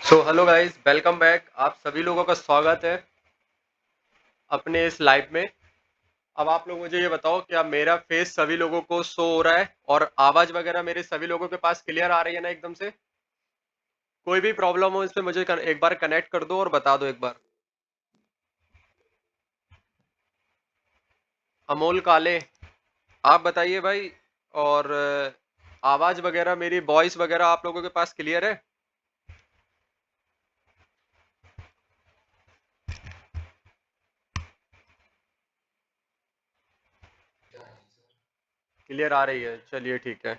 So hello guys, welcome back. आप सभी लोगों का स्वागत है अपने इस लाइव में। अब आप लोग मुझे ये बताओ, क्या मेरा फेस सभी लोगों को शो हो रहा है और आवाज वगैरह मेरे सभी लोगों के पास क्लियर आ रही है ना एकदम से? कोई भी प्रॉब्लम हो इसमें मुझे एक बार कनेक्ट कर दो और बता दो एक बार। अमोल काले, आप बताइए भाई। और आवाज वगैरह मेरी वॉइस वगैरह आप लोगों के पास क्लियर है? क्लियर आ रही है, चलिए ठीक है।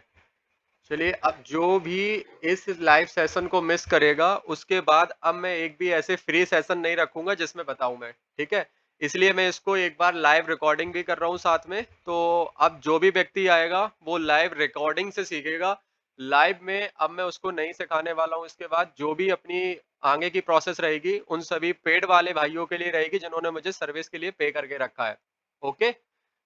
चलिए, अब जो भी इस लाइव सेशन को मिस करेगा उसके बाद अब मैं एक भी ऐसे फ्री सेशन नहीं रखूंगा जिसमें बताऊं मैं। ठीक है, इसलिए मैं इसको एक बार लाइव रिकॉर्डिंग भी कर रहा हूं साथ में। तो अब जो भी व्यक्ति आएगा वो लाइव रिकॉर्डिंग से सीखेगा। लाइव में अब मैं उसको नहीं सिखाने वाला हूं। इसके बाद जो भी अपनी आगे की प्रोसेस रहेगी उन सभी पेड वाले भाइयों के लिए रहेगी जिन्होंने मुझे सर्विस के लिए पे करके रखा है। ओके।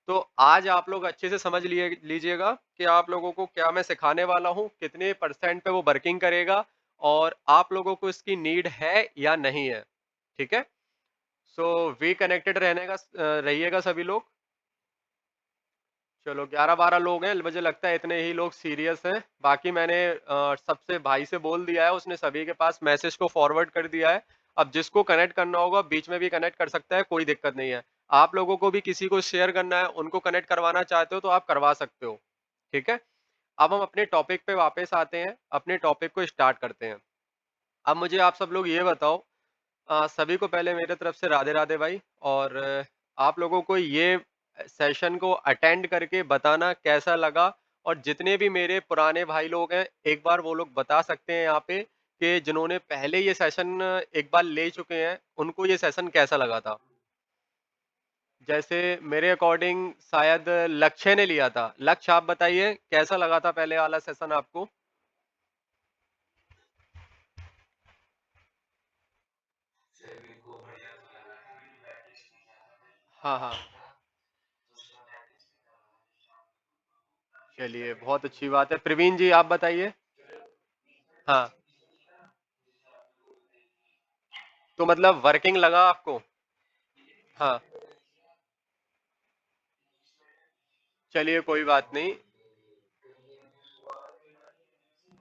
तो आज आप लोग अच्छे से समझ लिए लीजिएगा कि आप लोगों को क्या मैं सिखाने वाला हूँ, कितने परसेंट पे वो वर्किंग करेगा और आप लोगों को इसकी नीड है या नहीं है। ठीक है। सो वी कनेक्टेड रहने का रहिएगा सभी लोग। चलो, 11-12 लोग हैं, मुझे लगता है इतने ही लोग सीरियस हैं। बाकी मैंने सबसे भाई से बोल दिया है, उसने सभी के पास मैसेज को फॉरवर्ड कर दिया है। अब जिसको कनेक्ट करना होगा बीच में भी कनेक्ट कर सकता है, कोई दिक्कत नहीं है। आप लोगों को भी किसी को शेयर करना है, उनको कनेक्ट करवाना चाहते हो तो आप करवा सकते हो। ठीक है। अब हम अपने टॉपिक पे वापस आते हैं, अपने टॉपिक को स्टार्ट करते हैं। अब मुझे आप सब लोग ये बताओ, सभी को पहले मेरे तरफ से राधे राधे भाई। और आप लोगों को ये सेशन को अटेंड करके बताना कैसा लगा। और जितने भी मेरे पुराने भाई लोग हैं एक बार वो लोग बता सकते हैं यहाँ पे कि जिन्होंने पहले ये सेशन एक बार ले चुके हैं उनको ये सेशन कैसा लगा था। जैसे मेरे अकॉर्डिंग शायद लक्ष्य ने लिया था। लक्ष्य, आप बताइए कैसा लगा था पहले वाला सेशन आपको? हाँ हाँ। चलिए, बहुत अच्छी बात है। प्रवीण जी, आप बताइए। हाँ, तो मतलब वर्किंग लगा आपको? हाँ। चलिए, कोई बात नहीं।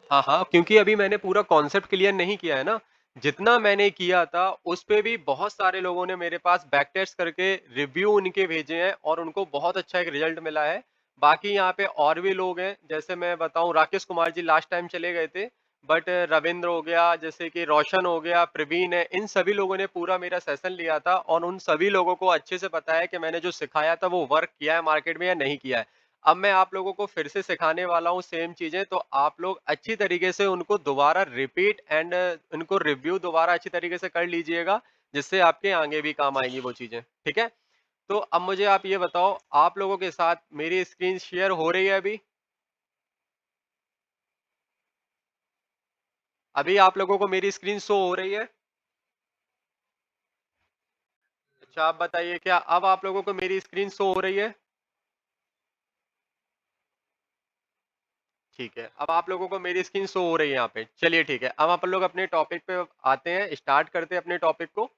हाँ हाँ, क्योंकि अभी मैंने पूरा कॉन्सेप्ट क्लियर नहीं किया है ना। जितना मैंने किया था उस पे भी बहुत सारे लोगों ने मेरे पास बैक टेस्ट करके रिव्यू उनके भेजे हैं और उनको बहुत अच्छा एक रिजल्ट मिला है। बाकी यहाँ पे और भी लोग हैं, जैसे मैं बताऊं, राकेश कुमार जी लास्ट टाइम चले गए थे। बट रविंद्र हो गया, जैसे कि रोशन हो गया, प्रवीण है, इन सभी लोगों ने पूरा मेरा सेशन लिया था और उन सभी लोगों को अच्छे से पता है कि मैंने जो सिखाया था वो वर्क किया है मार्केट में या नहीं किया है। अब मैं आप लोगों को फिर से सिखाने वाला हूँ सेम चीजें, तो आप लोग अच्छी तरीके से उनको दोबारा रिपीट एंड उनको रिव्यू दोबारा अच्छी तरीके से कर लीजिएगा, जिससे आपके आगे भी काम आएंगी वो चीजें। ठीक है। तो अब मुझे आप ये बताओ, आप लोगों के साथ मेरी स्क्रीन शेयर हो रही है अभी? अभी आप लोगों को मेरी स्क्रीन शो हो रही है? अच्छा, आप बताइए, क्या अब आप लोगों को मेरी स्क्रीन शो हो रही है? ठीक है, अब आप लोगों को मेरी स्क्रीन शो हो रही है यहाँ पे। चलिए ठीक है, अब आप लोग अपने टॉपिक पे आते हैं, स्टार्ट करते हैं अपने टॉपिक को।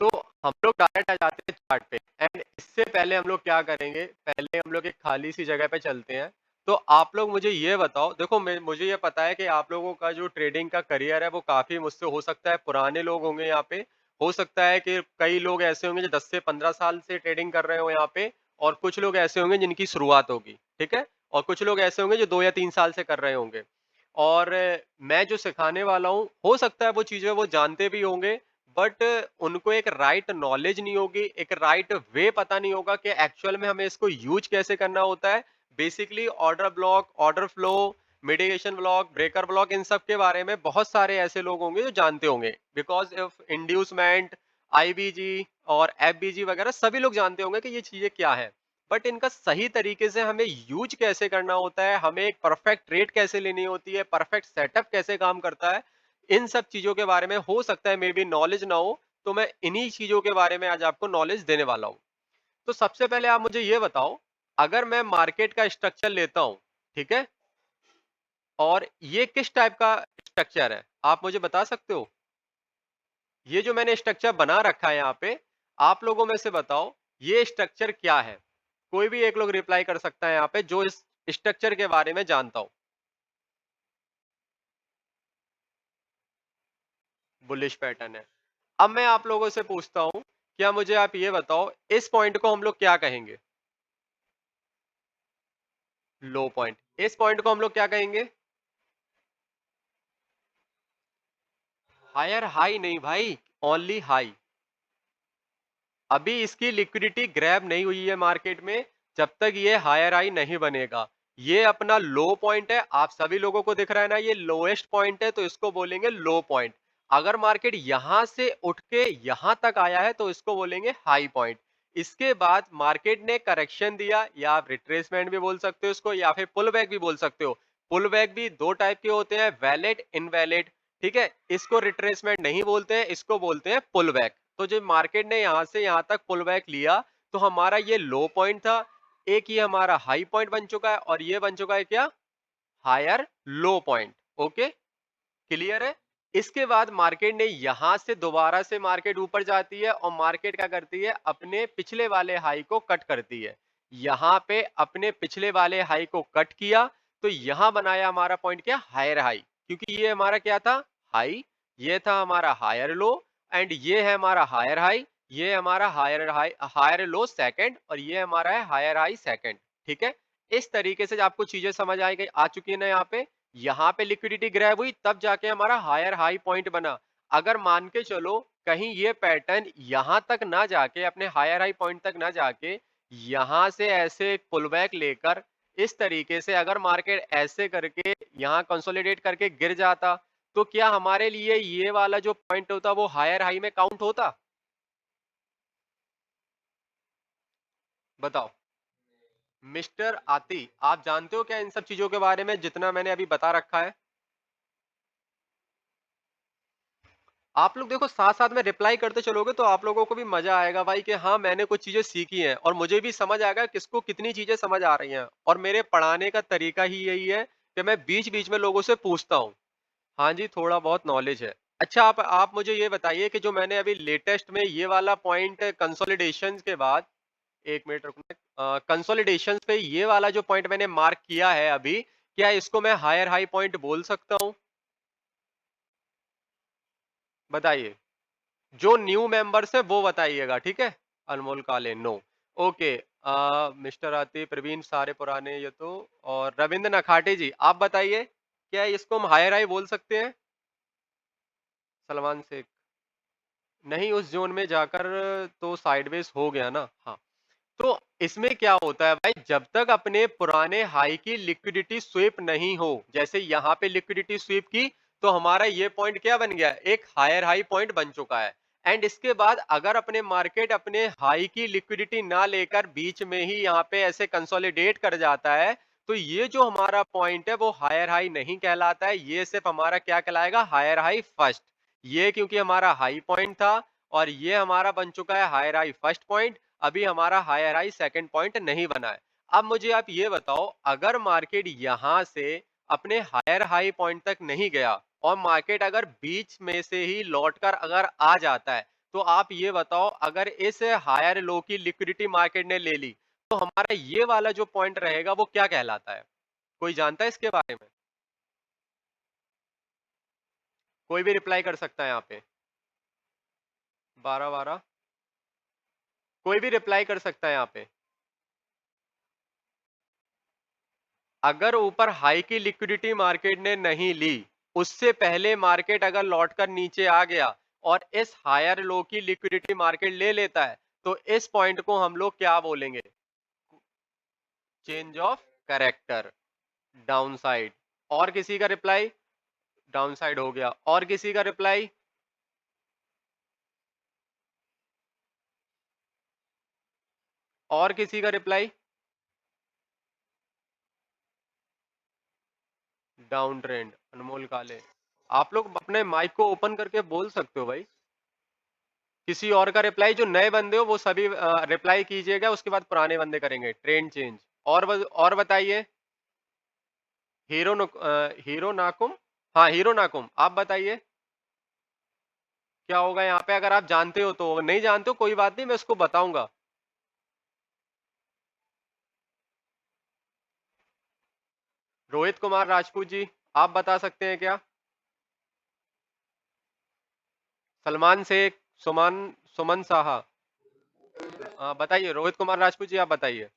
तो हम लोग डायरेक्ट आ जाते हैं चार्ट पे। एंड इससे पहले हम लोग क्या करेंगे, पहले हम लोग एक खाली सी जगह पे चलते हैं। तो आप लोग मुझे ये बताओ, देखो मुझे ये पता है कि आप लोगों का जो ट्रेडिंग का करियर है वो काफी मुझसे हो सकता है पुराने लोग होंगे यहाँ पे। हो सकता है कि कई लोग ऐसे होंगे जो 10 से 15 साल से ट्रेडिंग कर रहे हो यहाँ पे। और कुछ लोग ऐसे होंगे जिनकी शुरुआत होगी। ठीक है। और कुछ लोग ऐसे होंगे जो 2 या 3 साल से कर रहे होंगे। और मैं जो सिखाने वाला हूँ हो सकता है वो चीजें वो जानते भी होंगे, बट उनको एक राइट नॉलेज नहीं होगी, एक राइट वे पता नहीं होगा कि एक्चुअल में हमें इसको यूज कैसे करना होता है। Basically order block, order flow, mitigation block, breaker block, इन सब के बारे में बहुत सारे ऐसे लोग होंगे जो जानते होंगे, बिकॉज ऑफ इंड्यूसमेंट, आईबीजी और एफबीजी वगैरह सभी लोग जानते होंगे कि ये चीजें क्या है। बट इनका सही तरीके से हमें यूज कैसे करना होता है, हमें एक परफेक्ट ट्रेड कैसे लेनी होती है, परफेक्ट सेटअप कैसे काम करता है, इन सब चीजों के बारे में हो सकता है मे बी नॉलेज ना हो। तो मैं इन्हीं चीजों के बारे में आज आपको नॉलेज देने वाला हूँ। तो सबसे पहले आप मुझे ये बताओ, अगर मैं मार्केट का स्ट्रक्चर लेता हूँ, ठीक है, और ये किस टाइप का स्ट्रक्चर है? आप मुझे बता सकते हो? ये जो मैंने स्ट्रक्चर बना रखा है यहाँ पे, आप लोगों में से बताओ, ये स्ट्रक्चर क्या है? कोई भी एक लोग रिप्लाई कर सकता है यहाँ पे जो इस स्ट्रक्चर के बारे में जानता हो। बुलिश पैटर्न है। अब मैं आप लोगों से पूछता हूँ, क्या मुझे आप ये बताओ, इस पॉइंट को हम लोग क्या कहेंगे? लो पॉइंट। इस पॉइंट को हम लोग क्या कहेंगे? हायर हाई नहीं भाई, ओनली हाई। अभी इसकी लिक्विडिटी ग्रैब नहीं हुई है मार्केट में, जब तक ये हायर हाई नहीं बनेगा। ये अपना लो पॉइंट है, आप सभी लोगों को दिख रहा है ना, ये लोएस्ट पॉइंट है, तो इसको बोलेंगे लो पॉइंट। अगर मार्केट यहां से उठ के यहां तक आया है तो इसको बोलेंगे हाई पॉइंट। इसके बाद मार्केट ने करेक्शन दिया, या आप रिट्रेसमेंट भी बोल सकते हो इसको, या फिर पुल बैक भी बोल सकते हो। पुल बैक भी दो टाइप के होते हैं, वैलिड इनवैलिड। ठीक है, इसको रिट्रेसमेंट नहीं बोलते हैं, इसको बोलते हैं पुल बैक। तो जब मार्केट ने यहां से यहां तक पुल बैक लिया, तो हमारा ये लो पॉइंट था, एक ये हमारा हाई पॉइंट बन चुका है, और ये बन चुका है क्या? Higher low point. Okay, clear है? इसके बाद मार्केट ने यहां से दोबारा से मार्केट ऊपर जाती है, और मार्केट क्या करती है? अपने पिछले वाले हाई को कट करती है। यहां पे अपने पिछले वाले हाई को कट किया, तो यहां बनाया हमारा पॉइंट क्या? Higher high. क्योंकि ये हमारा क्या था? हाई। ये था हमारा हायर लो, एंड ये है हमारा हायर हाई। ये हमारा higher high, higher low second, और ये हमारा है हायर हाई सेकंड। ठीक है, इस तरीके से आपको चीजें समझ आ गई, आ चुकी है ना यहाँ पे? यहाँ पे लिक्विडिटी ग्रैब हुई, तब जाके हमारा हायर हाई पॉइंट बना। अगर मान के चलो कहीं ये पैटर्न यहां तक ना जाके, अपने हायर हाई पॉइंट तक ना जाके, यहां से ऐसे पुल बैक लेकर इस तरीके से अगर मार्केट ऐसे करके यहाँ कंसोलिडेट करके गिर जाता, तो क्या हमारे लिए ये वाला जो पॉइंट होता वो हायर हाई में काउंट होता? बताओ। मिस्टर आती, आप जानते हो क्या इन सब चीजों के बारे में, जितना मैंने अभी बता रखा है? आप लोग देखो साथ साथ में रिप्लाई करते चलोगे तो आप लोगों को भी मजा आएगा भाई, कि हाँ मैंने कुछ चीजें सीखी हैं, और मुझे भी समझ आएगा किसको कितनी चीजें समझ आ रही हैं। और मेरे पढ़ाने का तरीका ही यही है कि मैं बीच बीच में लोगों से पूछता हूँ। हाँ जी, थोड़ा बहुत नॉलेज है। अच्छा, आप मुझे ये बताइए कि जो मैंने अभी लेटेस्ट में ये वाला पॉइंट कंसोलिडेशन के बाद, एक मिनट रुकना, कंसोलिडेशन पे ये वाला जो पॉइंट मैंने मार्क किया है अभी, क्या इसको मैं हायर हाई पॉइंट बोल सकता हूँ? बताइए। जो न्यू मेंबर्स है वो बताइएगा, ठीक है? Anmol Kale no. Okay, mister Atif, Praveen, सारे पुराने ये तो, और रविंद्र नखाटे जी, आप बताइए, क्या इसको हम हायर हाई बोल सकते हैं? सलमान शेख, नहीं, उस जोन में जाकर तो साइडवेज हो गया ना। हाँ, तो इसमें क्या होता है भाई, जब तक अपने पुराने हाई की लिक्विडिटी स्वीप नहीं हो, जैसे यहाँ पे लिक्विडिटी स्वीप की, तो हमारा ये पॉइंट क्या बन गया? एक हायर हाई पॉइंट बन चुका है। एंड इसके बाद अगर अपने मार्केट अपने हाई की लिक्विडिटी ना लेकर बीच में ही यहाँ पे ऐसे कंसोलिडेट कर जाता है, तो ये जो हमारा पॉइंट है वो हायर हाई नहीं कहलाता है, ये सिर्फ हमारा क्या कहलाएगा? Higher high first. ये क्योंकि हमारा हाई पॉइंट था, और ये हमारा बन चुका है हायर हाई फर्स्ट पॉइंट। अभी हमारा हायर हाई सेकंड पॉइंट नहीं बना है। अब मुझे आप ये बताओ, अगर मार्केट यहां से अपने हायर हाई पॉइंट तक नहीं गया, और मार्केट अगर बीच में से ही लौटकर अगर आ जाता है, तो आप ये बताओ, अगर इस हायर लो की लिक्विडिटी मार्केट ने ले ली, तो हमारा ये वाला जो पॉइंट रहेगा वो क्या कहलाता है? कोई जानता है इसके बारे में? कोई भी रिप्लाई कर सकता है यहाँ पे। 12 12, कोई भी रिप्लाई कर सकता है यहाँ पे। अगर ऊपर हाई की लिक्विडिटी मार्केट ने नहीं ली, उससे पहले मार्केट अगर लौटकर नीचे आ गया, और इस हायर लो की लिक्विडिटी मार्केट ले लेता है, तो इस पॉइंट को हम लोग क्या बोलेंगे? Change of character, down side. और किसी का रिप्लाई? डाउन साइड हो गया। और किसी का रिप्लाई? और किसी का रिप्लाई? डाउन ट्रेंड, अनमोल काले। आप लोग अपने माइक को ओपन करके बोल सकते हो भाई। किसी और का रिप्लाई? जो नए बंदे हो वो सभी रिप्लाई कीजिएगा, उसके बाद पुराने बंदे करेंगे ट्रेंड चेंज। और बताइए। हीरो नाकुम। हाँ, हीरो नाकुम। आप बताइए क्या होगा यहाँ पे? अगर आप जानते हो तो, नहीं जानते हो कोई बात नहीं, मैं उसको बताऊंगा। रोहित कुमार राजपूत जी, आप बता सकते हैं क्या? सलमान शेख, सुमन सुमन साहा। बताइए रोहित कुमार राजपूत जी, आप बताइए।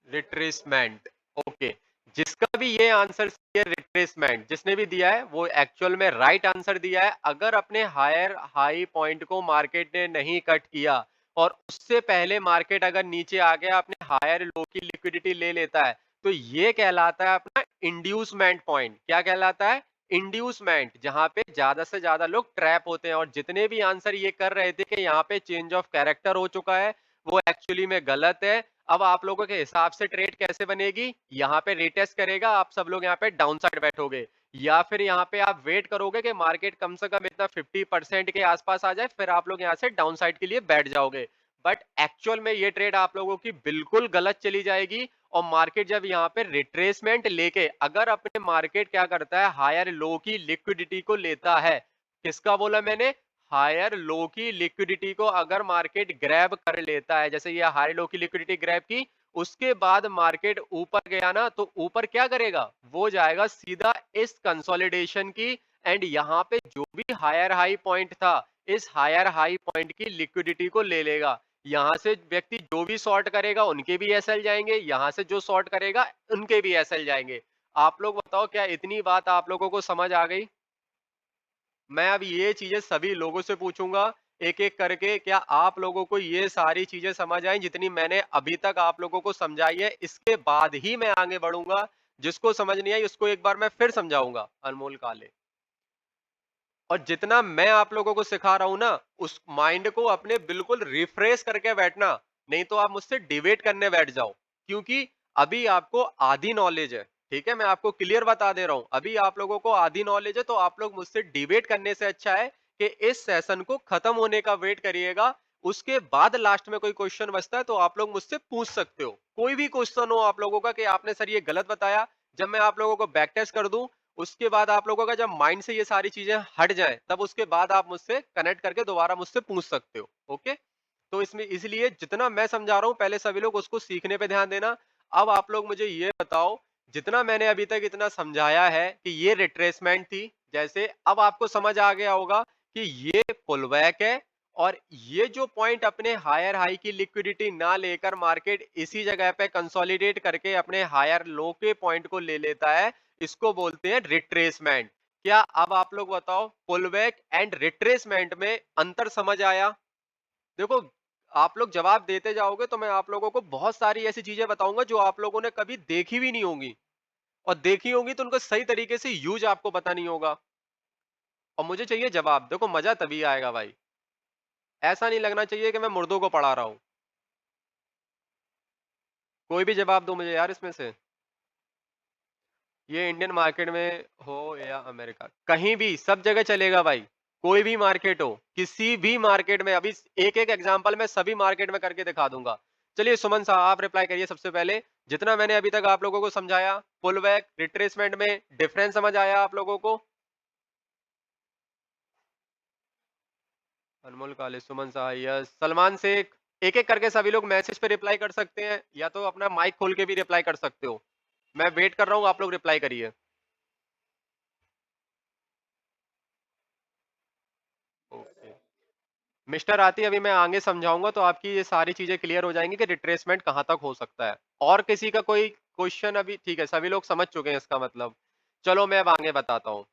रिट्रेसमेंट। ओके। जिसका भी ये आंसर सही है, रिट्रेसमेंट, जिसने भी दिया है वो एक्चुअल में राइट आंसर दिया है। अगर अपने हायर हाई पॉइंट को मार्केट ने नहीं कट किया और उससे पहले मार्केट अगर नीचे आ गया, अपने हायर लो की लिक्विडिटी ले लेता है, तो ये कहलाता है अपना इंड्यूसमेंट पॉइंट। क्या कहलाता है? इंड्यूसमेंट, जहां पे ज्यादा से ज्यादा लोग ट्रैप होते हैं। और जितने भी आंसर ये कर रहे थे कि यहाँ पे चेंज ऑफ कैरेक्टर हो चुका है, वो एक्चुअली में गलत है। अब आप लोगों के हिसाब से ट्रेड कैसे बनेगी? यहाँ पे रिटेस्ट करेगा, आप सब लोग यहाँ पे डाउन साइड बैठोगे, या फिर यहाँ पे आप वेट करोगे कि मार्केट कम से कम इतना 50% के आसपास आ जाए, फिर आप लोग यहाँ से डाउन साइड के लिए बैठ जाओगे। बट एक्चुअल में ये ट्रेड आप लोगों की बिल्कुल गलत चली जाएगी। और मार्केट जब यहाँ पे रिट्रेसमेंट लेके, अगर अपने मार्केट क्या करता है, हायर लो की लिक्विडिटी को लेता है। किसका बोला मैंने? हायर लो की लिक्विडिटी को अगर मार्केट ग्रैब कर लेता है, जैसे ये हाई लो की लिक्विडिटी ग्रैब की, उसके बाद मार्केट ऊपर गया ना, तो ऊपर क्या करेगा? वो जाएगा सीधा इस कंसोलिडेशन की, एंड यहाँ पे जो भी हायर हाई पॉइंट था, इस हायर हाई पॉइंट की लिक्विडिटी को ले लेगा। यहाँ से व्यक्ति जो भी शॉर्ट करेगा उनके भी एसएल जाएंगे, यहाँ से जो शॉर्ट करेगा उनके भी एसएल जाएंगे। आप लोग बताओ, क्या इतनी बात आप लोगों को समझ आ गई? मैं अब ये चीजें सभी लोगों से पूछूंगा एक एक करके, क्या आप लोगों को ये सारी चीजें समझ आई जितनी मैंने अभी तक आप लोगों को समझाई है? इसके बाद ही मैं आगे बढ़ूंगा। जिसको समझ नहीं आई उसको एक बार मैं फिर समझाऊंगा, अनमोल काले। और जितना मैं आप लोगों को सिखा रहा हूं ना, उस माइंड को अपने बिल्कुल रिफ्रेश करके बैठना। नहीं तो आप मुझसे डिबेट करने बैठ जाओ, क्योंकि अभी आपको आधी नॉलेज है। ठीक है, मैं आपको क्लियर बता दे रहा हूं, अभी आप लोगों को आधी नॉलेज है, तो आप लोग मुझसे डिबेट करने से अच्छा है कि इस सेशन को खत्म होने का वेट करिएगा। उसके बाद लास्ट में कोई क्वेश्चन बचता है तो आप लोग मुझसे पूछ सकते हो, कोई भी क्वेश्चन हो आप लोगों का कि आपने सर ये गलत बताया। जब मैं आप लोगों को बैक टेस्ट कर दूं, उसके बाद आप लोगों का जब माइंड से ये सारी चीजें हट जाए, तब उसके बाद आप मुझसे कनेक्ट करके दोबारा मुझसे पूछ सकते हो। ओके? तो इसमें इसलिए जितना मैं समझा रहा हूं, पहले सभी लोग उसको सीखने पे ध्यान देना। अब आप लोग मुझे ये बताओ, जितना मैंने अभी तक इतना समझाया है कि ये रिट्रेसमेंट थी, जैसे अब आपको समझ आ गया होगा कि ये पुलबैक है। और ये जो पॉइंट अपने हायर हाई की लिक्विडिटी ना लेकर मार्केट इसी जगह पे कंसोलिडेट करके अपने हायर लो के पॉइंट को ले लेता है, इसको बोलते हैं रिट्रेसमेंट। क्या अब आप लोग बताओ, पुलबैक एंड रिट्रेसमेंट में अंतर समझ आया? देखो, आप लोग जवाब देते जाओगे तो मैं आप लोगों को बहुत सारी ऐसी चीजें बताऊंगा जो आप लोगों ने कभी देखी भी नहीं होंगी, और देखी होंगी तो उनको सही तरीके से यूज आपको पता नहीं होगा। और मुझे चाहिए जवाब। देखो, मजा तभी आएगा भाई, ऐसा नहीं लगना चाहिए कि मैं मुर्दों को पढ़ा रहा हूं। कोई भी जवाब दो मुझे यार इसमें से। ये इंडियन मार्केट में हो या अमेरिका, कहीं भी, सब जगह चलेगा भाई। कोई भी मार्केट हो, किसी भी मार्केट में, अभी एक एक एग्जांपल मैं सभी मार्केट में करके दिखा दूंगा। चलिए सुमन साहब, आप रिप्लाई करिए सबसे पहले। जितना मैंने अभी तक आप लोगों को समझाया, पुल बैक रिट्रेसमेंट में डिफरेंस समझ आया आप लोगों को? अनमोल काले, सुमन साहा, यस, सलमान शेख। एक एक करके सभी लोग मैसेज पे रिप्लाई कर सकते हैं, या तो अपना माइक खोल के भी रिप्लाई कर सकते हो। मैं वेट कर रहा हूँ, आप लोग रिप्लाई करिए। ओके। मिस्टर आती, अभी मैं आगे समझाऊंगा तो आपकी ये सारी चीजें क्लियर हो जाएंगी कि रिट्रेसमेंट कहां तक हो सकता है। और किसी का कोई क्वेश्चन? अभी ठीक है, सभी लोग समझ चुके हैं इसका मतलब। चलो मैं अब आगे बताता हूं।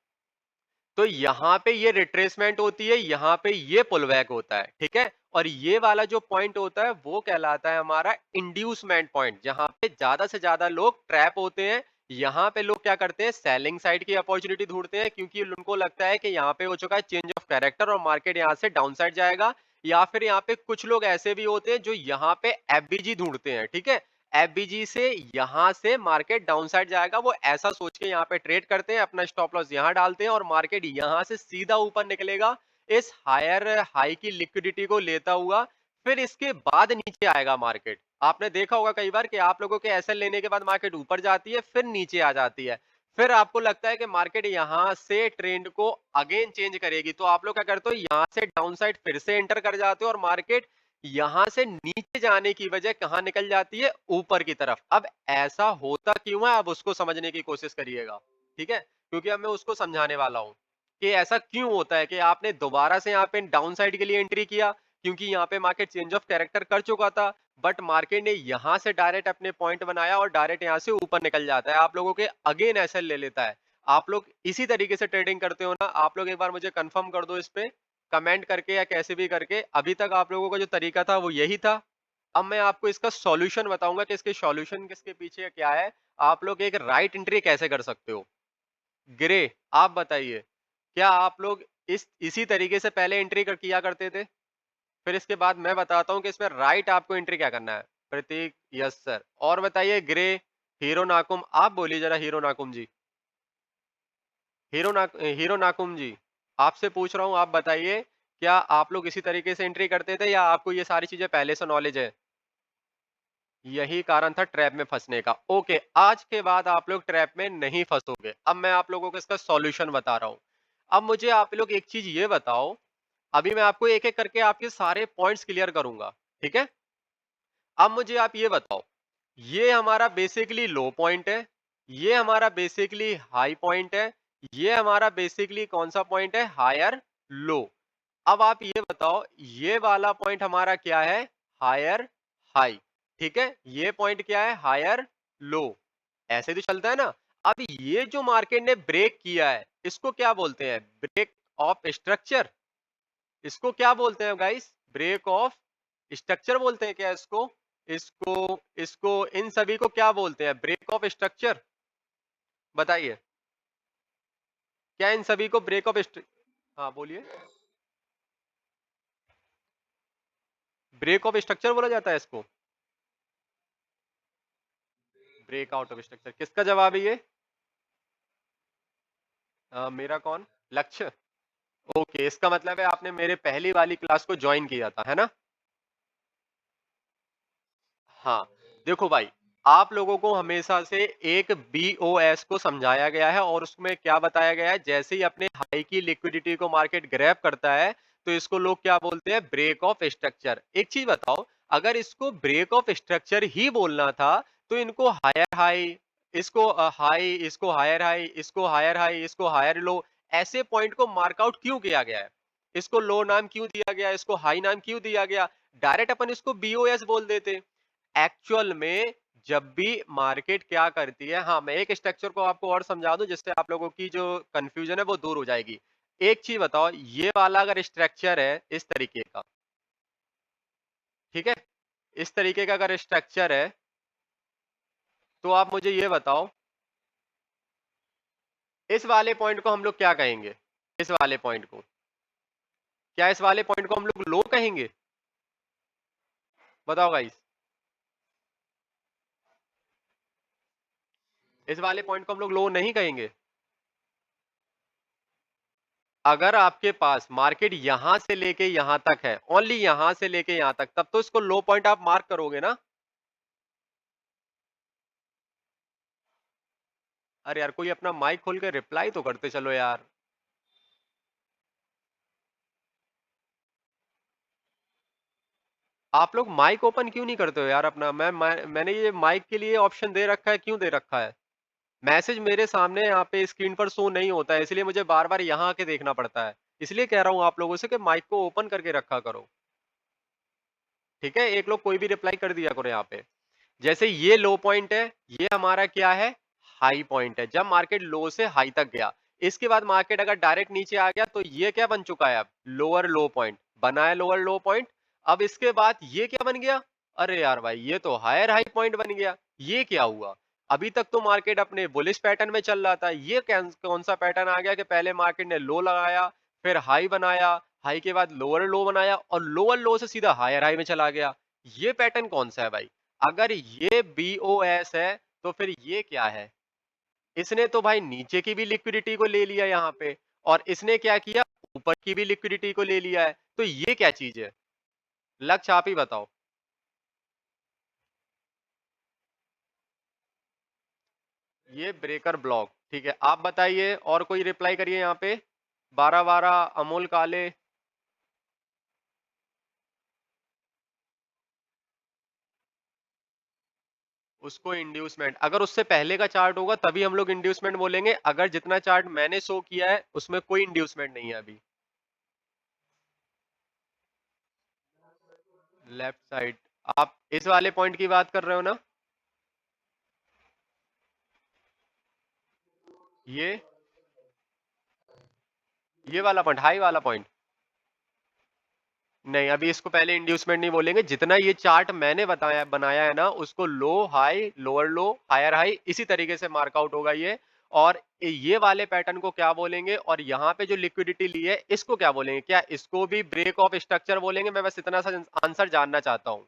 तो यहाँ पे ये रिट्रेसमेंट होती है, यहाँ पे ये पुलबैक होता है, ठीक है। और ये वाला जो पॉइंट होता है वो कहलाता है हमारा इंड्यूसमेंट पॉइंट, जहां पे ज्यादा से ज्यादा लोग ट्रैप होते हैं। यहाँ पे लोग क्या करते हैं, सेलिंग साइड की अपॉर्चुनिटी ढूंढते हैं, क्योंकि उनको लगता है कि यहाँ पे हो चुका है चेंज ऑफ कैरेक्टर और मार्केट यहाँ से डाउन साइड जाएगा। या फिर यहाँ पे कुछ लोग ऐसे भी होते हैं जो यहाँ पे एफबीजी ढूंढते हैं, ठीक है। एफबीजी से यहाँ से मार्केट डाउन साइड जाएगा, वो ऐसा सोच के यहाँ पे ट्रेड करते हैं, अपना स्टॉप लॉस यहाँ डालते हैं, और मार्केट यहाँ से सीधा ऊपर निकलेगा इस हायर हाई की लिक्विडिटी को लेता हुआ, फिर इसके बाद नीचे आएगा मार्केट। आपने देखा होगा कई बार कि आप लोगों के एसएल लेने के बाद मार्केट ऊपर जाती है, फिर नीचे आ जाती है। फिर आपको लगता है कि मार्केट यहाँ से ट्रेंड को अगेन चेंज करेगी, तो आप लोग क्या करते हो, यहाँ से डाउन साइड फिर से एंटर कर जाते हो और मार्केट यहाँ से नीचे जाने की बजाय कहाँ निकल जाती है, ऊपर की तरफ। अब ऐसा होता क्यों है, अब उसको समझने की कोशिश करिएगा, ठीक है? क्योंकि अब मैं उसको समझाने वाला हूँ कि ऐसा क्यों होता है कि आपने दोबारा से यहाँ पे डाउन साइड के लिए एंट्री किया, क्योंकि यहाँ पे मार्केट चेंज ऑफ कैरेक्टर कर चुका था, बट मार्केट ने यहाँ से डायरेक्ट अपने पॉइंट बनाया और डायरेक्ट यहाँ से ऊपर निकल जाता है, आप लोगों के अगेन एसएल ले लेता है। आप लोग इसी तरीके से ट्रेडिंग करते हो ना? आप लोग एक बार मुझे कंफर्म कर दो इस पे, कमेंट करके या कैसे भी करके। अभी तक आप लोगों का जो तरीका था वो यही था। अब मैं आपको इसका सॉल्यूशन बताऊंगा कि इसके सॉल्यूशन किसके पीछे क्या है। आप लोग एक राइट एंट्री कैसे कर सकते हो। ग्रे, आप बताइए, क्या आप लोग इस इसी तरीके से पहले एंट्री किया करते थे? फिर इसके बाद मैं बताता हूँ कि इसमें राइट आपको एंट्री क्या करना है। प्रतीक, यस सर। और बताइए ग्रे, हीरो नाकुम, आप बोलिए जरा हीरो नाकुम जी। हीरो नाकुम जी, आपसे पूछ रहा हूँ, आप बताइए, क्या आप लोग इसी तरीके से एंट्री करते थे या आपको ये सारी चीजें पहले से नॉलेज है? यही कारण था ट्रैप में फंसने का। ओके, आज के बाद आप लोग ट्रैप में नहीं फंसोगे। अब मैं आप लोगों को इसका सॉल्यूशन बता रहा हूँ। अब मुझे आप लोग एक चीज ये बताओ, अभी मैं आपको एक एक करके आपके सारे पॉइंट्स क्लियर करूंगा, ठीक है? अब मुझे आप ये बताओ, ये हमारा बेसिकली लो पॉइंट है, ये हमारा बेसिकली हाई पॉइंट है, ये हमारा बेसिकली कौन सा पॉइंट है, हायर लो। अब आप ये बताओ, ये वाला पॉइंट हमारा क्या है, हायर हाई, ठीक है? ये पॉइंट क्या है, हायर लो। ऐसे तो चलता है ना? अब ये जो मार्केट ने ब्रेक किया है, इसको क्या बोलते हैं, ब्रेक ऑफ स्ट्रक्चर। इसको क्या बोलते हैं गाइस, ब्रेक ऑफ स्ट्रक्चर बोलते हैं क्या इसको? इसको इसको इन सभी को क्या बोलते हैं, ब्रेक ऑफ स्ट्रक्चर? बताइए, क्या इन सभी को ब्रेक ऑफ हाँ बोलिए, ब्रेक ऑफ स्ट्रक्चर बोला जाता है इसको? ब्रेक आउट ऑफ स्ट्रक्चर, किसका जवाब है ये? मेरा कौन, लक्ष्य। ओके, इसका मतलब है आपने मेरे पहली वाली क्लास को ज्वाइन किया था, है ना? हाँ, देखो भाई, आप लोगों को हमेशा से एक बीओएस को समझाया गया है और उसमें क्या बताया गया है, जैसे ही अपने हाई की लिक्विडिटी को मार्केट ग्रैब करता है, तो इसको लोग क्या बोलते हैं, ब्रेक ऑफ स्ट्रक्चर। एक चीज बताओ, अगर इसको ब्रेक ऑफ स्ट्रक्चर ही बोलना था, तो इनको हायर हाई, इसको हाई, इसको हायर हाई, इसको हायर हाई, इसको हायर लो, ऐसे पॉइंट को मार्कआउट क्यों किया गया है? इसको लो नाम क्यों दिया गया, इसको हाई नाम क्यों दिया गया? डायरेक्ट अपन इसको बीओएस बोल देते। एक्चुअल में जब भी मार्केट क्या करती है, हाँ, मैं एक स्ट्रक्चर को आपको और समझा दूं जिससे आप लोगों की जो कंफ्यूजन है वो दूर हो जाएगी। एक चीज बताओ, ये वाला अगर स्ट्रक्चर है इस तरीके का, ठीक है, इस तरीके का अगर स्ट्रक्चर है, तो आप मुझे ये बताओ, इस वाले पॉइंट को हम लोग क्या कहेंगे? इस वाले पॉइंट को, क्या इस वाले पॉइंट को हम लोग लो कहेंगे? बताओ गाइस, इस वाले पॉइंट को हम लोग लो नहीं कहेंगे? अगर आपके पास मार्केट यहां से लेके यहां तक है, ओनली यहां से लेके यहां तक, तब तो इसको लो पॉइंट आप मार्क करोगे ना? अरे यार, कोई अपना माइक खोल के रिप्लाई तो करते चलो यार। आप लोग माइक ओपन क्यों नहीं करते हो यार अपना? मैंने ये माइक के लिए ऑप्शन दे रखा है, क्यों दे रखा है? मैसेज मेरे सामने यहाँ पे स्क्रीन पर शो नहीं होता है, इसलिए मुझे बार बार यहाँ आके देखना पड़ता है। इसलिए कह रहा हूँ आप लोगों से कि माइक को ओपन करके रखा करो, ठीक है? एक लोग कोई भी रिप्लाई कर दिया करो यहाँ पे। जैसे ये लो पॉइंट है, ये हमारा क्या है, हाई पॉइंट है, जब मार्केट लो से हाई तक गया। इसके बाद मार्केट अगर डायरेक्ट नीचे आ गया, तो ये क्या बन चुका है, अब लोअर लो पॉइंट बना है, लोअर लो पॉइंट। अब इसके बाद ये क्या बन गया, अरे यार भाई, ये तो हायर हाई पॉइंट बन गया। ये क्या हुआ? अभी तक तो मार्केट अपने बुलिश पैटर्न में चल रहा था, ये कौन सा पैटर्न आ गया कि पहले मार्केट ने लो लगाया, फिर हाई बनाया, हाई के बाद लोअर लो बनाया और लोअर लो से सीधा हायर हाई में चला गया। ये पैटर्न कौन सा है भाई? अगर ये बीओएस है, तो फिर ये क्या है? इसने तो भाई नीचे की भी लिक्विडिटी को ले लिया यहाँ पे, और इसने क्या किया, ऊपर की भी लिक्विडिटी को ले लिया है। तो ये क्या चीज है? लक्ष्य आप ही बताओ। ये ब्रेकर ब्लॉक, ठीक है। आप बताइए और कोई रिप्लाई करिए यहाँ पे। 12-12 अमोल काले। उसको इंड्यूसमेंट, अगर उससे पहले का चार्ट होगा तभी हम लोग इंड्यूसमेंट बोलेंगे। अगर जितना चार्ट मैंने शो किया है उसमें कोई इंड्यूसमेंट नहीं है अभी। लेफ्ट साइड, आप इस वाले पॉइंट की बात कर रहे हो ना? ये ये वाला पॉइंट, हाई वाला पॉइंट। नहीं, अभी इसको पहले इंड्यूसमेंट नहीं बोलेंगे। जितना ये चार्ट मैंने बताया बनाया है ना, उसको low high, lower low, higher high, इसी तरीके से मार्कआउट होगा ये। और ये वाले पैटर्न को क्या बोलेंगे, और यहाँ पे जो लिक्विडिटी ली है इसको क्या बोलेंगे? क्या इसको भी ब्रेक ऑफ स्ट्रक्चर बोलेंगे? मैं बस इतना सा आंसर जानना चाहता हूँ।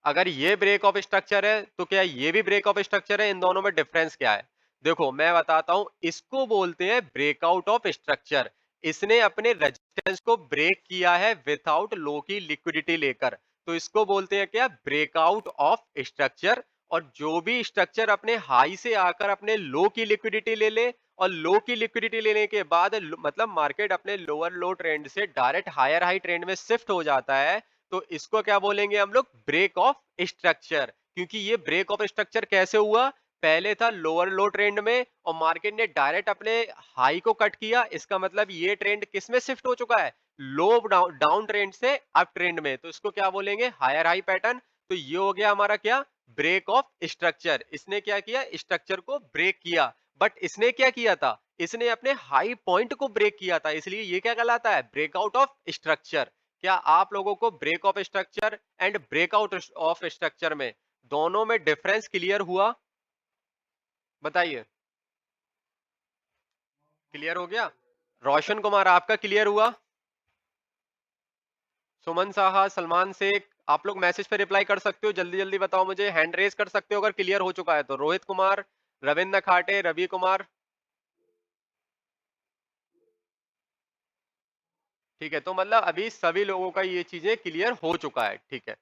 अगर ये ब्रेक ऑफ स्ट्रक्चर है तो क्या ये भी ब्रेक ऑफ स्ट्रक्चर है? इन दोनों में डिफरेंस क्या है? देखो मैं बताता हूं, इसको बोलते हैं ब्रेकआउट ऑफ स्ट्रक्चर। इसने अपने रेजिस्टेंस को ब्रेक किया है विथआउट लो की लिक्विडिटी लेकर, तो इसको बोलते हैं क्या? Breakout of structure. और जो भी स्ट्रक्चर अपने हाई से आकर अपने लो की लिक्विडिटी ले ले, और लो की लिक्विडिटी लेने के बाद मतलब मार्केट अपने लोअर लो ट्रेंड से डायरेक्ट हायर हाई ट्रेंड में शिफ्ट हो जाता है, तो इसको क्या बोलेंगे हम लोग? Break of structure. क्योंकि ये ब्रेक ऑफ स्ट्रक्चर कैसे हुआ? पहले था लोअर लो ट्रेंड में और मार्केट ने डायरेक्ट अपने हाई को कट किया, इसका मतलब ये ट्रेंड किस में शिफ्ट हो चुका है? लो डाउन ट्रेंड से अप ट्रेंड में, तो इसको क्या बोलेंगे? Higher high pattern. तो ये हो गया हमारा क्या? Break of structure. इसने क्या किया? स्ट्रक्चर को ब्रेक किया। बट इसने क्या किया था? इसने अपने हाई पॉइंट को ब्रेक किया था, इसलिए ये क्या कहलाता है? Breakout of structure. क्या आप लोगों को break of structure and breakout of structure में दोनों में डिफरेंस क्लियर हुआ? बताइए। क्लियर हो गया? रोशन कुमार, आपका क्लियर हुआ? सुमन साहा, सलमान शेख, आप लोग मैसेज पे रिप्लाई कर सकते हो, जल्दी जल्दी बताओ मुझे, हैंड रेज कर सकते हो अगर क्लियर हो चुका है तो। रोहित कुमार, रविंद्र खाटे, रवि कुमार। ठीक है, तो मतलब अभी सभी लोगों का ये चीजें क्लियर हो चुका है, ठीक है।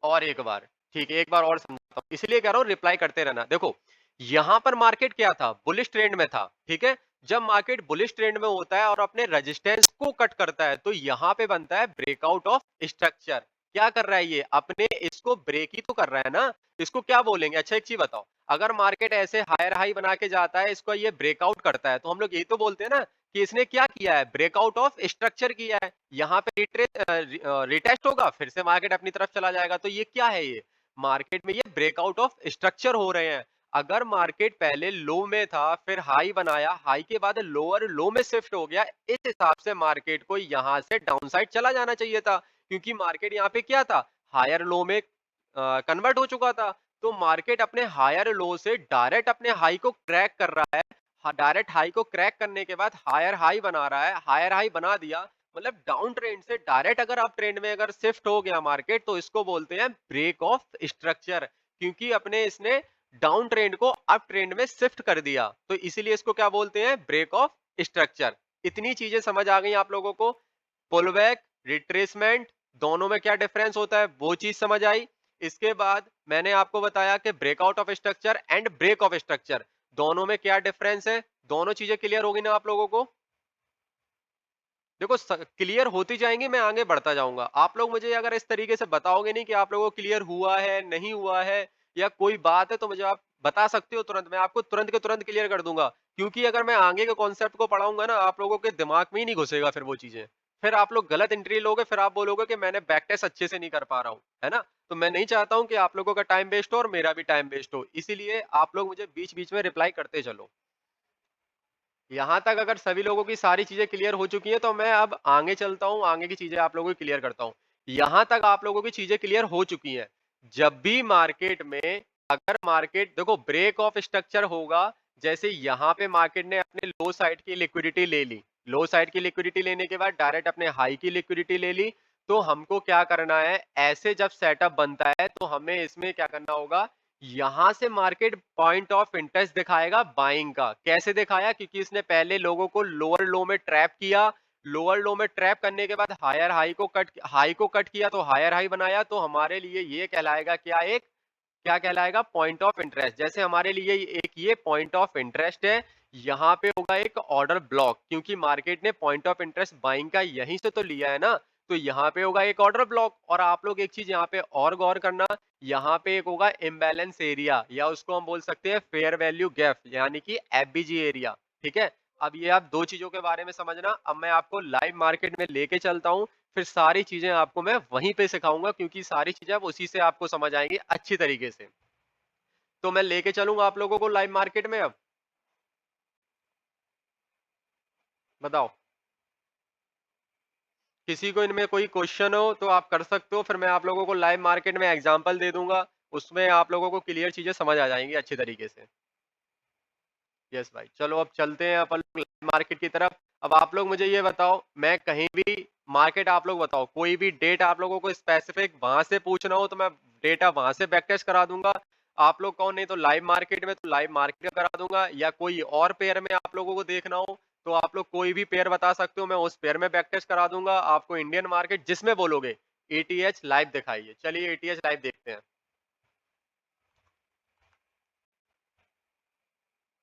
और एक बार, ठीक है, एक बार और समझाता हूं, इसलिए कह रहा हूं रिप्लाई करते रहना। देखो यहां पर मार्केट क्या था? बुलिश ट्रेंड में था, ठीक है। जब मार्केट बुलिश ट्रेंड में होता है और अपने रेजिस्टेंस को कट करता है, तो यहां पे बनता है ब्रेकआउट ऑफ स्ट्रक्चर। क्या कर रहा है ये? अपने इसको ब्रेक ही तो कर रहा है ना। इसको क्या बोलेंगे? अच्छा एक चीज बताओ, अगर मार्केट ऐसे हायर हाई बना के जाता है, इसको ये ब्रेकआउट करता है, तो हम लोग यही तो बोलते हैं ना कि इसने क्या किया है? ब्रेकआउट ऑफ स्ट्रक्चर किया है। यहाँ पे रिटेस्ट होगा, फिर से मार्केट अपनी तरफ चला जाएगा, तो ये क्या है? ये मार्केट में ये ब्रेकआउट ऑफ स्ट्रक्चर हो रहे हैं। अगर मार्केट पहले लो में था, फिर हाई बनाया, हाई के बाद लोअर लो में शिफ्ट हो गया, इस हिसाब से मार्केट को यहां से डाउन साइड चला जाना चाहिए था, क्योंकि मार्केट यहाँ पे क्या था? हायर लो में कन्वर्ट हो चुका था। तो मार्केट अपने हायर लो से डायरेक्ट अपने हाई को क्रैक कर रहा है। डायरेक्ट हाई को क्रैक करने के बाद हायर हाई बना रहा है, हायर हाई बना दिया, मतलब डाउन ट्रेंड से डायरेक्ट अगर अप ट्रेंड में अगर शिफ्ट हो गया मार्केट, तो इसको बोलते हैं ब्रेक ऑफ स्ट्रक्चर। क्योंकि अपने इसने डाउन ट्रेंड को अप ट्रेंड में शिफ्ट कर दिया, तो इसीलिए इसको क्या बोलते हैं? Break of structure. इतनी चीजें समझ आ गई आप लोगों को? पुलबैक, रिट्रेसमेंट, दोनों में क्या डिफरेंस होता है वो चीज समझ आई। इसके बाद मैंने आपको बताया कि breakout of structure and break of structure दोनों में क्या डिफरेंस है। दोनों चीजें क्लियर होगी ना आप लोगों को? देखो क्लियर होती जाएंगी, मैं आगे बढ़ता जाऊंगा। आप लोग मुझे अगर इस तरीके से बताओगे नहीं कि आप लोगों को क्लियर हुआ है नहीं हुआ है, या कोई बात है, तो मुझे आप बता सकते हो तुरंत, मैं आपको तुरंत के तुरंत क्लियर कर दूंगा। क्योंकि अगर मैं आगे के कॉन्सेप्ट को पढ़ाऊंगा ना, आप लोगों के दिमाग में ही नहीं घुसेगा फिर वो चीजें। फिर आप लोग गलत एंट्री लोगे, फिर आप बोलोगे कि मैंने बैक टेस्ट अच्छे से नहीं कर पा रहा हूँ, है ना। तो मैं नहीं चाहता हूँ कि आप लोगों का टाइम वेस्ट हो और मेरा भी टाइम वेस्ट हो, इसीलिए आप लोग मुझे बीच बीच में रिप्लाई करते चलो। यहाँ तक अगर सभी लोगों की सारी चीजें क्लियर हो चुकी हैं, तो मैं अब आगे चलता हूँ, आगे की चीजें आप लोगों की क्लियर करता हूँ। यहाँ तक आप लोगों की चीजें क्लियर हो चुकी हैं। जब भी मार्केट में, अगर मार्केट देखो ब्रेक ऑफ स्ट्रक्चर होगा, जैसे यहाँ पे मार्केट ने अपने लो साइड की लिक्विडिटी ले ली, लो साइड की लिक्विडिटी लेने के बाद डायरेक्ट अपने हाई की लिक्विडिटी ले ली, तो हमको क्या करना है? ऐसे जब सेटअप बनता है तो हमें इसमें क्या करना होगा? यहां से मार्केट पॉइंट ऑफ इंटरेस्ट दिखाएगा बाइंग का। कैसे दिखाया? क्योंकि इसने पहले लोगों को लोअर लो में ट्रैप किया, लोअर लो में ट्रैप करने के बाद हाई को कट किया, तो हायर हाई बनाया, तो हमारे लिए ये कहलाएगा क्या? एक क्या कहलाएगा? Point of interest. जैसे हमारे लिए एक ये पॉइंट ऑफ इंटरेस्ट है, यहाँ पे होगा एक ऑर्डर ब्लॉक, क्योंकि मार्केट ने पॉइंट ऑफ इंटरेस्ट बाइंग का यहीं से तो लिया है ना, तो यहाँ पे होगा एक ऑर्डर ब्लॉक। और आप लोग एक चीज यहाँ पे और गौर करना, यहाँ पे एक होगा इम्बैलेंस एरिया, या उसको हम बोल सकते हैं फेयर वैल्यू गैप, यानी कि एफबीजी एरिया। ठीक है, अब ये आप दो चीजों के बारे में समझना। अब मैं आपको लाइव मार्केट में लेके चलता हूँ, फिर सारी चीजें आपको मैं वहीं पे सिखाऊंगा, क्योंकि सारी चीजें अब उसी से आपको समझ आएंगी अच्छी तरीके से। तो मैं लेके चलूंगा आप लोगों को लाइव मार्केट में। अब बताओ, किसी को इनमें कोई क्वेश्चन हो तो आप कर सकते हो, फिर मैं आप लोगों को लाइव मार्केट में एग्जांपल दे दूंगा, उसमें आप लोगों को क्लियर चीजें समझ आ जाएंगी अच्छी तरीके से। यस भाई, चलो अब चलते हैं अपन लोग लाइव मार्केट की तरफ। अब आप लोग मुझे ये बताओ, मैं कहीं भी मार्केट, आप लोग बताओ कोई भी डेट आप लोगों को स्पेसिफिक वहां से पूछना हो तो मैं डेटा वहां से बैक टेस्ट करा दूंगा। आप लोग कौन, नहीं तो लाइव मार्केट में, तो लाइव मार्केट में करा दूंगा, या कोई और पेयर में आप लोगों को देखना हो तो आप लोग कोई भी पेयर बता सकते हो, मैं उस पेयर में बैक टेस्ट करा दूंगा आपको। इंडियन मार्केट जिसमें बोलोगे एटीएच लाइव दिखाइए, चलिए एटीएच लाइव देखते हैं।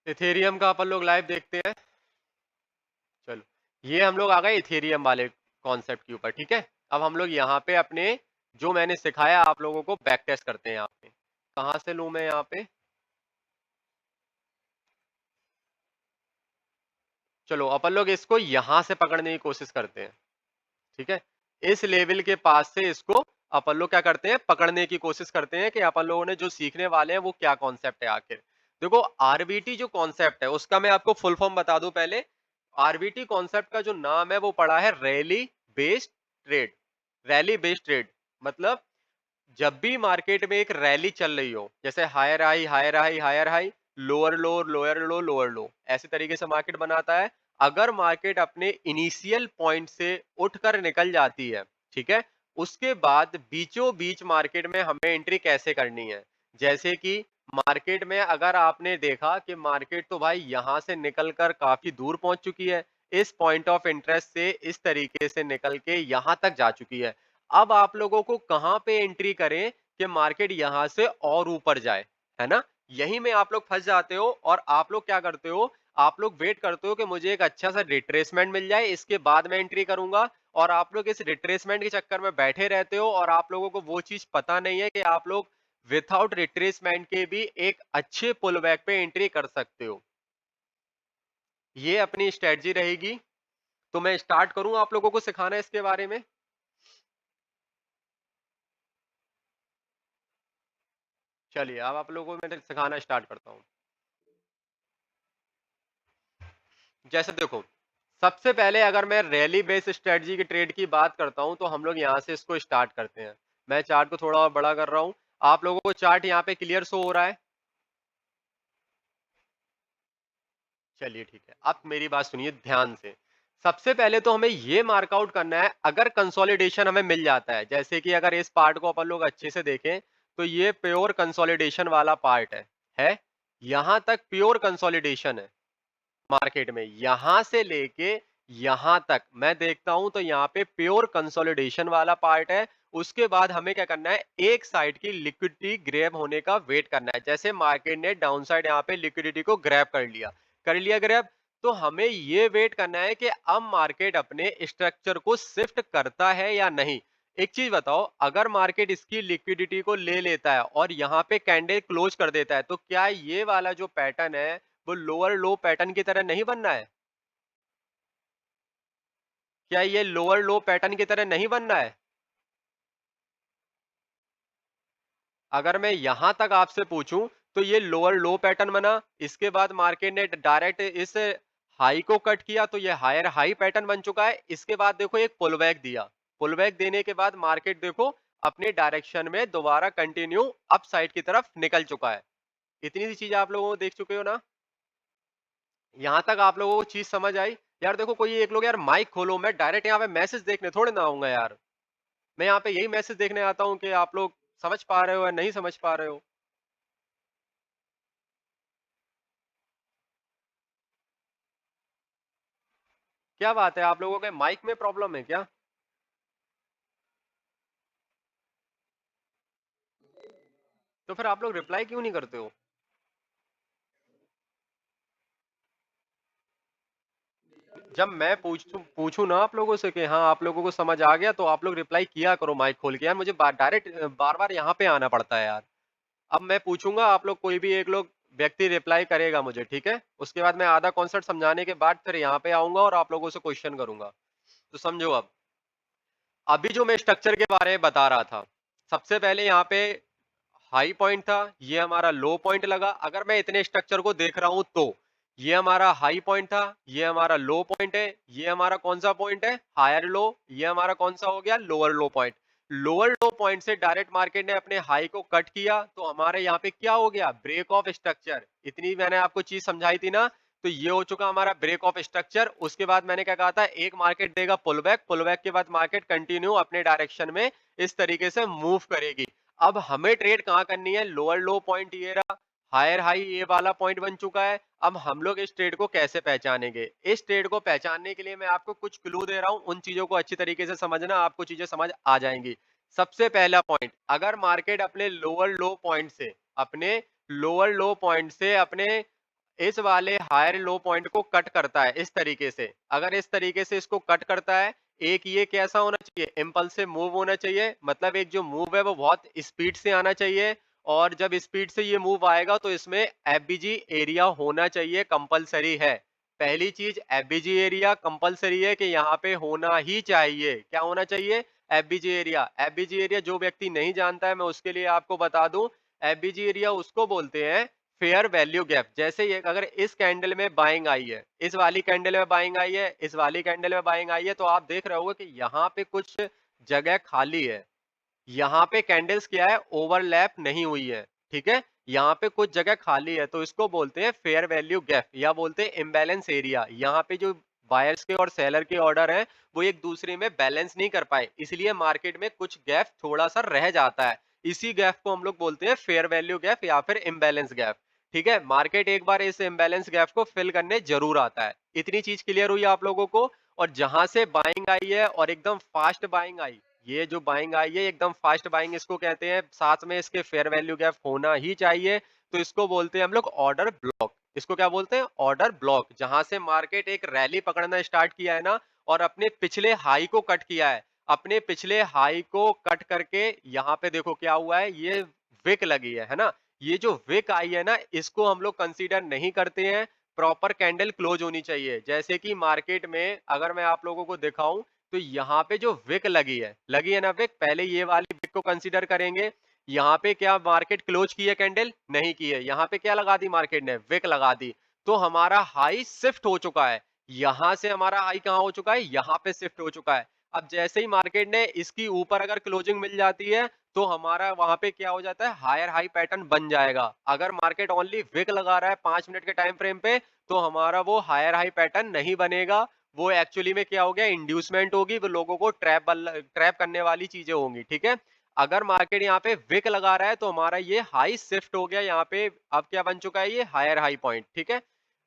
इथेरियम का अपन लोग लाइव देखते हैं। चलो, ये हम लोग आ गए इथेरियम वाले कॉन्सेप्ट के ऊपर। ठीक है, अब हम लोग यहाँ पे अपने जो मैंने सिखाया आप लोगों को बैक टेस्ट करते हैं। यहाँ पे कहाँ से लूँ मैं? यहाँ पे चलो अपन लोग इसको यहाँ से पकड़ने की कोशिश करते हैं। ठीक है, इस लेवल के पास से इसको अपन लोग क्या करते हैं, पकड़ने की कोशिश करते हैं कि अपन लोगों ने जो सीखने वाले हैं वो क्या कॉन्सेप्ट है आखिर। देखो, आरबीटी जो कॉन्सेप्ट है उसका मैं आपको फुल फॉर्म बता दूं पहले। आरबीटी कॉन्सेप्ट का जो नाम है वो पड़ा है rally based trade. Rally based trade मतलब जब भी मार्केट में एक रैली चल रही हो, जैसे higher high higher high higher high, lower low lower low lower low, ऐसे तरीके से मार्केट बनाता है। अगर मार्केट अपने इनिशियल पॉइंट से उठकर निकल जाती है, ठीक है, उसके बाद बीचों बीच मार्केट में हमें एंट्री कैसे करनी है। जैसे कि मार्केट में अगर आपने देखा कि मार्केट तो भाई यहां से निकलकर काफी दूर पहुंच चुकी है, इस पॉइंट ऑफ इंटरेस्ट से इस तरीके से निकल के यहां तक जा चुकी है, अब आप लोगों को कहां पे एंट्री करें कि मार्केट यहां से और ऊपर जाए, है ना? यहीं में आप लोग फंस जाते हो और आप लोग क्या करते हो, आप लोग वेट करते हो कि मुझे एक अच्छा सा रिट्रेसमेंट मिल जाए, इसके बाद मैं एंट्री करूंगा। और आप लोग इस रिट्रेसमेंट के चक्कर में बैठे रहते हो और आप लोगों को वो चीज पता नहीं है कि आप लोग विथआउट रिट्रेसमेंट के भी एक अच्छे पुल बैक पे एंट्री कर सकते हो। ये अपनी स्ट्रेटजी रहेगी। तो मैं स्टार्ट करूं आप लोगों को सिखाना इसके बारे में। चलिए, अब आप लोगों को मैं सिखाना स्टार्ट करता हूँ। जैसे देखो, सबसे पहले अगर मैं रैली बेस स्ट्रेटजी की ट्रेड की बात करता हूं तो हम लोग यहां से इसको स्टार्ट करते हैं। मैं चार्ट को थोड़ा और बड़ा कर रहा हूं, आप लोगों को चार्ट यहां पे क्लियर शो हो रहा है? चलिए ठीक है, अब मेरी बात सुनिए ध्यान से। सबसे पहले तो हमें ये मार्कआउट करना है, अगर कंसोलिडेशन हमें मिल जाता है, जैसे कि अगर इस पार्ट को अपन लोग अच्छे से देखें तो ये प्योर कंसोलिडेशन वाला पार्ट है, यहां तक प्योर कंसोलिडेशन है। मार्केट में यहां से लेके यहां तक मैं देखता हूं तो यहाँ पे प्योर कंसोलिडेशन वाला पार्ट है। उसके बाद हमें क्या करना है, एक साइड की लिक्विडिटी ग्रैब होने का वेट करना है। जैसे मार्केट ने डाउन साइड यहाँ पे लिक्विडिटी को ग्रैब कर लिया ग्रैब, तो हमें ये वेट करना है कि अब मार्केट अपने स्ट्रक्चर को शिफ्ट करता है या नहीं। एक चीज बताओ, अगर मार्केट इसकी लिक्विडिटी को ले लेता है और यहाँ पे कैंडल क्लोज कर देता है, तो क्या ये वाला जो पैटर्न है वो लोअर लो पैटर्न की तरह नहीं बनना है? क्या ये लोअर लो पैटर्न की तरह नहीं बनना है? अगर मैं यहां तक आपसे पूछूं तो ये लोअर लो पैटर्न बना, इसके बाद मार्केट ने डायरेक्ट इस हाई को कट किया तो ये हायर हाई पैटर्न बन चुका है। इसके बाद देखो एक पुल बैक दिया, पुल बैक देने के बाद मार्केट देखो अपने डायरेक्शन में दोबारा कंटिन्यू अप साइड की तरफ निकल चुका है। इतनी सी चीज आप लोगों को देख चुके हो ना? यहाँ तक आप लोगों को चीज समझ आई? यार देखो, कोई एक लोग यार माइक खोलो, मैं डायरेक्ट यहाँ पे मैसेज देखने थोड़े ना आऊंगा यार। मैं यहाँ पे यही मैसेज देखने आता हूँ कि आप लोग समझ पा रहे हो या नहीं समझ पा रहे हो। क्या बात है, आप लोगों के माइक में प्रॉब्लम है क्या? तो फिर आप लोग रिप्लाई क्यों नहीं करते हो? जब मैं पूछूं ना आप लोगों से कि हाँ आप लोगों को समझ आ गया, तो आप लोग रिप्लाई किया करो माइक खोल के। यार मुझे डायरेक्ट बार बार यहाँ पे आना पड़ता है यार। अब मैं पूछूंगा, आप लोग कोई भी एक लोग व्यक्ति रिप्लाई करेगा मुझे, ठीक है? उसके बाद मैं आधा कॉन्सेप्ट समझाने के बाद फिर यहाँ पे आऊंगा और आप लोगों से क्वेश्चन करूंगा। तो समझो अब। अभी जो मैं स्ट्रक्चर के बारे में बता रहा था, सबसे पहले यहाँ पे हाई पॉइंट था, ये हमारा लो पॉइंट लगा। अगर मैं इतने स्ट्रक्चर को देख रहा हूं तो ये हमारा हाई पॉइंट था, ये हमारा लो पॉइंट है, ये हमारा कौन सा पॉइंट है? Higher low. ये हमारा कौन सा हो गया? Lower low point. Lower low point से डायरेक्ट मार्केट ने अपने हाई को कट किया, तो हमारे यहाँ पे क्या हो गया? Break of structure. इतनी मैंने आपको चीज समझाई थी ना, तो ये हो चुका हमारा ब्रेक ऑफ स्ट्रक्चर। उसके बाद मैंने क्या कहा था? एक मार्केट देगा पुल बैक, पुल बैक के बाद मार्केट कंटिन्यू अपने डायरेक्शन में इस तरीके से मूव करेगी। अब हमें ट्रेड कहाँ करनी है? लोअर लो पॉइंट ये रहा, हायर हाई ये वाला पॉइंट बन चुका है। अब हम लोग इस ट्रेड को कैसे पहचानेंगे? इस ट्रेड को पहचानने के लिए मैं आपको कुछ क्लू दे रहा हूं, उन चीजों को अच्छी तरीके से समझना, आपको चीजें समझ आ जाएंगी। सबसे पहला पॉइंट, अगर मार्केट अपने लोअर लो पॉइंट से अपने इस वाले हायर लो पॉइंट को कट करता है इस तरीके से, अगर इस तरीके से इसको कट करता है, एक ये कैसा होना चाहिए? इम्पल्सिव मूव होना चाहिए। मतलब एक जो मूव है वो बहुत स्पीड से आना चाहिए, और जब स्पीड से ये मूव आएगा तो इसमें एफबीजी एरिया होना चाहिए, कंपलसरी है। पहली चीज, एफबीजी एरिया कंपलसरी है कि यहाँ पे होना ही चाहिए। क्या होना चाहिए? FBG area. एफबीजी एरिया जो व्यक्ति नहीं जानता है, मैं उसके लिए आपको बता दूं, एफबीजी एरिया उसको बोलते हैं फेयर वैल्यू गैप। जैसे ये अगर इस कैंडल में बाइंग आई है, इस वाली कैंडल में बाइंग आई है, इस वाली कैंडल में बाइंग आई है, तो आप देख रहे होगे कि यहाँ पे कुछ जगह खाली है। यहाँ पे कैंडल्स क्या है? ओवरलैप नहीं हुई है, ठीक है? यहाँ पे कुछ जगह खाली है, तो इसको बोलते हैं फेयर वैल्यू गैप, या बोलते हैं इम्बैलेंस एरिया। यहाँ पे जो बायर्स के और सेलर के ऑर्डर हैं, वो एक दूसरे में बैलेंस नहीं कर पाए, इसलिए मार्केट में कुछ गैप थोड़ा सा रह जाता है। इसी गैप को हम लोग बोलते हैं फेयर वैल्यू गैप या फिर इम्बैलेंस गैप। ठीक है? मार्केट एक बार इस इम्बैलेंस गैप को फिल करने जरूर आता है। इतनी चीज क्लियर हुई आप लोगों को? और जहां से बाइंग आई है और एकदम फास्ट बाइंग आई, ये जो बाइंग आई है एकदम फास्ट बाइंग इसको कहते हैं, साथ में इसके फेयर वैल्यू गैप होना ही चाहिए, तो इसको बोलते हैं हम लोग ऑर्डर ब्लॉक। इसको क्या बोलते हैं? Order block. जहां से मार्केट एक रैली पकड़ना स्टार्ट किया है ना, और अपने पिछले हाई को कट किया है, अपने पिछले हाई को कट करके यहाँ पे देखो क्या हुआ है, ये विक लगी है ना? ये जो विक आई है ना, इसको हम लोग कंसीडर नहीं करते हैं। प्रॉपर कैंडल क्लोज होनी चाहिए। जैसे कि मार्केट में अगर मैं आप लोगों को दिखाऊं, तो यहाँ पे जो विक लगी है ना विक, पहले ये वाली विक को कंसीडर करेंगे। यहाँ पे क्या मार्केट क्लोज की है? कैंडल नहीं की है। यहाँ पे क्या लगा दी मार्केट ने? विक लगा दी। तो हमारा हाई शिफ्ट हो चुका है। यहाँ से हमारा हाई कहाँ हो चुका है? यहाँ पे शिफ्ट हो चुका है। अब जैसे ही मार्केट ने इसकी ऊपर अगर क्लोजिंग मिल जाती है, तो हमारा वहां पे क्या हो जाता है? हायर हाई पैटर्न बन जाएगा। अगर मार्केट ओनली विक लगा रहा है 5 मिनट के टाइम फ्रेम पे, तो हमारा वो हायर हाई पैटर्न नहीं बनेगा। वो एक्चुअली में क्या हो गया? इंड्यूसमेंट होगी, वो लोगों को ट्रैप करने वाली चीजें होंगी। ठीक है? अगर मार्केट यहाँ पे विक लगा रहा है, तो हमारा ये हाई शिफ्ट हो गया यहाँ पे। अब क्या बन चुका है? ये हायर हाई पॉइंट। ठीक है?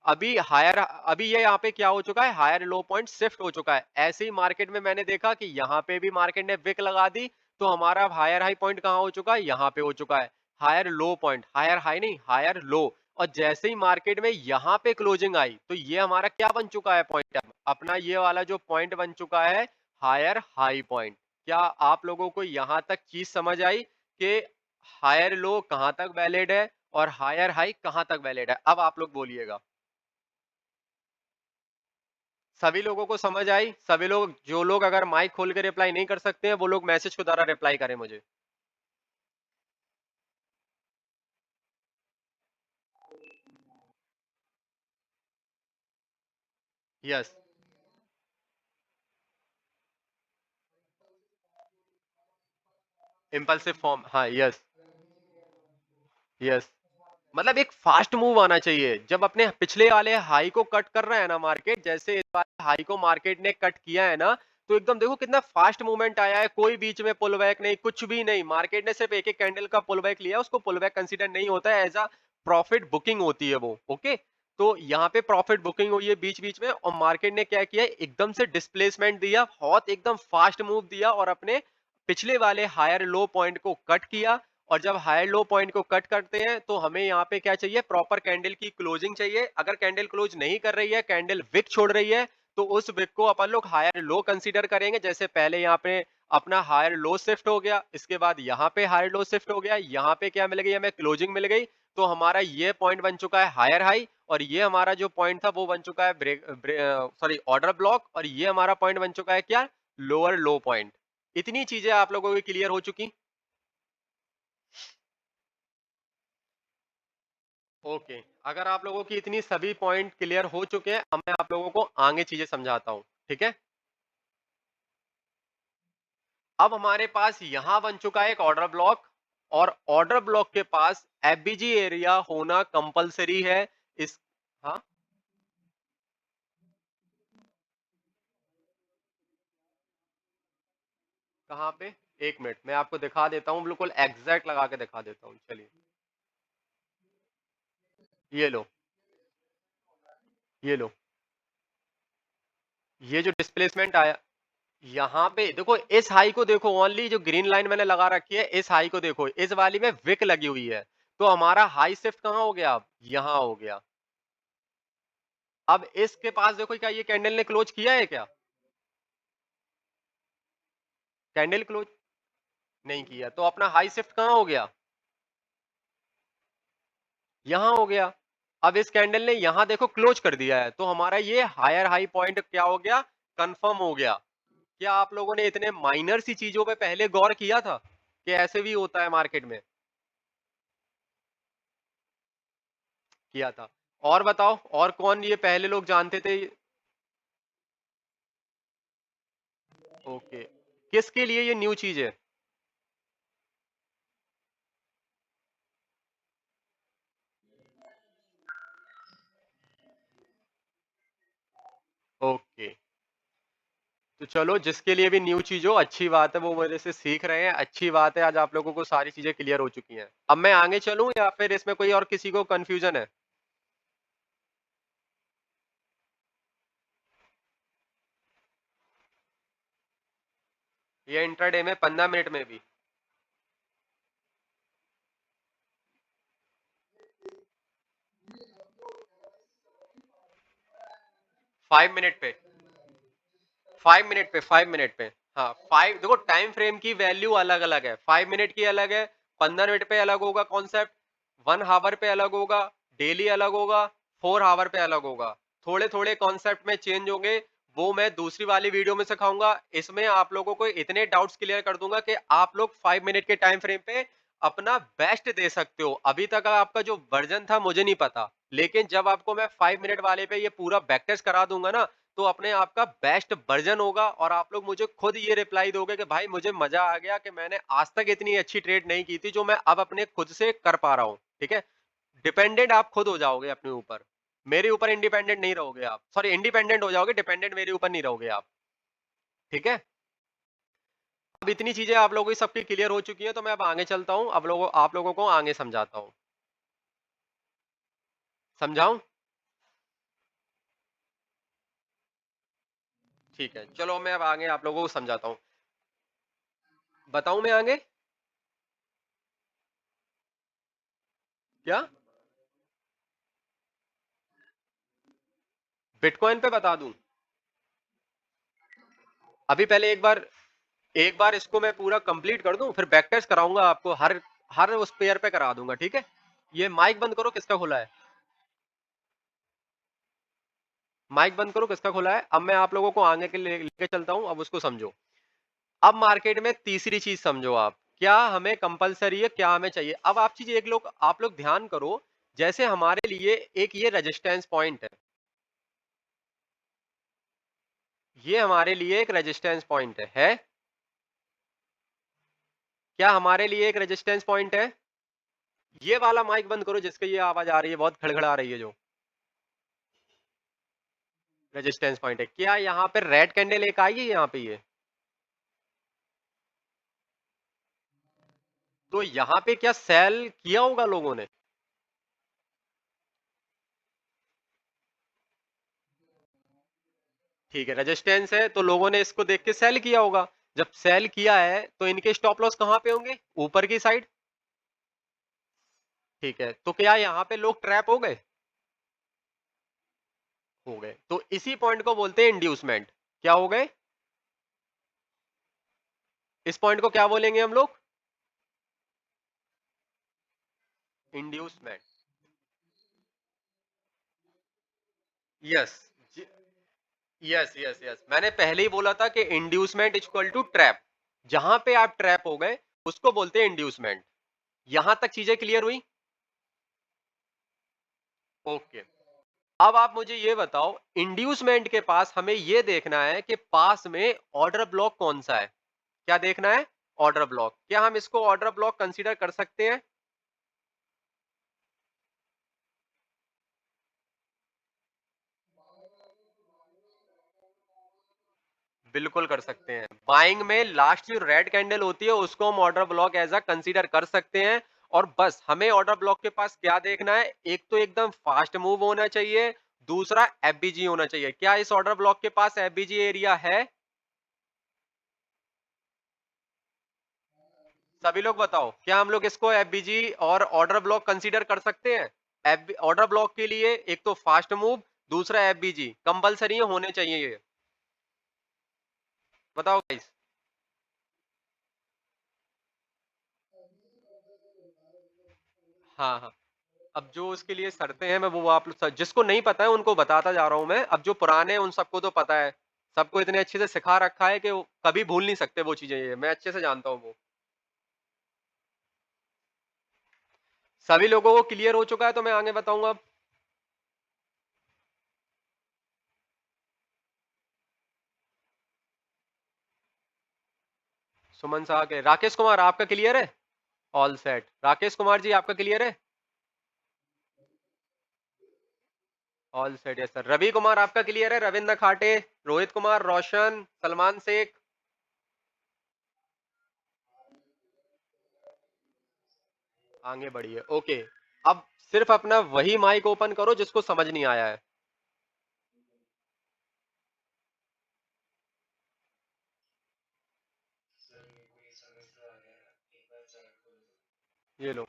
अभी ये यहाँ पे क्या हो चुका है? हायर लो पॉइंट शिफ्ट हो चुका है। ऐसे ही मार्केट में मैंने देखा कि यहाँ पे भी मार्केट ने विक लगा दी, तो हमारा हायर हाई पॉइंट कहाँ हो चुका है? यहाँ पे हो चुका है। Higher low point, higher high नहीं, हायर लो। और जैसे ही मार्केट में यहाँ पे क्लोजिंग आई, तो ये हमारा क्या बन चुका है? पॉइंट अपना ये वाला जो पॉइंट बन चुका है, हायर हाई पॉइंट। क्या आप लोगों को यहां तक चीज समझ आई कि हायर लो कहां तक वैलिड है और हायर हाई कहां तक वैलिड है? अब आप लोग बोलिएगा। सभी लोगों को समझ आई? सभी लोग, जो लोग अगर माइक खोल के रिप्लाई नहीं कर सकते हैं, वो लोग मैसेज के द्वारा रिप्लाई करें मुझे। यस। इम्पल्सिव फॉर्म, हाँ, यस। यस। मतलब एक फास्ट मूव आना चाहिए। जब अपने पिछले वाले हाई को कट कर रहा है ना मार्केट, जैसे इस वाले हाई को मार्केट ने कट किया है ना, तो एकदम देखो कितना फास्ट मूवमेंट आया है। कोई बीच में पुल बैक नहीं, कुछ भी नहीं। मार्केट ने सिर्फ एक एक कैंडल का पुल बैक लिया, उसको पुल बैक कंसीडर नहीं होता है, एज अ प्रॉफिट बुकिंग होती है वो। ओके? तो यहाँ पे प्रॉफिट बुकिंग हुई है बीच बीच में, और मार्केट ने क्या किया? एकदम से डिस्प्लेसमेंट दिया, बहुत एकदम फास्ट मूव दिया, और अपने पिछले वाले हायर लो पॉइंट को कट किया, और जब हायर लो पॉइंट को कट करते हैं तो हमें यहाँ पे क्या चाहिए, प्रॉपर कैंडल की क्लोजिंग चाहिए। अगर कैंडल क्लोज नहीं कर रही है, कैंडल विक छोड़ रही है, तो उस विक को अपन लोग हायर लो कंसीडर करेंगे। जैसे पहले यहाँ पे अपना हायर लो शिफ्ट हो गया, इसके बाद यहाँ पे हायर लो शिफ्ट हो गया, यहाँ पे क्या मिल गई हमें, क्लोजिंग मिल गई। तो हमारा ये पॉइंट बन चुका है हायर हाई, और ये हमारा जो पॉइंट था वो बन चुका है सॉरी ऑर्डर ब्लॉक, और ये हमारा पॉइंट बन चुका है क्या, लोअर लो पॉइंट। इतनी चीजें आप लोगों की क्लियर हो चुकी। ओके, अगर आप लोगों की इतनी सभी पॉइंट क्लियर हो चुके हैं, अब मैं आप लोगों को आगे चीजें समझाता हूँ, ठीक है। अब हमारे पास यहां बन चुका है एक ऑर्डर ब्लॉक, और ऑर्डर ब्लॉक के पास एफबीजी एरिया होना कंपलसरी है। इस हाँ, कहाँ पे, एक मिनट मैं आपको दिखा देता हूँ, बिल्कुल एग्जैक्ट लगा के दिखा देता हूँ, चलिए। ये लो, ये लो, ये जो डिस्प्लेसमेंट आया, यहाँ पे देखो, इस हाई को देखो, ओनली जो ग्रीन लाइन मैंने लगा रखी है, इस हाई को देखो, इस वाली में विक लगी हुई है। तो हमारा हाई शिफ्ट कहाँ हो गया, अब यहाँ हो गया। अब इसके पास देखो, क्या ये कैंडल ने क्लोज किया है क्या, कैंडल क्लोज नहीं किया, तो अपना हाई शिफ्ट कहाँ हो गया, यहाँ हो गया। अब इस कैंडल ने यहाँ देखो क्लोज कर दिया है, तो हमारा ये हायर हाई पॉइंट क्या हो गया, कंफर्म हो गया। क्या आप लोगों ने इतने माइनर सी चीजों पे पहले गौर किया था कि ऐसे भी होता है मार्केट में, किया था। और बताओ, और कौन ये पहले लोग जानते थे। ओके, किसके लिए ये न्यू चीज है। ओके, तो चलो, जिसके लिए भी न्यू चीज हो, अच्छी बात है, वो मेरे से सीख रहे हैं, अच्छी बात है, आज आप लोगों को सारी चीजें क्लियर हो चुकी हैं। अब मैं आगे चलूं या फिर इसमें कोई और किसी को कंफ्यूजन है। ये इंट्राडे में 15 मिनट में भी 5 मिनट पे, 5 मिनट पे, 5 मिनट पे, हाँ, फाइव, देखो टाइम फ्रेम की वैल्यू अलग अलग है, 5 मिनट की अलग है, 15 मिनट पे अलग होगा कॉन्सेप्ट, 1 आवर पे अलग होगा, डेली अलग होगा, 4 आवर पे अलग होगा। थोड़े थोड़े कॉन्सेप्ट में चेंज होंगे, वो मैं दूसरी वाली वीडियो में सिखाऊंगा। इसमें आप लोगों को इतने डाउट्स क्लियर कर दूंगा कि आप लोग 5 मिनट के टाइम फ्रेम पे अपना बेस्ट दे सकते हो। अभी तक आपका जो वर्जन था मुझे नहीं पता, लेकिन जब आपको मैं 5 मिनट वाले पे ये पूरा बैक टेस्ट करा दूंगा ना, तो अपने आप का बेस्ट वर्जन होगा, और आप लोग मुझे खुद ये रिप्लाई दोगे कि भाई मुझे मजा आ गया कि मैंने आज तक इतनी अच्छी ट्रेड नहीं की थी जो मैं अब अपने खुद से कर पा रहा हूँ, ठीक है। डिपेंडेंट आप खुद हो जाओगे अपने ऊपर, मेरे ऊपर इंडिपेंडेंट नहीं रहोगे आप, सॉरी इंडिपेंडेंट हो जाओगे, डिपेंडेंट मेरे ऊपर नहीं रहोगे आप, ठीक है। अब इतनी चीजें आप लोगों की सबकी क्लियर हो चुकी है, तो मैं अब आगे चलता हूँ, अब लोगों आप लोगों को आगे समझाता हूँ। समझाऊं, ठीक है, चलो मैं अब आगे आप लोगों को समझाता हूँ। बताऊं मैं आगे, क्या बिटकॉइन पे बता दूं, अभी पहले एक बार इसको मैं पूरा कंप्लीट कर दूं, फिर बैक टेस्ट कराऊंगा आपको, हर हर उस पेयर पे करा दूंगा, ठीक है। ये माइक बंद करो, किसका खुला है, माइक बंद करो, किसका खुला है। अब मैं आप लोगों को आगे के लेके चलता हूं, अब उसको समझो। अब मार्केट में तीसरी चीज समझो आप, क्या हमें कंपलसरी है, क्या हमें चाहिए। अब आप लोग ध्यान करो, जैसे हमारे लिए एक ये रेजिस्टेंस पॉइंट है, ये हमारे लिए एक रेजिस्टेंस पॉइंट है? क्या हमारे लिए एक रेजिस्टेंस पॉइंट है। ये वाला माइक बंद करो, जिसके ये आवाज आ रही है, बहुत खड़खड़ा रही है, जो रेजिस्टेंस पॉइंट है। क्या यहाँ पे रेड कैंडल एक आई है यहाँ पे ये, तो यहाँ पे क्या सेल किया होगा लोगों ने, ठीक है, रेजिस्टेंस है तो लोगों ने इसको देख के सेल किया होगा। जब सेल किया है तो इनके स्टॉप लॉस कहाँ पे होंगे, ऊपर की साइड, ठीक है, तो क्या यहाँ पे लोग ट्रैप हो गए? हो गए। तो इसी पॉइंट को बोलते हैं इंड्यूसमेंट। क्या हो गए? इस पॉइंट को क्या बोलेंगे हम लोग? Inducement. Yes. Yes yes yes, मैंने पहले ही बोला था कि इंड्यूसमेंट इक्वल टू ट्रैप। जहां पे आप ट्रैप हो गए उसको बोलते हैं इंड्यूसमेंट। यहां तक चीजें क्लियर हुई? ओके। अब आप मुझे ये बताओ, इंड्यूसमेंट के पास हमें ये देखना है कि पास में ऑर्डर ब्लॉक कौन सा है। क्या देखना है? Order block. क्या हम इसको ऑर्डर ब्लॉक कंसीडर कर सकते हैं? बिल्कुल कर सकते हैं। बाइंग में लास्ट जो रेड कैंडल होती है उसको हम order block as a consider कर सकते हैं। और बस हमें ऑर्डर ब्लॉक के पास क्या देखना है, एक तो एकदम फास्ट मूव होना चाहिए, दूसरा एफबीजी होना चाहिए। क्या इस ऑर्डर ब्लॉक के पास एफबीजी एरिया है? सभी लोग बताओ, क्या हम लोग इसको एफबीजी और ऑर्डर ब्लॉक कंसीडर कर सकते हैं? ऑर्डर ब्लॉक के लिए एक तो फास्ट मूव, दूसरा एफबीजी कंपलसरी होने चाहिए ये। बताओ गाइस। हाँ हाँ। अब जो उसके लिए शर्तें हैं मैं वो आप लोग जिसको नहीं पता है उनको बताता जा रहा हूं मैं। अब जो पुराने हैं उन सबको तो पता है, सबको इतने अच्छे से सिखा रखा है कि वो कभी भूल नहीं सकते वो चीजें। ये मैं अच्छे से जानता हूँ वो। सभी लोगों को क्लियर हो चुका है तो मैं आगे बताऊंगा अब। सुमन साह के राकेश कुमार आपका क्लियर है? All set. राकेश कुमार जी आपका क्लियर है? All set yes sir. Ravi Kumar आपका क्लियर है? रविंद्र खाटे, रोहित कुमार, रोशन, सलमान शेख। आगे बढ़िए। ओके। अब सिर्फ अपना वही माइक ओपन करो जिसको समझ नहीं आया है। ये लो।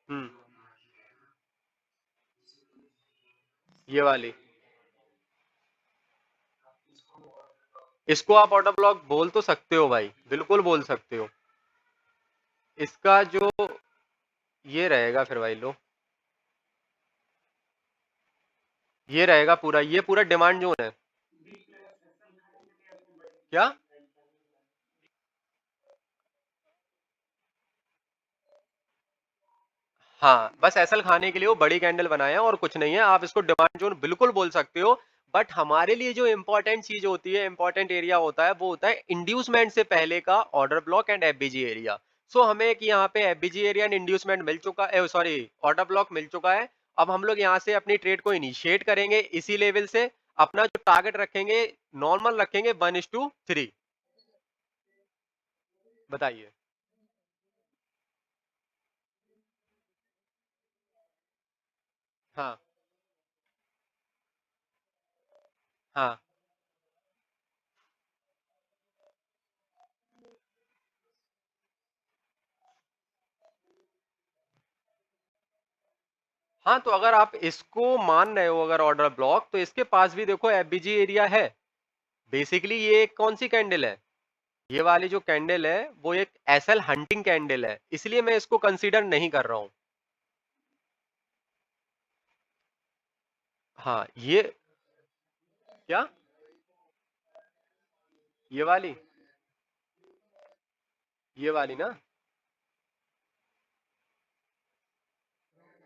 हम्म। ये वाली। इसको आप ऑटो ब्लॉक बोल तो सकते हो भाई, बिल्कुल बोल सकते हो। इसका जो ये रहेगा फिर भाई लो, ये रहेगा पूरा, ये पूरा डिमांड जोन है। क्या? हाँ, बस एसल खाने के लिए वो बड़ी कैंडल बनाए हैं और कुछ नहीं है। आप इसको डिमांड जोन बिल्कुल बोल सकते हो। बट हमारे लिए जो इंपॉर्टेंट चीज होती है, इंपॉर्टेंट एरिया होता है, वो होता है इंड्यूसमेंट से पहले का order block and FBG area. सो हमें एक यहाँ पे एफबीजी एरिया एंड इंड्यूसमेंट मिल चुका है, सॉरी ऑर्डर ब्लॉक मिल चुका है। अब हम लोग यहाँ से अपनी ट्रेड को इनिशिएट करेंगे इसी लेवल से। अपना जो टारगेट रखेंगे, नॉर्मल रखेंगे 1:3। बताइए। हाँ हाँ हाँ, तो अगर आप इसको मान रहे हो अगर ऑर्डर ब्लॉक, तो इसके पास भी देखो एफबीजी एरिया है। बेसिकली ये एक कौन सी कैंडल है? ये वाली जो कैंडल है वो एक एसएल हंटिंग कैंडल है, इसलिए मैं इसको कंसीडर नहीं कर रहा हूं। हाँ ये। क्या? ये वाली। ये वाली ना?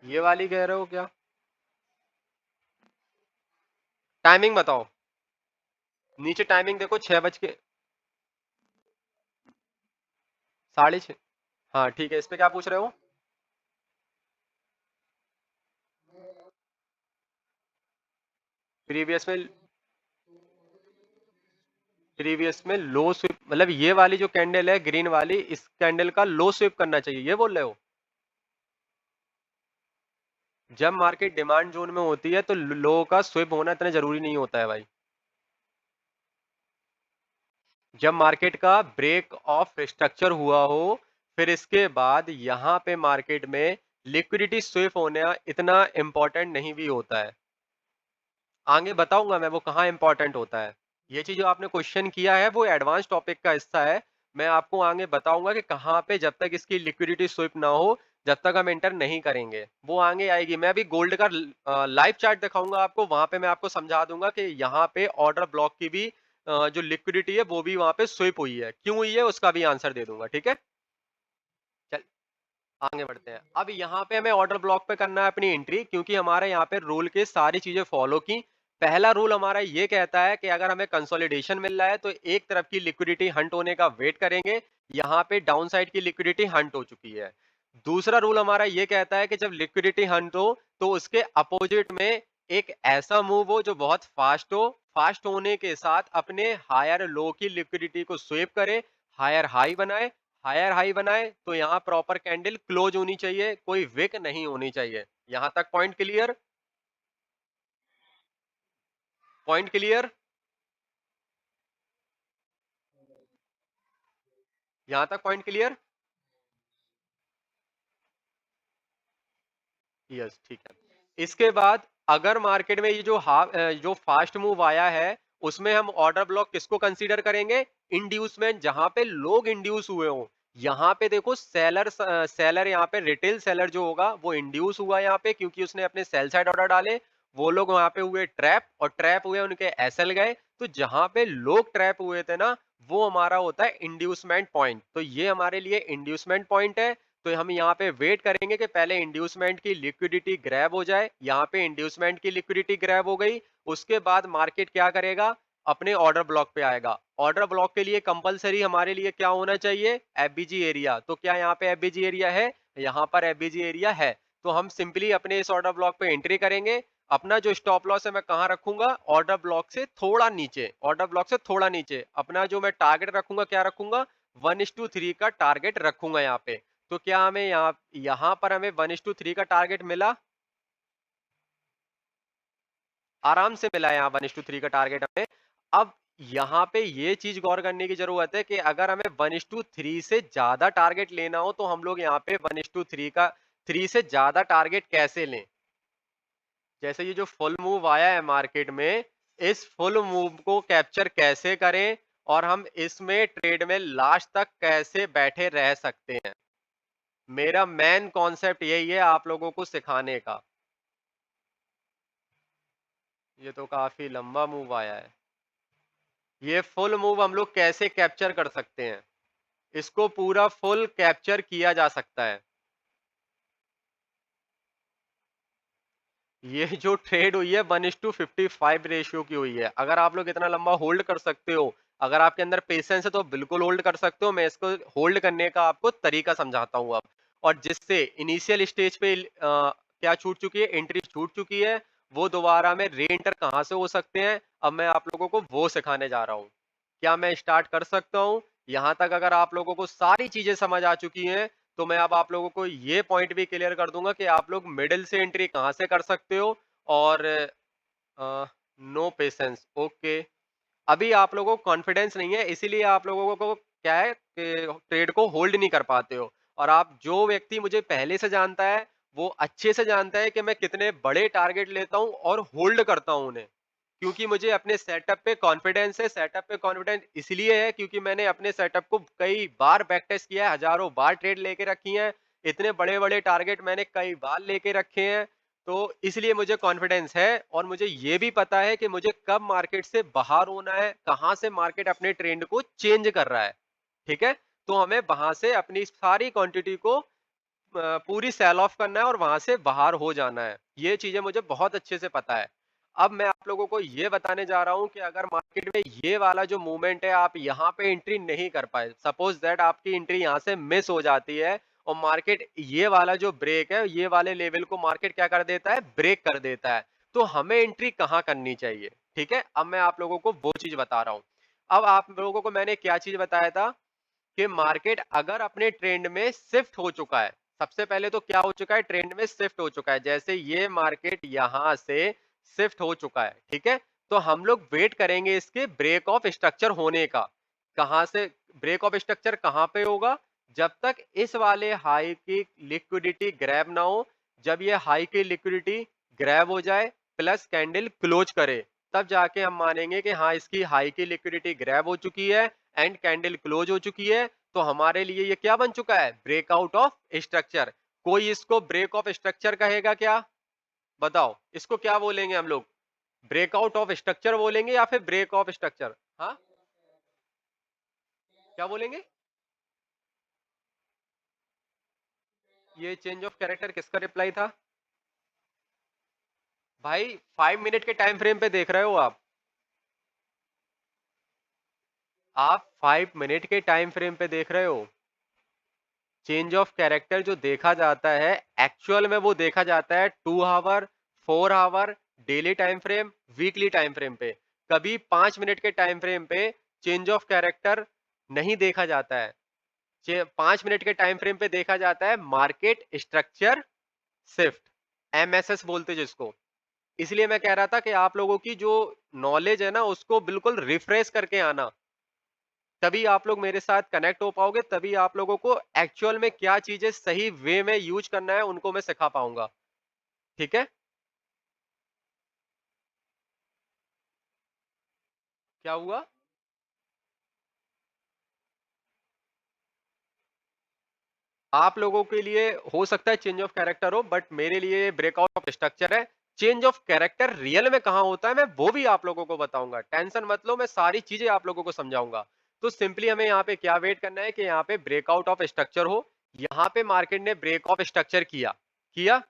ये वाली कह रहे हो क्या? टाइमिंग बताओ। नीचे टाइमिंग देखो, 6 बज के 6:30। हाँ ठीक है, इस पे क्या पूछ रहे हो? प्रीवियस में। प्रीवियस में लो स्विप मतलब ये वाली जो कैंडल है ग्रीन वाली, इस कैंडल का लो स्विप करना चाहिए, ये बोल रहे हो? जब मार्केट डिमांड जोन में होती है तो लो का स्विप होना इतना जरूरी नहीं होता है भाई। जब मार्केट का ब्रेक ऑफ स्ट्रक्चर हुआ हो, फिर इसके बाद यहाँ पे मार्केट में लिक्विडिटी स्विफ्ट होना इतना इम्पोर्टेंट नहीं भी होता है। आगे बताऊँगा मैं वो कहाँ इम्पोर्टेंट होता है। ये चीज़ जो आपने क्वेश्चन किया है वो एडवांस टॉपिक का हिस्सा है। मैं आपको आगे बताऊँगा कि कहाँ पे जब तक इसकी लिक्विडिटी स्विफ्ट ना हो, जब तक हम एंटर नहीं करेंगे। वो आगे आएगी। मैं अभी गोल्ड का लाइव चार्ट दिखाऊँगा आपको, वहाँ पे मैं आपको समझा दूँगा कि यहाँ पे ऑर्डर ब्लॉक की भी जो लिक्विडिटी है वो भी वहाँ पे स्विप हुई है। क्यों हुई है उसका भी आंसर दे दूँगा, ठीक है? चल आगे बढ़ते हैं। अब यहाँ पे हमें ऑर्डर ब्लॉक पे करना है अपनी एंट्री, क्योंकि हमारे यहाँ पे रूल के सारी चीजें फॉलो की। पहला रूल हमारा ये कहता है कि अगर हमें कंसोलिडेशन मिल रहा है तो एक तरफ की लिक्विडिटी हंट होने का वेट करेंगे। यहाँ पे डाउन साइड की लिक्विडिटी हंट हो चुकी है। दूसरा रूल हमारा ये कहता है कि जब लिक्विडिटी हंट हो तो उसके अपोजिट में एक ऐसा मूव हो जो बहुत फास्ट हो। फास्ट होने के साथ अपने हायर लो की लिक्विडिटी को स्वेप करे, हायर हाई बनाए। हायर हाई बनाए तो यहाँ प्रॉपर कैंडल क्लोज होनी चाहिए, कोई विक नहीं होनी चाहिए। यहां तक पॉइंट क्लियर? Point clear? यहां तक पॉइंट क्लियर? यस, ठीक है। इसके बाद अगर मार्केट में ये जो फास्ट मूव आया है उसमें हम ऑर्डर ब्लॉक किसको कंसीडर करेंगे? इंड्यूसमेंट, जहां पे लोग इंड्यूस हुए हो। यहाँ पे देखो सेलर यहाँ पे रिटेल सेलर जो होगा वो इंड्यूस हुआ यहाँ पे, क्योंकि उसने अपने सेल साइड ऑर्डर डाले। वो लोग वहां पे हुए ट्रैप, और ट्रैप हुए उनके एसएल गए। तो जहां पे लोग ट्रैप हुए थे ना, वो हमारा होता है इंड्यूसमेंट पॉइंट। तो ये हमारे लिए इंड्यूसमेंट पॉइंट है। तो हम यहाँ पे वेट करेंगे कि पहले इंड्यूसमेंट की लिक्विडिटी ग्रैब हो जाए। यहाँ पे इंड्यूसमेंट की लिक्विडिटी ग्रैब हो गई। उसके बाद मार्केट क्या करेगा? अपने ऑर्डर ब्लॉक पे आएगा। ऑर्डर ब्लॉक के लिए कंपलसरी हमारे लिए क्या होना चाहिए? FBG area. तो क्या यहाँ पे एफबीजी एरिया है? यहाँ पर एफबीजी एरिया है। तो हम सिंपली अपने इस ऑर्डर ब्लॉक पे एंट्री करेंगे। अपना जो स्टॉप लॉस है मैं कहाँ रखूंगा? ऑर्डर ब्लॉक से थोड़ा नीचे। ऑर्डर ब्लॉक से थोड़ा नीचे अपना जो मैं टारगेट रखूंगा, क्या रखूंगा? 1:3 का टारगेट रखूंगा यहाँ पे। तो क्या हमें यहाँ यहाँ पर हमें 1:3 का टारगेट मिला? आराम से मिला है यहाँ 1:3 का टारगेट हमें। अब यहाँ पे ये चीज गौर करने की जरूरत है कि अगर हमें 1:3 से ज्यादा टारगेट लेना हो तो हम लोग यहाँ पे 1:3 से ज्यादा टारगेट कैसे लें? जैसे ये जो फुल मूव आया है मार्केट में, इस फुल मूव को कैप्चर कैसे करें और हम इसमें ट्रेड में लास्ट तक कैसे बैठे रह सकते हैं? मेरा मेन कॉन्सेप्ट यही है आप लोगों को सिखाने का। ये तो काफी लंबा मूव आया है। ये फुल मूव हम लोग कैसे कैप्चर कर सकते हैं? इसको पूरा फुल कैप्चर किया जा सकता है। ये जो ट्रेड हुई है 1:55 रेशियो की हुई है। अगर आप लोग इतना लंबा होल्ड कर सकते हो, अगर आपके अंदर पेशेंस है तो बिल्कुल होल्ड कर सकते हो। मैं इसको होल्ड करने का आपको तरीका समझाता हूँ अब। और जिससे इनिशियल स्टेज पे क्या छूट चुकी है? एंट्री छूट चुकी है। वो दोबारा में री एंटर कहाँ से हो सकते हैं? अब मैं आप लोगों को वो सिखाने जा रहा हूँ। क्या मैं स्टार्ट कर सकता हूँ? यहाँ तक अगर आप लोगों को सारी चीजें समझ आ चुकी हैं तो मैं अब आप लोगों को ये पॉइंट भी क्लियर कर दूंगा कि आप लोग मिडिल से एंट्री कहाँ से कर सकते हो। और नो पेशेंस, ओके। अभी आप लोगों को कॉन्फिडेंस नहीं है, इसीलिए आप लोगों को क्या है कि ट्रेड को होल्ड नहीं कर पाते हो। और आप जो व्यक्ति मुझे पहले से जानता है वो अच्छे से जानता है कि मैं कितने बड़े टारगेट लेता हूँ और होल्ड करता हूँ उन्हें, क्योंकि मुझे अपने सेटअप पे कॉन्फिडेंस है। सेटअप पे कॉन्फिडेंस इसलिए है क्योंकि मैंने अपने सेटअप को कई बार बैक टेस्ट किया है, हजारों बार ट्रेड लेके रखी हैं। इतने बड़े बड़े टारगेट मैंने कई बार लेके रखे हैं। तो इसलिए मुझे कॉन्फिडेंस है, और मुझे ये भी पता है कि मुझे कब मार्केट से बाहर होना है, कहाँ से मार्केट अपने ट्रेंड को चेंज कर रहा है। ठीक है? तो हमें वहां से अपनी सारी क्वांटिटी को पूरी सेल ऑफ करना है और वहां से बाहर हो जाना है। ये चीजें मुझे बहुत अच्छे से पता है। अब मैं आप लोगों को ये बताने जा रहा हूँ कि अगर मार्केट में ये वाला जो मूवमेंट है आप यहाँ पे एंट्री नहीं कर पाए, सपोज दैट आपकी एंट्री यहाँ से मिस हो जाती है और मार्केट ये वाला जो ब्रेक है, ये वाले लेवल को मार्केट क्या कर देता है? ब्रेक कर देता है। तो हमें एंट्री कहाँ करनी चाहिए? ठीक है, अब मैं आप लोगों को वो चीज बता रहा हूँ। अब आप लोगों को मैंने क्या चीज बताया था कि मार्केट अगर अपने ट्रेंड में शिफ्ट हो चुका है। सबसे पहले तो क्या हो चुका है? ट्रेंड में शिफ्ट हो चुका है। जैसे ये मार्केट यहां से शिफ्ट हो चुका है, ठीक है? तो हम लोग वेट करेंगे इसके ब्रेक ऑफ स्ट्रक्चर होने का। कहाँ से ब्रेक ऑफ स्ट्रक्चर कहाँ पे होगा? जब तक इस वाले हाई की लिक्विडिटी ग्रैब ना हो, जब ये हाई की लिक्विडिटी ग्रैब हो जाए प्लस कैंडल क्लोज करे, तब जाके हम मानेंगे कि हाँ इसकी हाई की लिक्विडिटी ग्रैब हो चुकी है एंड कैंडल क्लोज हो चुकी है, तो हमारे लिए ये क्या बन चुका है? Breakout of structure. कोई इसको ब्रेक ऑफ स्ट्रक्चर कहेगा क्या? बताओ, इसको क्या बोलेंगे हम लोग? ब्रेकआउट ऑफ स्ट्रक्चर बोलेंगे या फिर ब्रेक ऑफ स्ट्रक्चर? हाँ, क्या बोलेंगे? ये चेंज ऑफ कैरेक्टर किसका रिप्लाई था? भाई 5 मिनट के टाइम फ्रेम पे देख रहे हो आप? आप 5 मिनट के टाइम फ्रेम पे देख रहे हो? चेंज ऑफ कैरेक्टर जो देखा जाता है एक्चुअल में, वो देखा जाता है 2 hour, 4 hour, daily time frame, weekly time frame पे। कभी 5 मिनट के टाइम फ्रेम पे चेंज ऑफ कैरेक्टर नहीं देखा जाता है। 5 मिनट के टाइम फ्रेम पे देखा जाता है मार्केट स्ट्रक्चर शिफ्ट, एमएसएस बोलते जिसको। इसलिए मैं कह रहा था कि आप लोगों की जो नॉलेज है ना उसको बिल्कुल रिफ्रेश करके आना, तभी आप लोग मेरे साथ कनेक्ट हो पाओगे, तभी आप लोगों को एक्चुअल में क्या चीजें सही वे में यूज करना है उनको मैं सिखा पाऊंगा। ठीक है? क्या हुआ? आप लोगों के लिए हो सकता है चेंज ऑफ कैरेक्टर हो, बट मेरे लिए ब्रेकआउट ऑफ स्ट्रक्चर है। चेंज ऑफ कैरेक्टर रियल में कहां होता है मैं वो भी आप लोगों को बताऊंगा, टेंशन मत लो, मैं सारी चीजें आप लोगों को समझाऊंगा। तो सिंपली हमें यहाँ पे क्या वेट करना है कि यहाँ पे ब्रेकआउट ऑफ स्ट्रक्चर हो। यहाँ पे मार्केट ने ब्रेक ऑफ स्ट्रक्चर किया किया।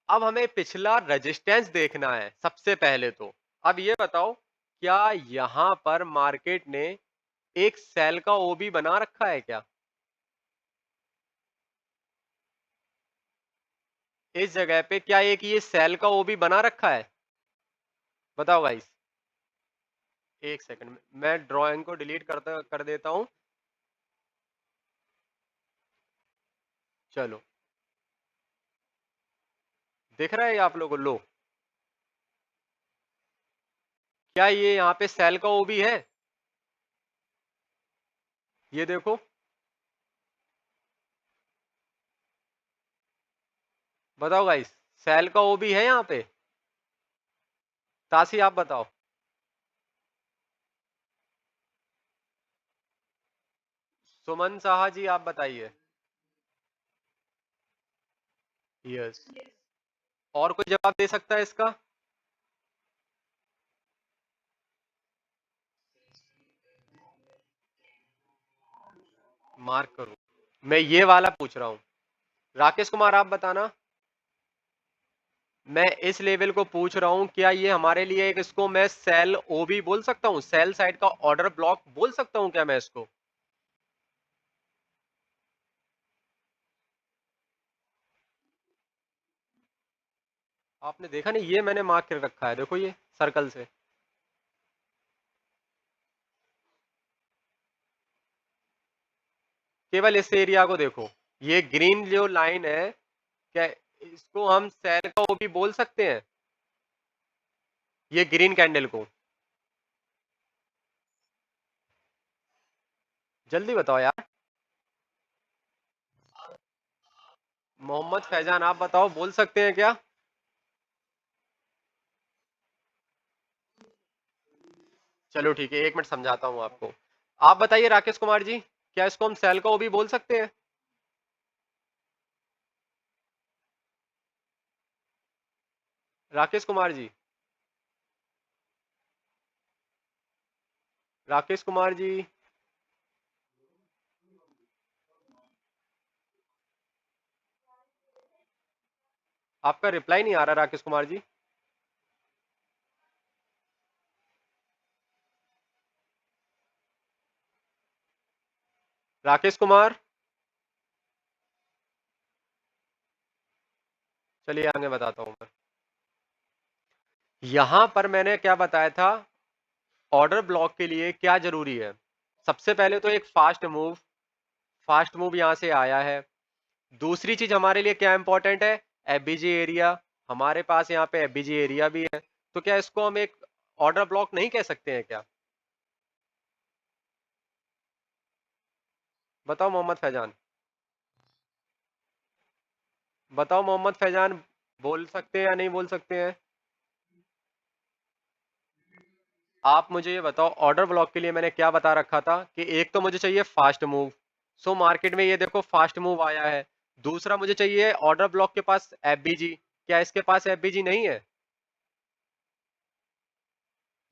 अब हमें पिछला रेजिस्टेंस देखना है सबसे पहले तो। अब ये बताओ, क्या यहां पर मार्केट ने एक सेल का ओबी बना रखा है क्या? इस जगह पे क्या एक ये सेल का ओबी बना रखा है? बताओ गाइस। एक सेकंड, मैं ड्राइंग को डिलीट कर देता हूं। चलो, दिख रहा है ये आप लोगों को? लो, क्या ये यहाँ पे सेल का ओबी है? ये देखो, बताओ गाइस, सेल का ओबी है यहाँ पे? तासी आप बताओ। सुमन साहा जी आप बताइए। यस। और कोई जवाब दे सकता है इसका? मार्क करो, मैं ये वाला पूछ रहा हूँ। राकेश कुमार आप बताना। मैं इस लेवल को पूछ रहा हूँ, क्या ये हमारे लिए एक, इसको मैं सेल ओबी बोल सकता हूँ, सेल साइड का ऑर्डर ब्लॉक बोल सकता हूँ क्या मैं इसको? आपने देखा नहीं, ये मैंने मार्क कर रखा है, देखो ये सर्कल से। केवल इस एरिया को देखो, ये ग्रीन जो लाइन है, क्या इसको हम सेल का ओबी बोल सकते हैं? ये ग्रीन कैंडल को जल्दी बताओ यार। मोहम्मद फैजान आप बताओ, बोल सकते हैं क्या? चलो ठीक है, 1 मिनट समझाता हूँ आपको। आप बताइए राकेश कुमार जी, क्या इसको हम सेल का ओबी बोल सकते हैं? राकेश कुमार जी, राकेश कुमार जी, आपका रिप्लाई नहीं आ रहा राकेश कुमार जी। राकेश कुमार, चलिए आगे बताता हूं मैं। यहां पर मैंने क्या बताया था, ऑर्डर ब्लॉक के लिए क्या जरूरी है? सबसे पहले तो एक फास्ट मूव यहां से आया है। दूसरी चीज हमारे लिए क्या इंपॉर्टेंट है? FBG area. हमारे पास यहाँ पे एफबीजी एरिया भी है, तो क्या इसको हम एक ऑर्डर ब्लॉक नहीं कह सकते हैं क्या? बताओ मोहम्मद फैजान, बताओ मोहम्मद फैजान, बोल सकते हैं या नहीं बोल सकते हैं? आप मुझे ये बताओ, ऑर्डर ब्लॉक के लिए मैंने क्या बता रखा था कि एक तो मुझे चाहिए फास्ट मूव। सो मार्केट में ये देखो फास्ट मूव आया है। दूसरा मुझे चाहिए ऑर्डर ब्लॉक के पास एफबीजी। क्या इसके पास एफबीजी नहीं है?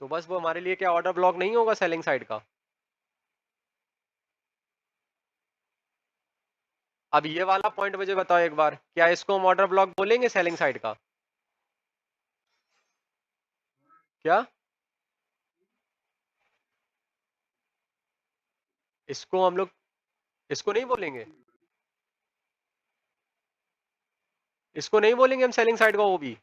तो बस वो हमारे लिए क्या ऑर्डर ब्लॉक नहीं होगा सेलिंग साइड का? अब ये वाला पॉइंट मुझे बताओ एक बार, क्या इसको हम ऑर्डर ब्लॉक बोलेंगे सेलिंग साइड का? क्या इसको हम लोग इसको नहीं बोलेंगे? इसको नहीं बोलेंगे हम सेलिंग साइड का वो भी?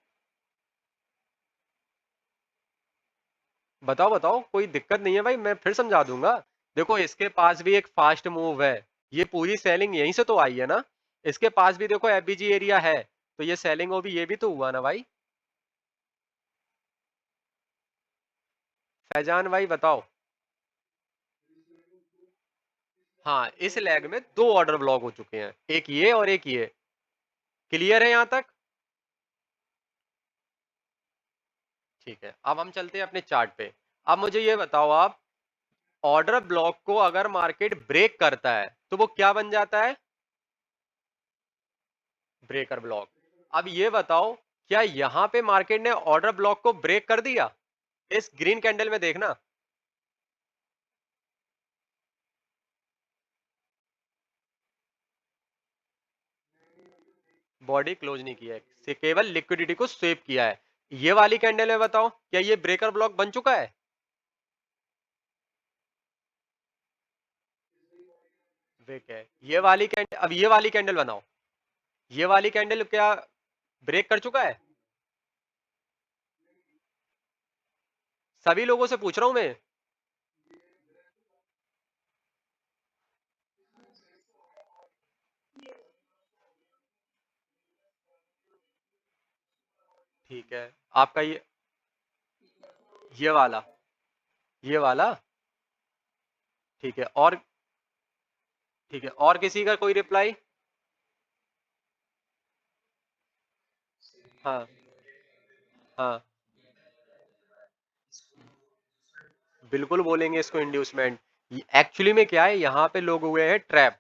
बताओ बताओ, कोई दिक्कत नहीं है भाई, मैं फिर समझा दूंगा। देखो इसके पास भी एक फास्ट मूव है। ये पूरी सेलिंग यहीं से तो आई है ना। इसके पास भी देखो एफबीजी एरिया है। तो ये सेलिंग हो भी, ये भी तो हुआ ना भाई। फैजान भाई बताओ। हाँ, इस लेग में दो ऑर्डर ब्लॉक हो चुके हैं, एक ये और एक ये। क्लियर है यहां तक? ठीक है, अब हम चलते हैं अपने चार्ट पे। अब मुझे ये बताओ आप, ऑर्डर ब्लॉक को अगर मार्केट ब्रेक करता है तो वो क्या बन जाता है? Breaker block. अब ये बताओ, क्या यहां पे मार्केट ने ऑर्डर ब्लॉक को ब्रेक कर दिया? इस ग्रीन कैंडल में देखना। बॉडी क्लोज नहीं किया है, से केवल लिक्विडिटी को स्वेप किया है। ये वाली कैंडल में बताओ, क्या ये ब्रेकर ब्लॉक बन चुका है? ब्रेक है। ये वाली कैंडल, अब ये वाली कैंडल बनाओ। ये वाली कैंडल क्या ब्रेक कर चुका है? सभी लोगों से पूछ रहा हूं मैं। ठीक है, आपका ये वाला, ये वाला। ठीक है, और ठीक है, और किसी का कोई रिप्लाई? हाँ हाँ, बिल्कुल बोलेंगे इसको इंड्यूसमेंट। एक्चुअली में क्या है, यहाँ पे लोग हुए हैं ट्रैप।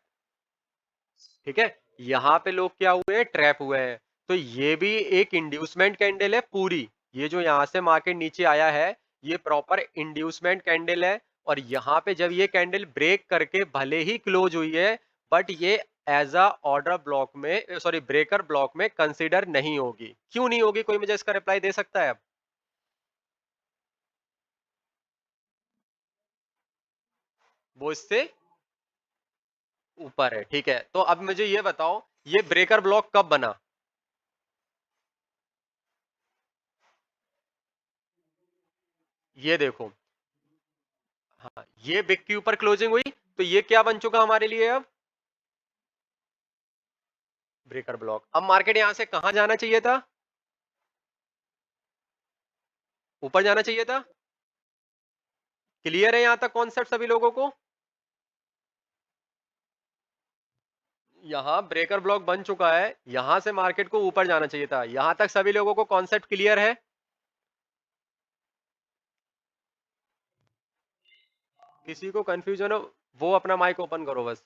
ठीक है, यहाँ पे लोग क्या हुए हैं, ट्रैप हुए हैं। तो ये भी एक इंड्यूसमेंट कैंडल है पूरी। ये जो यहाँ से मार्केट नीचे आया है, ये प्रॉपर इंड्यूसमेंट कैंडल है। और यहाँ पे जब ये कैंडल ब्रेक करके भले ही क्लोज हुई है, बट ये एज अ ऑर्डर ब्लॉक में, सॉरी ब्रेकर ब्लॉक में कंसिडर नहीं होगी। क्यों नहीं होगी, कोई मुझे इसका रिप्लाई दे सकता है अब? वो इससे ऊपर है। ठीक है, तो अब मुझे ये बताओ, ये ब्रेकर ब्लॉक कब बना? ये देखो। हाँ, ये बिग के ऊपर क्लोजिंग हुई, तो ये क्या बन चुका हमारे लिए अब? Breaker block. अब मार्केट यहां से कहां जाना चाहिए था? ऊपर जाना चाहिए था। क्लियर है यहां तक कॉन्सेप्ट सभी लोगों को? यहां ब्रेकर ब्लॉक बन चुका है, यहां से मार्केट को ऊपर जाना चाहिए था। यहां तक सभी लोगों को कॉन्सेप्ट क्लियर है? किसी को कंफ्यूजन हो, वो अपना माइक ओपन करो बस।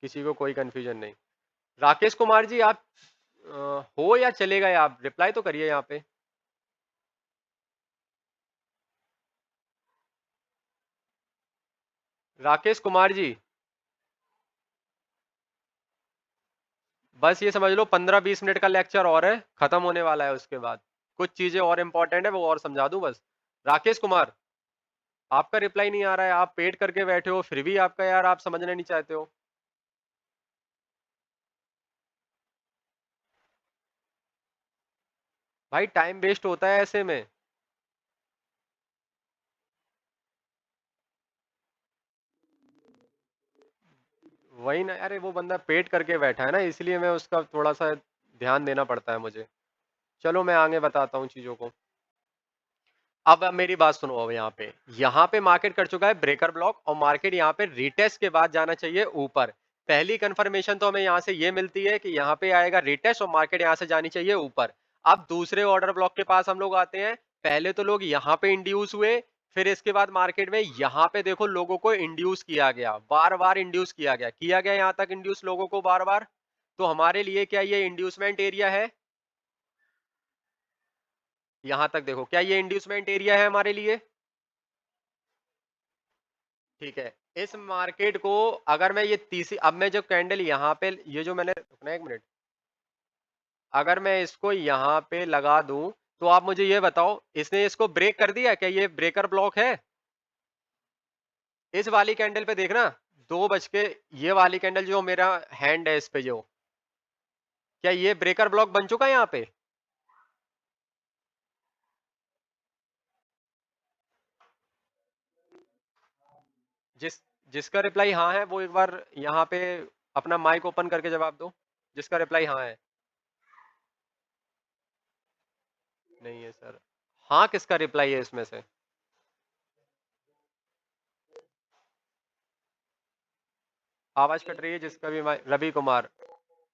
किसी को कोई कंफ्यूजन नहीं। राकेश कुमार जी, आप हो या चले गए? आप रिप्लाई तो करिए यहाँ पे। राकेश कुमार जी, बस ये समझ लो 15-20 मिनट का लेक्चर और है, खत्म होने वाला है। उसके बाद कुछ चीजें और इंपॉर्टेंट है, वो और समझा दूं बस। राकेश कुमार, आपका रिप्लाई नहीं आ रहा है, आप पेड करके बैठे हो फिर भी आपका यार आप समझना नहीं चाहते हो। भाई टाइम वेस्ट होता है ऐसे में। वही ना, अरे वो बंदा पेड करके बैठा है ना, इसलिए मैं उसका थोड़ा सा ध्यान देना पड़ता है मुझे। चलो मैं आगे बताता हूँ चीजों को। अब मेरी बात सुनो। अब यहाँ पे मार्केट कर चुका है ब्रेकर ब्लॉक, और मार्केट यहाँ पे रीटेस्ट के बाद जाना चाहिए ऊपर। पहली कंफर्मेशन तो हमें यहाँ से ये मिलती है कि यहाँ पे आएगा रीटेस्ट और मार्केट यहाँ से जानी चाहिए ऊपर। अब दूसरे ऑर्डर ब्लॉक के पास हम लोग आते हैं। पहले तो लोग यहाँ पे इंड्यूस हुए, फिर इसके बाद मार्केट में यहाँ पे देखो लोगों को इंड्यूस किया गया, बार बार इंड्यूस किया गया यहाँ तक इंड्यूस लोगों को बार बार। तो हमारे लिए क्या ये इंड्यूसमेंट एरिया है? यहाँ तक देखो, क्या ये इंड्यूसमेंट एरिया है हमारे लिए? ठीक है। इस मार्केट को अगर मैं ये तीसरी, अब मैं जो कैंडल यहाँ पे, ये जो मैंने, रुकना एक मिनट, अगर मैं इसको यहाँ पे लगा दूं, तो आप मुझे ये बताओ इसने इसको ब्रेक कर दिया? क्या ये ब्रेकर ब्लॉक है? इस वाली कैंडल पे देखना, 2 बज के, ये वाली कैंडल जो मेरा हैंड है इस पे जो, क्या ये ब्रेकर ब्लॉक बन चुका है यहाँ पे? जिस जिसका रिप्लाई हाँ है वो एक बार यहाँ पे अपना माइक ओपन करके जवाब दो, जिसका रिप्लाई हाँ है। नहीं है सर। हाँ किसका रिप्लाई है इसमें से? आवाज कट रही है जिसका भी रवि कुमार,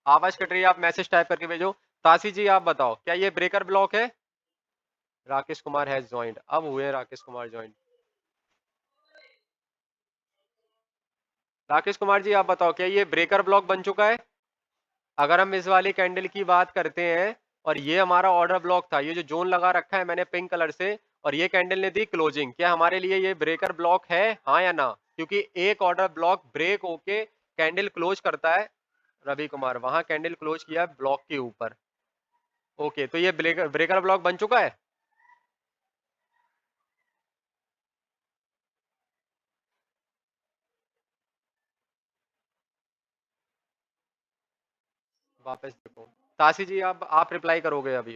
आवाज कट रही है, आप मैसेज टाइप करके भेजो। तासी जी आप बताओ क्या ये ब्रेकर ब्लॉक है? राकेश कुमार हैज ज्वाइंट, अब हुए राकेश कुमार ज्वाइंट। राकेश कुमार जी आप बताओ क्या ये ब्रेकर ब्लॉक बन चुका है? अगर हम इस वाली कैंडल की बात करते हैं, और ये हमारा ऑर्डर ब्लॉक था, ये जो जोन लगा रखा है मैंने पिंक कलर से, और ये कैंडल ने दी क्लोजिंग, क्या हमारे लिए ये ब्रेकर ब्लॉक है, हाँ या ना? क्योंकि एक ऑर्डर ब्लॉक ब्रेक होके कैंडल क्लोज करता है। रवि कुमार वहां कैंडल क्लोज किया ब्लॉक के ऊपर। ओके, तो ये ब्रेकर ब्रेकर ब्लॉक बन चुका है। वापस देखो। ताशी जी आप रिप्लाई करोगे अभी?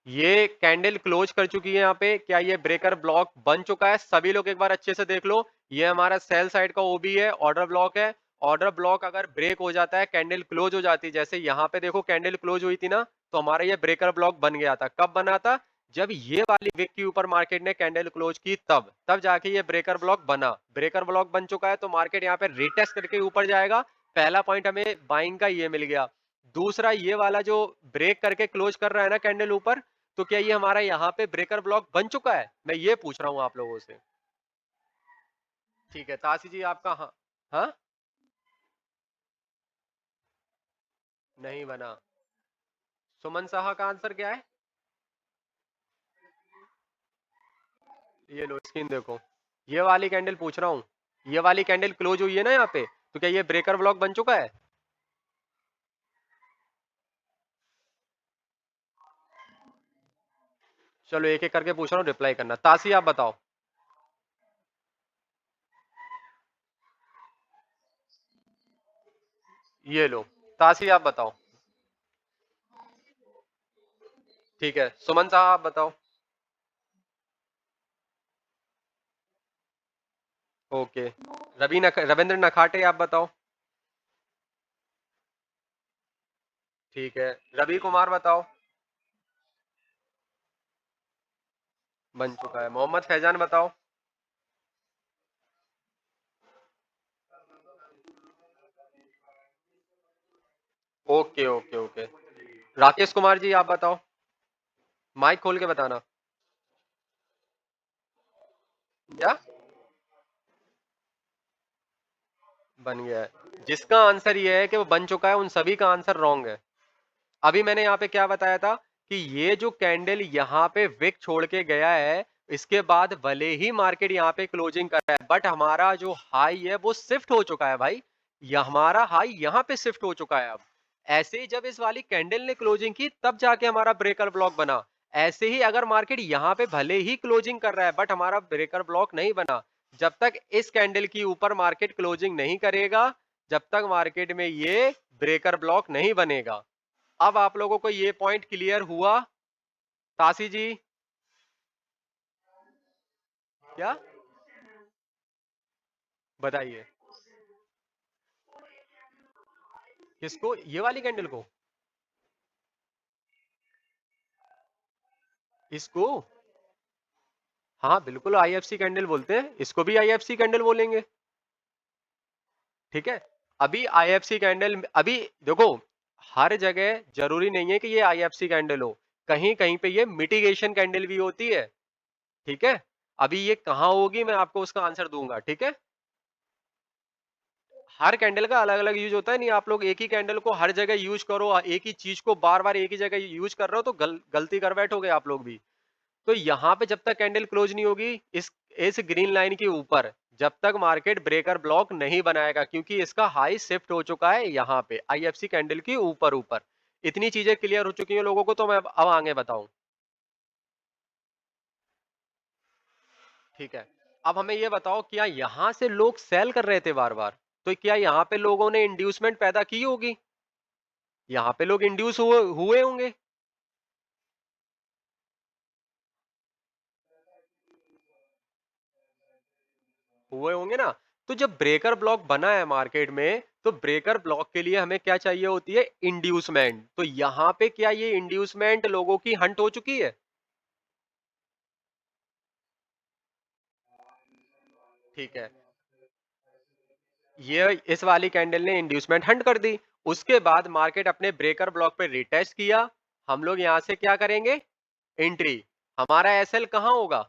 ये कैंडल क्लोज कर चुकी है यहाँ पे, क्या ये ब्रेकर ब्लॉक बन चुका है? सभी लोग एक बार अच्छे से देख लो। ये हमारा सेल साइड का ओबी है, ऑर्डर ब्लॉक है। ऑर्डर ब्लॉक अगर ब्रेक हो जाता है, कैंडल क्लोज हो जाती है, जैसे यहाँ पे देखो कैंडल क्लोज हुई थी ना, तो हमारा ये ब्रेकर ब्लॉक बन गया था। कब बना था? जब ये वाली विक के ऊपर मार्केट ने कैंडल क्लोज की, तब तब जाके ये ब्रेकर ब्लॉक बना। ब्रेकर ब्लॉक बन चुका है तो मार्केट यहाँ पे रिटेस्ट करके ऊपर जाएगा। पहला पॉइंट हमें बाइंग का ये मिल गया। दूसरा, ये वाला जो ब्रेक करके क्लोज कर रहा है ना कैंडल ऊपर, तो क्या ये हमारा यहाँ पे ब्रेकर ब्लॉक बन चुका है? मैं ये पूछ रहा हूँ आप लोगों से। ठीक है, ताशी जी आपका हाँ। हाँ, नहीं बना। सुमन साहा का आंसर क्या है? ये लो स्क्रीन देखो, ये वाली कैंडल पूछ रहा हूँ। ये वाली कैंडल क्लोज हुई है ना यहाँ पे, तो क्या ये ब्रेकर ब्लॉक बन चुका है? चलो एक एक करके पूछ रहा हूँ, रिप्लाई करना। ताशी आप बताओ। ये लो, ताशी आप बताओ। ठीक है, सुमन साहा आप बताओ। ओके, रविंद्र नखाटे आप बताओ। ठीक है, रवि कुमार बताओ। बन चुका है। मोहम्मद फैजान बताओ। Okay okay okay. Rakesh Kumar ji आप बताओ, माइक खोल के बताना। क्या बन गया है? जिसका आंसर ये है कि वो बन चुका है, उन सभी का आंसर रॉन्ग है। अभी मैंने यहाँ पे क्या बताया था कि ये जो कैंडल यहाँ पे विक छोड़ के गया है, इसके बाद भले ही मार्केट यहाँ पे क्लोजिंग कर रहा है, बट हमारा जो हाई है वो शिफ्ट हो चुका है भाई। ये हमारा हाई यहाँ पे शिफ्ट हो चुका है अब। ऐसे ही जब इस वाली कैंडल ने क्लोजिंग की, तब जाके हमारा ब्रेकर ब्लॉक बना। ऐसे ही अगर मार्केट यहाँ पे भले ही क्लोजिंग कर रहा है, बट हमारा ब्रेकर ब्लॉक नहीं बना, जब तक इस कैंडल की ऊपर मार्केट क्लोजिंग नहीं करेगा, जब तक मार्केट में ये ब्रेकर ब्लॉक नहीं बनेगा। अब आप लोगों को ये पॉइंट क्लियर हुआ? ताशी जी क्या बताइए? किसको? ये वाली कैंडल को? इसको? हाँ, बिल्कुल आईएफसी कैंडल बोलते हैं, इसको भी आईएफसी कैंडल बोलेंगे, ठीक है? अभी आईएफसी कैंडल अभी देखो, हर जगह ज़रूरी नहीं है कि ये आईएफसी कैंडल हो, कहीं-कहीं पे ये मिटिगेशन कैंडल भी होती है, ठीक है? अभी ये कहाँ होगी मैं आपको उसका आंसर दूँगा, ठीक है? हर कैंडल का अलग-अलग यूज़ होता है, नहीं आप लोग एक ही कैंडल को हर जगह यूज़ करो, एक ही चीज़ को बार-बार एक ही जगह यूज़ कर रहे हो तो गलती कर बैठोगे आप लोग भी। तो यहाँ पे जब तक कैंडल क्लोज नहीं होगी इस ग्रीन लाइन के ऊपर, जब तक मार्केट ब्रेकर ब्लॉक नहीं बनाएगा, क्योंकि इसका हाई शिफ्ट हो चुका है यहाँ पे आईएफसी कैंडल के ऊपर ऊपर। इतनी चीजें क्लियर हो चुकी हैं लोगों को, तो मैं अब आगे बताऊं। ठीक है, अब हमें ये बताओ, क्या यहाँ से लोग सेल कर रहे थे बार बार? तो क्या यहाँ पे लोगों ने इंड्यूसमेंट पैदा की होगी? यहाँ पे लोग इंड्यूस हुए हुए होंगे, हुए होंगे ना। तो जब ब्रेकर ब्लॉक बना है मार्केट में, तो ब्रेकर ब्लॉक के लिए हमें क्या चाहिए होती है? इंड्यूसमेंट। तो यहाँ पे क्या ये इंड्यूसमेंट लोगों की हंट हो चुकी है? ठीक है, ये इस वाली कैंडल ने इंड्यूसमेंट हंट कर दी। उसके बाद मार्केट अपने ब्रेकर ब्लॉक पे रिटेस्ट किया। हम लोग यहाँ से क्या करेंगे? एंट्री। हमारा एसएल कहाँ होगा?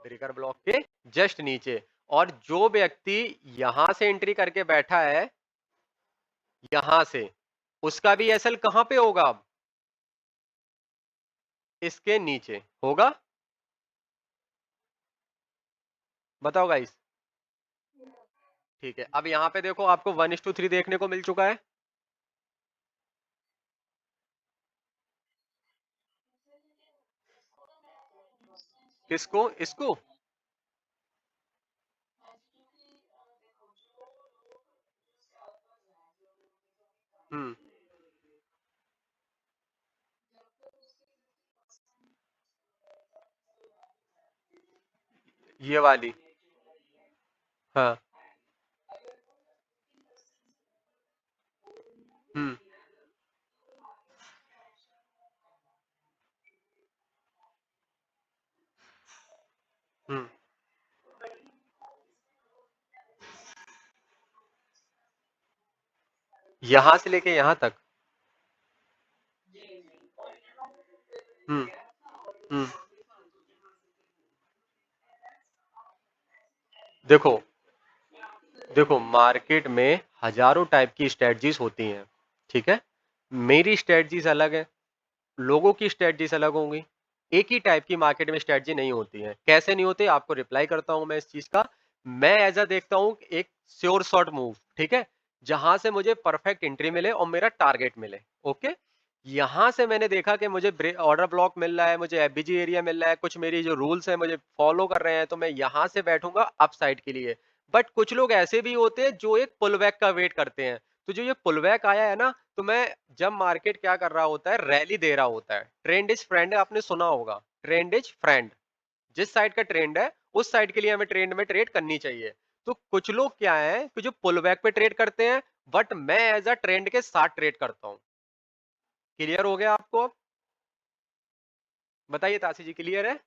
ब्रेकर ब्लॉक के जस्ट नीचे। और जो व्यक्ति यहां से एंट्री करके बैठा है, यहां से, उसका भी एसएल कहां पे होगा अब? इसके नीचे होगा। बताओ गाइस। ठीक है, अब यहाँ पे देखो, आपको 1:3 देखने को मिल चुका है। किसको? इसको? हम्म। ये वाली। हाँ। हम्म। हम्म। यहां से लेके यहां तक। हम्म। हम्म। देखो, देखो मार्केट में हजारों टाइप की स्ट्रेटजीज होती हैं, ठीक है? मेरी स्ट्रेटजीज अलग है, लोगों की स्ट्रेटजीज अलग होंगी। एक ही टाइप की मार्केट में स्ट्रेटजी नहीं होती है। कैसे नहीं होते, आपको रिप्लाई करता हूं मैं इस चीज का। मैं ऐसा देखता हूं कि एक श्योर शॉट मूव, ठीक है, जहां से मुझे परफेक्ट एंट्री मिले और मेरा टारगेट मिले। ओके, यहां से मैंने देखा कि मुझे ऑर्डर ब्लॉक मिल रहा है, मुझे एफबीजी एरिया मिल रहा है, कुछ मेरी जो रूल्स है मुझे फॉलो कर रहे हैं, तो मैं यहां से बैठूंगा अप साइड के लिए। बट कुछ लोग ऐसे भी होते हैं जो एक पुल बैक का वेट करते हैं। तो जो ये पुल बैक आया है ना, तो मैं, जब मार्केट क्या कर रहा होता है, रैली दे रहा होता है, ट्रेंड इज फ्रेंड आपने सुना होगा, ट्रेंड इज फ्रेंड। जिस साइड का ट्रेंड है उस साइड के लिए हमें ट्रेंड में ट्रेड करनी चाहिए। तो कुछ लोग क्या है कि जो पुल बैक पे ट्रेड करते हैं, बट मैं एज अ ट्रेंड के साथ ट्रेड करता हूं। क्लियर हो गया आपको अब? बताइए ताशी जी, क्लियर है?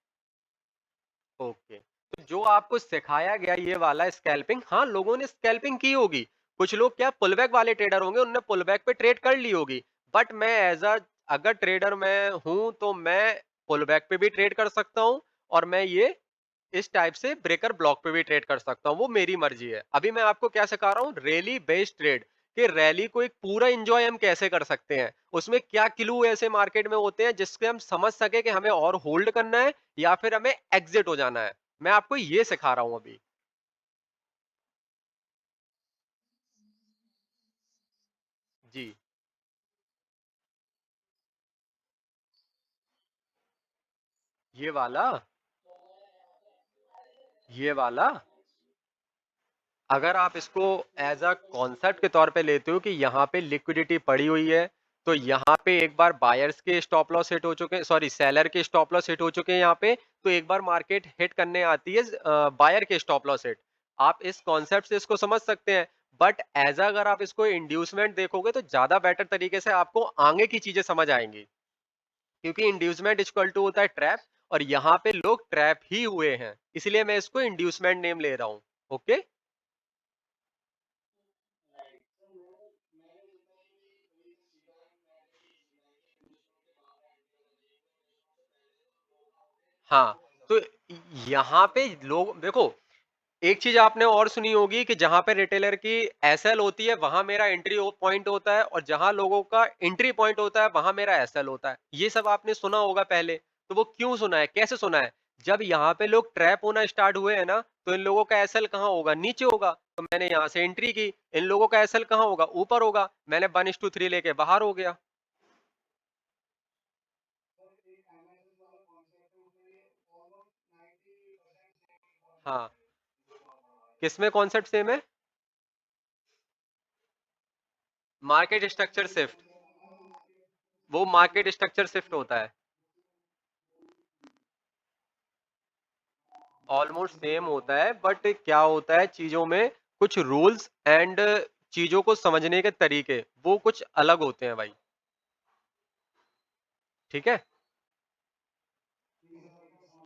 ओके, तो जो आपको सिखाया गया ये वाला स्कैल्पिंग, हाँ लोगों ने स्कैल्पिंग की होगी। कुछ लोग क्या पुलबैक वाले ट्रेडर होंगे, उनने पुलबैक पे ट्रेड कर ली होगी। बट मैं एज अ, अगर ट्रेडर मैं हूं तो मैं पुलबैक पे भी ट्रेड कर सकता हूं, और मैं ये इस टाइप से ब्रेकर ब्लॉक पे भी ट्रेड कर सकता हूँ, वो मेरी मर्जी है। अभी मैं आपको क्या सिखा रहा हूँ, रैली बेस्ड ट्रेड, कि रैली को एक पूरा एंजॉय हम कैसे कर सकते हैं, उसमें क्या क्लू ऐसे मार्केट में होते हैं जिससे हम समझ सके कि हमें और होल्ड करना है या फिर हमें एग्जिट हो जाना है। मैं आपको ये सिखा रहा हूँ अभी। जी। ये वाला, ये वाला, अगर आप इसको एज अ कॉन्सेप्ट के तौर पे लेते हो कि यहाँ पे लिक्विडिटी पड़ी हुई है, तो यहाँ पे एक बार बायर्स के स्टॉप लॉस हिट हो चुके हैं, सॉरी सेलर के स्टॉप लॉस हिट हो चुके हैं यहाँ पे, तो एक बार मार्केट हिट करने आती है बायर के स्टॉप लॉस हिट। आप इस कॉन्सेप्ट से इसको समझ सकते हैं। बट एज अगर आप इसको इंड्यूसमेंट देखोगे तो ज्यादा बेटर तरीके से आपको आगे की चीजें समझ आएंगी। क्योंकि इंड्यूसमेंट इक्वल टू होता है ट्रैप, और यहाँ पे लोग ट्रैप ही हुए हैं, इसलिए मैं इसको इंड्यूसमेंट नेम ले रहा हूँ। ओके। हाँ, तो यहाँ पे लोग देखो, एक चीज आपने और सुनी होगी कि जहां पे रिटेलर की एसएल होती है वहां मेरा एंट्री पॉइंट होता है, और जहां लोगों का एंट्री पॉइंट होता है वहां मेरा एसएल होता है। ये सब आपने सुना होगा पहले। तो वो क्यों सुना है, कैसे सुना है? जब यहाँ पे लोग ट्रैप होना स्टार्ट हुए हैं ना, तो इन लोगों का एसएल कहाँ होगा? नीचे होगा। तो मैंने यहाँ से एंट्री की, इन लोगों का एसएल कहाँ होगा? ऊपर होगा। मैंने 1:3 लेके बाहर हो गया। हाँ, किसमें कॉन्सेप्ट सेम है? Market structure shift. वो मार्केट स्ट्रक्चर शिफ्ट होता है। ऑलमोस्ट सेम होता है, बट क्या होता है चीजों में कुछ रूल्स एंड चीजों को समझने के तरीके वो कुछ अलग होते हैं भाई। ठीक है,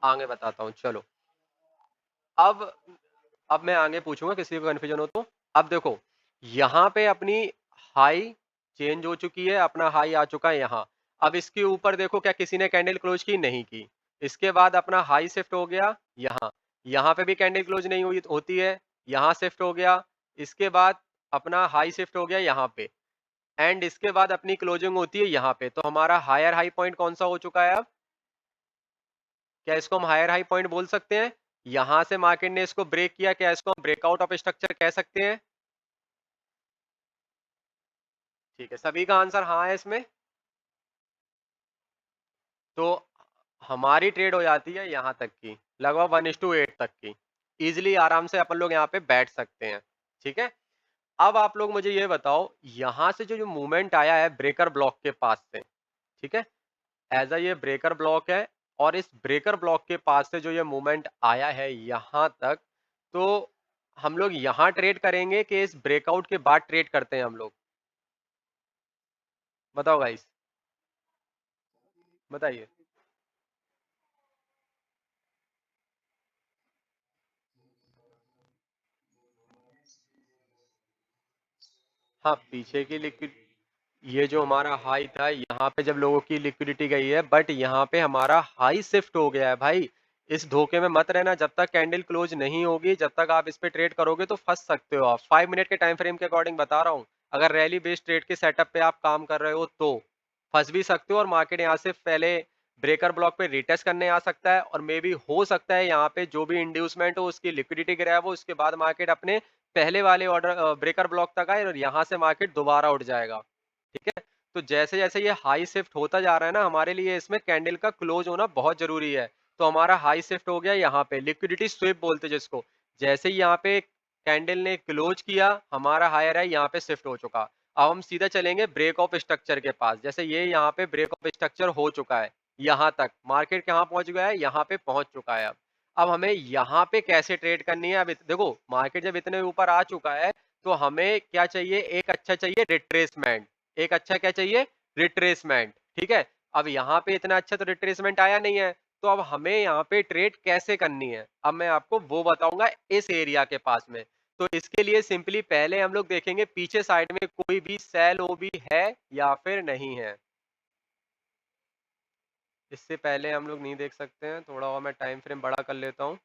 आगे बताता हूँ चलो। अब अब मैं आगे पूछूंगा, किसी को कंफ्यूजन हो तो। अब देखो, यहाँ पे अपनी हाई चेंज हो चुकी है, अपना हाई आ चुका है यहाँ। अब इसके ऊपर देखो, क्या किसी ने कैंडल क्लोज की? नहीं की। इसके बाद अपना हाई शिफ्ट हो गया यहाँ। यहाँ पे भी कैंडल क्लोज नहीं हुई होती है, यहाँ शिफ्ट हो गया। इसके बाद अपना हाई शिफ्ट हो गया यहाँ पे, एंड इसके बाद अपनी क्लोजिंग होती है यहाँ पे। तो हमारा हायर हाई पॉइंट कौन सा हो चुका है अब? क्या इसको हम हायर हाई पॉइंट बोल सकते हैं? यहां से मार्केट ने इसको ब्रेक किया, क्या इसको हम ब्रेकआउट ऑफ स्ट्रक्चर कह सकते हैं? ठीक है, सभी का आंसर हाँ है इसमें। तो हमारी ट्रेड हो जाती है यहाँ तक की, लगभग 1:8 तक की। इजिली आराम से अपन लोग यहाँ पे बैठ सकते हैं। ठीक है। अब आप लोग मुझे ये बताओ, यहाँ से जो जो मूवमेंट आया है ब्रेकर ब्लॉक के पास से, ठीक है, एज अ ये ब्रेकर ब्लॉक है, और इस ब्रेकर ब्लॉक के पास से जो ये मूवमेंट आया है यहाँ तक, तो हम लोग यहाँ ट्रेड करेंगे कि इस ब्रेकआउट के बाद ट्रेड करते हैं हम लोग? बताओ गाइस, बताइए। हाँ, पीछे की लिक्विड, ये जो हमारा हाई था यहाँ पे जब लोगों की लिक्विडिटी गई है, बट यहाँ पे हमारा हाई शिफ्ट हो गया है भाई। इस धोखे में मत रहना, जब तक कैंडल क्लोज नहीं होगी, जब तक आप इस पे ट्रेड करोगे तो फंस सकते हो आप। 5 मिनट के टाइम फ्रेम के अकॉर्डिंग बता रहा हूँ। अगर रैली बेस्ड ट्रेड के सेटअप पे आप काम कर रहे हो तो फंस भी सकते हो, और मार्केट यहाँ से पहले ब्रेकर ब्लॉक पे रिटेस्ट करने आ सकता है, और मे बी हो सकता है यहाँ पे जो भी इंड्यूसमेंट हो उसकी लिक्विडिटी गिरा है वो, उसके बाद मार्केट अपने पहले वाले ऑर्डर ब्रेकर ब्लॉक तक आए, और यहाँ से मार्केट दोबारा उठ जाएगा। ठीक है। तो जैसे जैसे ये हाई शिफ्ट होता जा रहा है ना, हमारे लिए इसमें कैंडल का क्लोज होना बहुत जरूरी है। तो हमारा हाई शिफ्ट हो गया यहाँ पे, लिक्विडिटी स्विप बोलते हैं जिसको। जैसे ही यहाँ पे कैंडल ने क्लोज किया, हमारा हायर है यहाँ पे शिफ्ट हो चुका। अब हम सीधा चलेंगे ब्रेक ऑफ स्ट्रक्चर के पास। जैसे ये यहाँ पे ब्रेक ऑफ स्ट्रक्चर हो चुका है, यहाँ तक मार्केट कहाँ पहुंच गया है? यहाँ पे पहुंच चुका है। अब हमें यहाँ पे कैसे ट्रेड करनी है? अब देखो, मार्केट जब इतने ऊपर आ चुका है, तो हमें क्या चाहिए? एक अच्छा चाहिए रिट्रेसमेंट। एक अच्छा क्या चाहिए? रिट्रेसमेंट। ठीक है। अब यहाँ पे इतना अच्छा तो रिट्रेसमेंट आया नहीं है, तो अब हमें यहाँ पे ट्रेड कैसे करनी है, अब मैं आपको वो बताऊंगा इस एरिया के पास में। तो इसके लिए सिंपली पहले हम लोग देखेंगे पीछे साइड में कोई भी सेल ओबी है या फिर नहीं है। इससे पहले हम लोग नहीं देख सकते हैं, थोड़ा और मैं टाइम फ्रेम बड़ा कर लेता हूँ।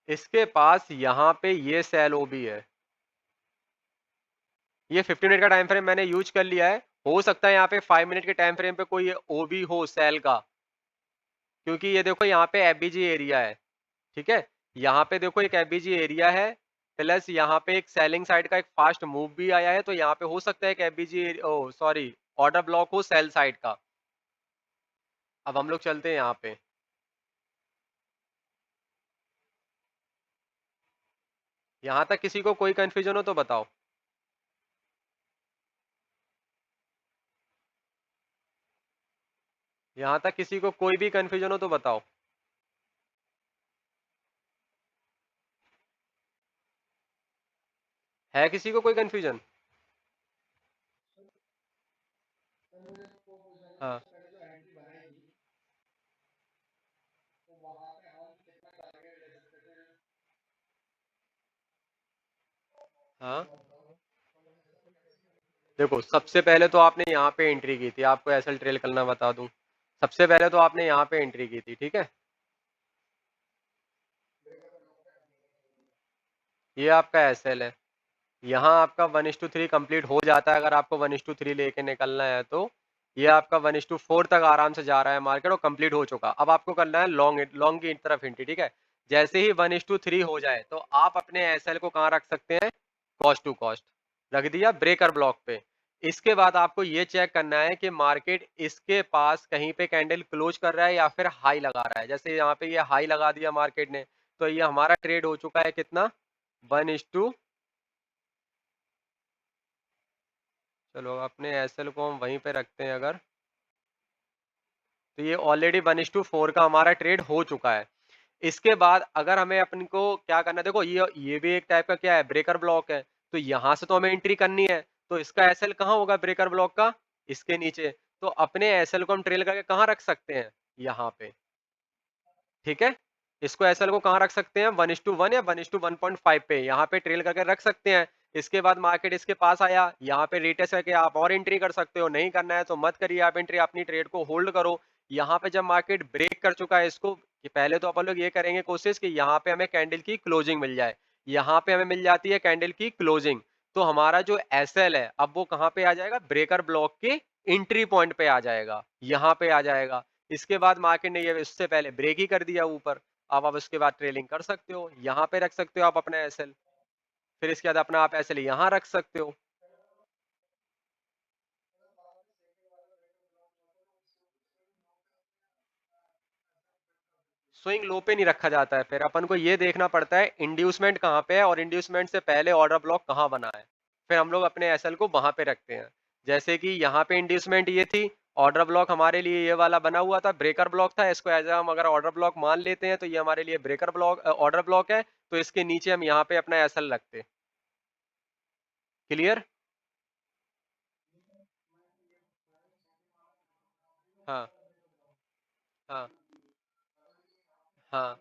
इसके पास यहाँ पे ये सेल ओबी है। ये 15 मिनट का टाइम फ्रेम मैंने यूज कर लिया है। हो सकता है यहाँ पे 5 मिनट के टाइम फ्रेम पे कोई ओबी हो सेल का, क्योंकि ये देखो यहाँ पे एफबीजी एरिया है। ठीक है। यहाँ पे देखो एक एफबीजी एरिया है, प्लस यहाँ पे एक सेलिंग साइड का एक फास्ट मूव भी आया है, तो यहाँ पे हो सकता है एक एफबीजी, ओ सॉरी, ऑर्डर ब्लॉक हो सेल साइड का। अब हम लोग चलते हैं यहाँ पे। यहाँ तक किसी को कोई कंफ्यूजन हो तो बताओ। यहाँ तक किसी को कोई भी कंफ्यूजन हो तो बताओ। है किसी को कोई कंफ्यूजन? हाँ हाँ। देखो सबसे पहले तो आपने यहाँ पे एंट्री की थी, आपको एसएल ट्रेल करना बता दूं। सबसे पहले तो आपने यहाँ पे एंट्री की थी, ठीक है। ये आपका एसएल है। यहाँ आपका 1:3 कंप्लीट हो जाता है, अगर आपको 1:3 लेके निकलना है तो। ये आपका 1:4 तक आराम से जा रहा है मार्केट और कंप्लीट हो चुका। अब आपको करना है लॉन्ग लॉन्ग की तरफ एंट्री, ठीक है। जैसे ही 1:3 हो जाए तो आप अपने एसएल को कहाँ रख सकते हैं? कॉस्ट टू कॉस्ट रख दिया ब्रेकर ब्लॉक पे। इसके बाद आपको ये चेक करना है कि मार्केट इसके पास कहीं पे कैंडल क्लोज कर रहा है या फिर हाई लगा रहा है। जैसे यहाँ पे ये हाई लगा दिया मार्केट ने, तो ये हमारा ट्रेड हो चुका है कितना? 1:, चलो अपने एसएल को हम वहीं पे रखते हैं अगर, तो ये ऑलरेडी 1:4 का हमारा ट्रेड हो चुका है। इसके बाद अगर हमें अपन को क्या करना है, देखो ये भी एक टाइप का क्या है, ब्रेकर ब्लॉक है। तो यहाँ से तो हमें एंट्री करनी है, तो इसका एसएल कहाँ होगा ब्रेकर ब्लॉक का? इसके नीचे। तो अपने एसएल को हम ट्रेल करके कहाँ रख सकते हैं? यहाँ पे, ठीक है। इसको एसएल को कहाँ रख सकते हैं? 1:1 या 1:1.5 पे यहाँ पे ट्रेल करके रख सकते हैं। इसके बाद मार्केट इसके पास आया, यहाँ पे रिटेस्ट करके आप और एंट्री कर सकते हो। नहीं करना है तो मत करिए आप एंट्री, अपनी ट्रेड को होल्ड करो। यहाँ पे जब मार्केट ब्रेक कर चुका है इसको, कि पहले तो अपन लोग ये करेंगे कोशिश कि यहाँ पे हमें कैंडल की क्लोजिंग मिल जाए। यहाँ पे हमें मिल जाती है कैंडल की क्लोजिंग, तो हमारा जो एसएल है अब वो कहाँ पे आ जाएगा? ब्रेकर ब्लॉक के एंट्री पॉइंट पे आ जाएगा, यहाँ पे आ जाएगा। इसके बाद मार्केट ने ये इससे पहले ब्रेक ही कर दिया ऊपर। अब आप उसके बाद ट्रेलिंग कर सकते हो, यहाँ पे रख सकते हो आप अपना एसएल। फिर इसके बाद अपना आप एसएल यहाँ रख सकते हो। स्विंग लो पे नहीं रखा जाता है, फिर अपन को ये देखना पड़ता है इंड्यूसमेंट कहाँ पे है और इंड्यूसमेंट से पहले ऑर्डर ब्लॉक कहाँ बना है। फिर हम लोग अपने एसएल को वहां पे रखते हैं। जैसे कि यहाँ पे इंड्यूसमेंट ये थी, ऑर्डर ब्लॉक हमारे लिए ये वाला बना हुआ था, ब्रेकर ब्लॉक था। इसको एज हम अगर ऑर्डर ब्लॉक मान लेते हैं तो ये हमारे लिए ब्रेकर ब्लॉक ऑर्डर ब्लॉक है। तो इसके नीचे हम यहाँ पे अपना एसएल रखते। क्लियर? हाँ हाँ हाँ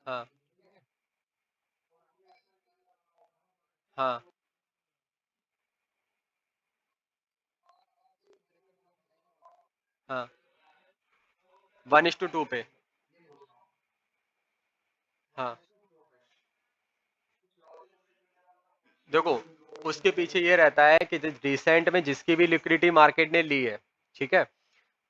हाँ हाँ। 1:2 पे। हाँ देखो, उसके पीछे ये रहता है कि रिसेंट में जिसकी भी लिक्विडिटी मार्केट ने ली है, ठीक है।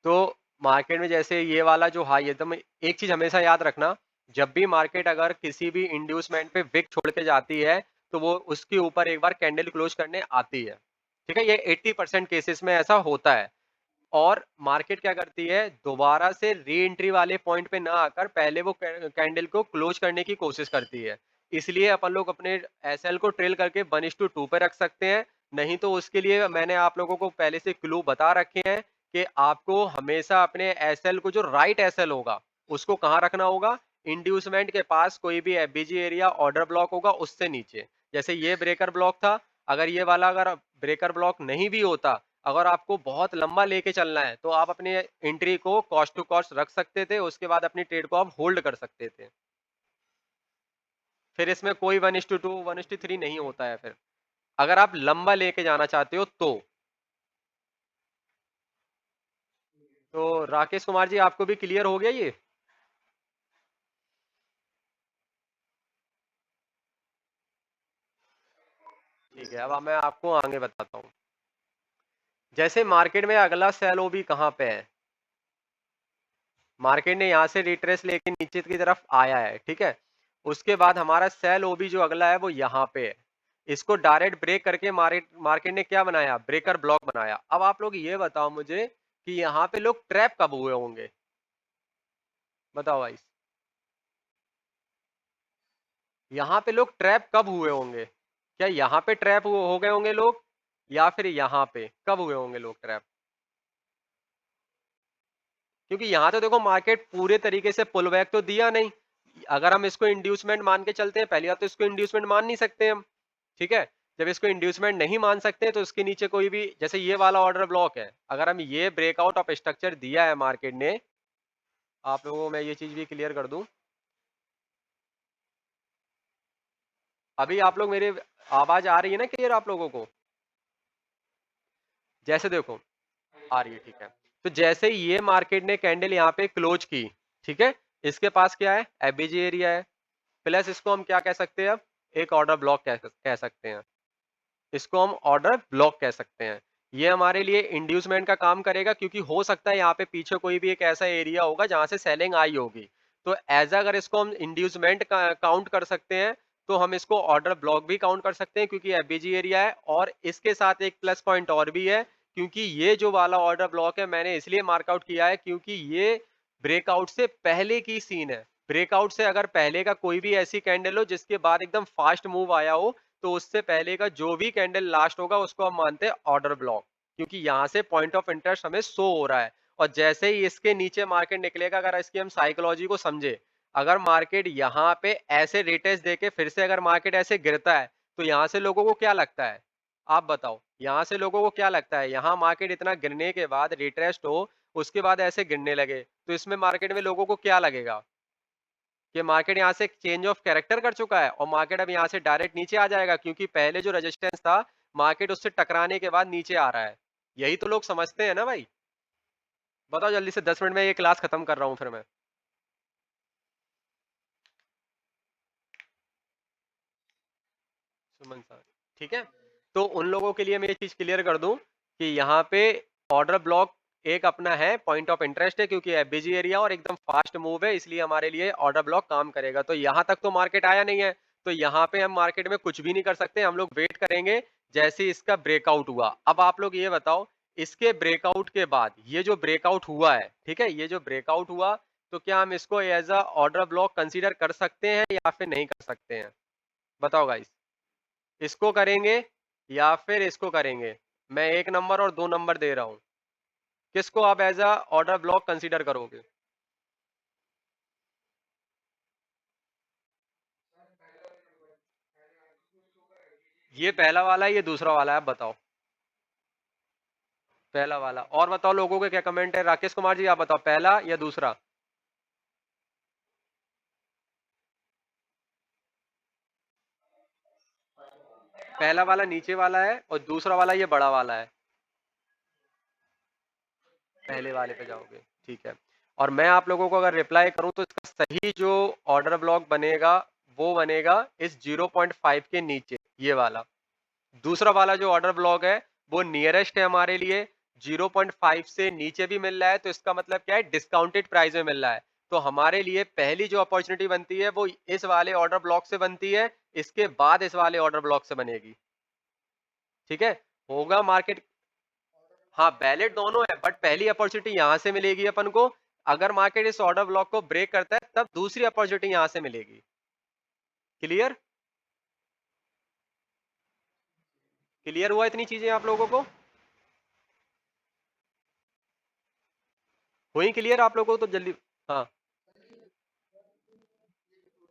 तो मार्केट में जैसे ये वाला जो हाई है, तो एक चीज हमेशा याद रखना, जब भी मार्केट अगर किसी भी इंड्यूसमेंट पे विक छोड़ के जाती है तो वो उसके ऊपर एक बार कैंडल क्लोज करने आती है, ठीक है। ये 80% केसेस में ऐसा होता है। और मार्केट क्या करती है, दोबारा से री एंट्री वाले पॉइंट पे ना आकर पहले वो कैंडल को क्लोज करने की कोशिश करती है। इसलिए अपन लोग अपने एसएल को ट्रेल करके 1:2 पे रख सकते हैं। नहीं तो उसके लिए मैंने आप लोगों को पहले से क्लू बता रखे हैं कि आपको हमेशा अपने एसएल को, जो राइट एसएल होगा, उसको कहाँ रखना होगा? इंड्यूसमेंट के पास कोई भी एफबीजी एरिया ऑर्डर ब्लॉक होगा उससे नीचे। जैसे ये ब्रेकर ब्लॉक था, अगर ये वाला अगर ब्रेकर ब्लॉक नहीं भी होता, अगर आपको बहुत लंबा लेके चलना है तो आप अपनी एंट्री को कॉस्ट टू कॉस्ट रख सकते थे, उसके बाद अपनी ट्रेड को आप होल्ड कर सकते थे। फिर इसमें कोई 1:2 1:3 नहीं होता है फिर, अगर आप लंबा लेके जाना चाहते हो तो। राकेश कुमार जी, आपको भी क्लियर हो गया ये? ठीक है, अब मैं आपको आगे बताता हूँ। जैसे मार्केट में अगला सेल ओबी कहाँ पे है, मार्केट ने यहाँ से रिट्रेस लेके नीचे की तरफ आया है, ठीक है। उसके बाद हमारा सेल ओबी जो अगला है वो यहाँ पे है। इसको डायरेक्ट ब्रेक करके मार्केट मार्केट ने क्या बनाया? ब्रेकर ब्लॉक बनाया। अब आप लोग ये बताओ मुझे कि यहाँ पे लोग ट्रैप कब हुए होंगे? बताओ भाई, यहाँ पे लोग ट्रैप कब हुए होंगे? क्या यहाँ पे ट्रैप हो गए होंगे लोग, या फिर यहाँ पे कब हुए होंगे लोग ट्रैप? क्योंकि यहाँ तो देखो मार्केट पूरे तरीके से पुल बैक तो दिया नहीं। अगर हम इसको इंड्यूसमेंट मान के चलते हैं, पहली बात तो इसको इंड्यूसमेंट मान नहीं सकते हम, ठीक है। जब इसको इंड्यूसमेंट नहीं मान सकते तो इसके नीचे कोई भी, जैसे ये वाला ऑर्डर ब्लॉक है, अगर हम ये ब्रेकआउट ऑफ स्ट्रक्चर दिया है मार्केट ने, आप लोगों को मैं ये चीज भी क्लियर कर दूं। अभी आप लोग मेरे आवाज आ रही है ना क्लियर आप लोगों को? जैसे देखो, आ रही है, ठीक है। तो जैसे ही ये मार्केट ने कैंडल यहाँ पे क्लोज की, ठीक है, इसके पास क्या है, एबीजी एरिया है, प्लस इसको हम क्या कह सकते हैं, अब एक ऑर्डर ब्लॉक कह सकते हैं, इसको हम ऑर्डर ब्लॉक कह सकते हैं। ये हमारे लिए इंड्यूसमेंट का काम करेगा, क्योंकि हो सकता है यहाँ पे पीछे कोई भी एक ऐसा एरिया होगा जहां से सेलिंग आई होगी। तो एज अगर इसको हम इंड्यूसमेंट काउंट कर सकते हैं, तो हम इसको ऑर्डर ब्लॉक भी काउंट कर सकते हैं, क्योंकि एफबीजी एरिया है। और इसके साथ एक प्लस पॉइंट और भी है, क्योंकि ये जो वाला ऑर्डर ब्लॉक है मैंने इसलिए मार्कआउट किया है क्योंकि ये ब्रेकआउट से पहले की सीन है। ब्रेकआउट से अगर पहले का कोई भी ऐसी कैंडल हो जिसके बाद एकदम फास्ट मूव आया हो, तो उससे पहले का जो भी कैंडल लास्ट होगा उसको हम मानते हैं ऑर्डर ब्लॉक, क्योंकि यहाँ से पॉइंट ऑफ इंटरेस्ट हमें शो हो रहा है। और जैसे ही इसके नीचे मार्केट निकलेगा, अगर इसकी हम साइकोलॉजी को समझे, अगर मार्केट यहाँ पे ऐसे रिटेस्ट देके फिर से अगर मार्केट ऐसे गिरता है, तो यहाँ से लोगों को क्या लगता है, आप बताओ, यहाँ से लोगों को क्या लगता है, यहाँ मार्केट इतना गिरने के बाद रिट्रेस्ट हो, उसके बाद ऐसे गिरने लगे, तो इसमें मार्केट में लोगों को क्या लगेगा कि मार्केट यहाँ से चेंज ऑफ कैरेक्टर कर चुका है और मार्केट अब यहाँ से डायरेक्ट नीचे आ जाएगा, क्योंकि पहले जो रेजिस्टेंस था मार्केट उससे टकराने के बाद नीचे आ रहा है। यही तो लोग समझते हैं ना भाई। बताओ जल्दी से, 10 मिनट में ये क्लास खत्म कर रहा हूँ फिर मैं। सुमन सर, ठीक है। तो उन लोगों के लिए मैं ये चीज क्लियर कर दूं कि यहाँ पे ऑर्डर ब्लॉक एक अपना है, पॉइंट ऑफ इंटरेस्ट है, क्योंकि एफबीजी एरिया और एकदम फास्ट मूव है, इसलिए हमारे लिए ऑर्डर ब्लॉक काम करेगा। तो यहाँ तक तो मार्केट आया नहीं है, तो यहाँ पे हम मार्केट में कुछ भी नहीं कर सकते, हम लोग वेट करेंगे जैसे इसका ब्रेकआउट हुआ। अब आप लोग ये बताओ, इसके ब्रेकआउट के बाद ये जो ब्रेकआउट हुआ है, ठीक है, ये जो ब्रेकआउट हुआ, तो क्या हम इसको as a order block consider कर सकते हैं या फिर नहीं कर सकते हैं? बताओ गाइस, इसको करेंगे या फिर इसको करेंगे? मैं 1 नंबर और 2 नंबर दे रहा हूं, किसको आप as a order block consider करोगे? ये पहला वाला है, ये दूसरा वाला है, आप बताओ। पहला वाला। और बताओ लोगों के क्या कमेंट है, राकेश कुमार जी आप बताओ, पहला या दूसरा? पहला वाला नीचे वाला है और दूसरा वाला ये बड़ा वाला है। पहले वाले पे जाओगे, ठीक है। और मैं आप लोगों को अगर रिप्लाई करूं तो इसका सही जो ऑर्डर ब्लॉक बनेगा, वो बनेगा इस 0.5 के नीचे, ये वाला। दूसरा वाला जो ऑर्डर ब्लॉक है वो नियरेस्ट है हमारे लिए, 0.5 से नीचे भी मिल रहा है, तो इसका मतलब क्या है, डिस्काउंटेड प्राइस में मिल रहा है। तो हमारे लिए पहली जो अपॉर्चुनिटी बनती है वो इस वाले ऑर्डर ब्लॉक से बनती है, इसके बाद इस वाले ऑर्डर ब्लॉक से बनेगी। ठीक है, होगा मार्केट। हाँ, वैलिड दोनों है, बट पहली अपॉर्चुनिटी यहां से मिलेगी अपन को, अगर मार्केट इस ऑर्डर ब्लॉक को ब्रेक करता है तब दूसरी अपॉर्चुनिटी यहां से मिलेगी। क्लियर? क्लियर हुआ इतनी चीजें आप लोगों को? हुई क्लियर आप लोगों को? तो जल्दी। हाँ,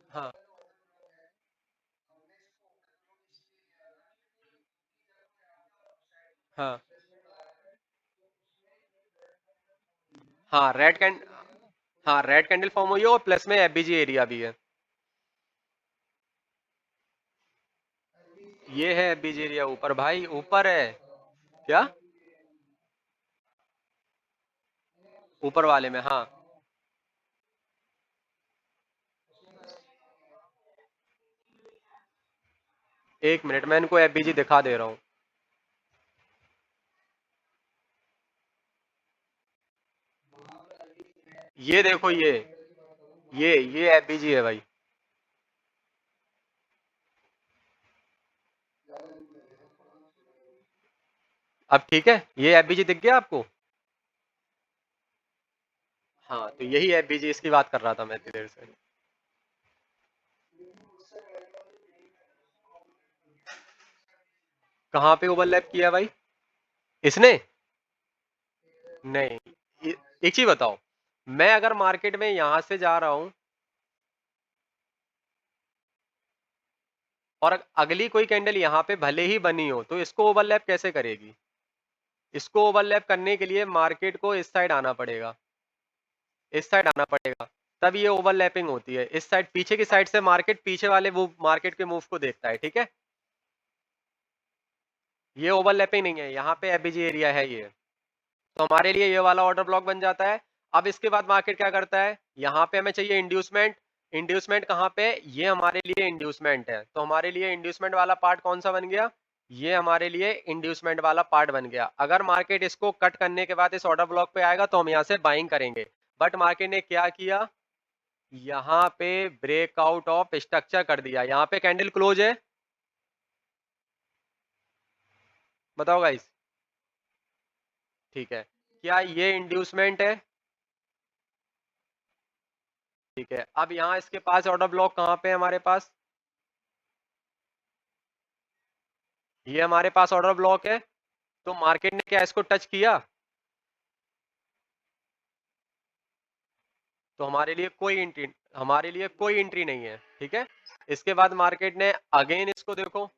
हाँ, हाँ, हाँ, रेड कैंड हाँ, रेड कैंडल फॉर्म हुई है और प्लस में एफबीजी एरिया भी है। ये है एफबीजी एरिया, ऊपर भाई, ऊपर है। क्या? ऊपर वाले में, हाँ। 1 मिनट, मैं इनको एफबीजी दिखा दे रहा हूँ। ये देखो, ये एफबीजी है भाई। अब ठीक है, ये एफबीजी दिख गया आपको? हाँ, तो यही एफबीजी, इसकी बात कर रहा था मैं इतनी देर से। कहाँ पे ओवरलैप किया भाई इसने? नहीं, एक चीज बताओ, मैं अगर मार्केट में यहां से जा रहा हूं, और अगली कोई कैंडल यहाँ पे भले ही बनी हो तो इसको ओवरलैप कैसे करेगी? इसको ओवरलैप करने के लिए मार्केट को इस साइड आना पड़ेगा, इस साइड आना पड़ेगा, तब ये ओवरलैपिंग होती है। इस साइड पीछे की साइड से मार्केट पीछे वाले मूव मार्केट के मूव को देखता है, ठीक है? ये ओवरलैपिंग नहीं है, यहाँ पे एफबीजी एरिया है ये। तो हमारे लिए ये वाला ऑर्डर ब्लॉक बन जाता है। अब इसके बाद मार्केट क्या करता है, यहाँ पे हमें चाहिए इंड्यूसमेंट। इंड्यूसमेंट कहाँ पे? ये हमारे लिए इंड्यूसमेंट है। तो हमारे लिए इंड्यूसमेंट वाला पार्ट कौन सा बन गया? ये हमारे लिए इंड्यूसमेंट वाला पार्ट बन गया। अगर मार्केट इसको कट करने के बाद इस ऑर्डर ब्लॉक पे आएगा तो हम यहाँ से बाइंग करेंगे। बट मार्केट ने क्या किया, यहाँ पे ब्रेकआउट ऑफ स्ट्रक्चर कर दिया। यहाँ पे कैंडल क्लोज है, बताओ गाइस। ठीक है, क्या ये इंड्यूसमेंट है? ठीक है, अब यहाँ इसके पास ऑर्डर ब्लॉक कहाँ पे है हमारे पास? ये हमारे पास ऑर्डर ब्लॉक है। तो मार्केट ने क्या इसको टच किया? तो हमारे लिए कोई एंट्री नहीं है, ठीक है। इसके बाद मार्केट ने अगेन इसको देखो,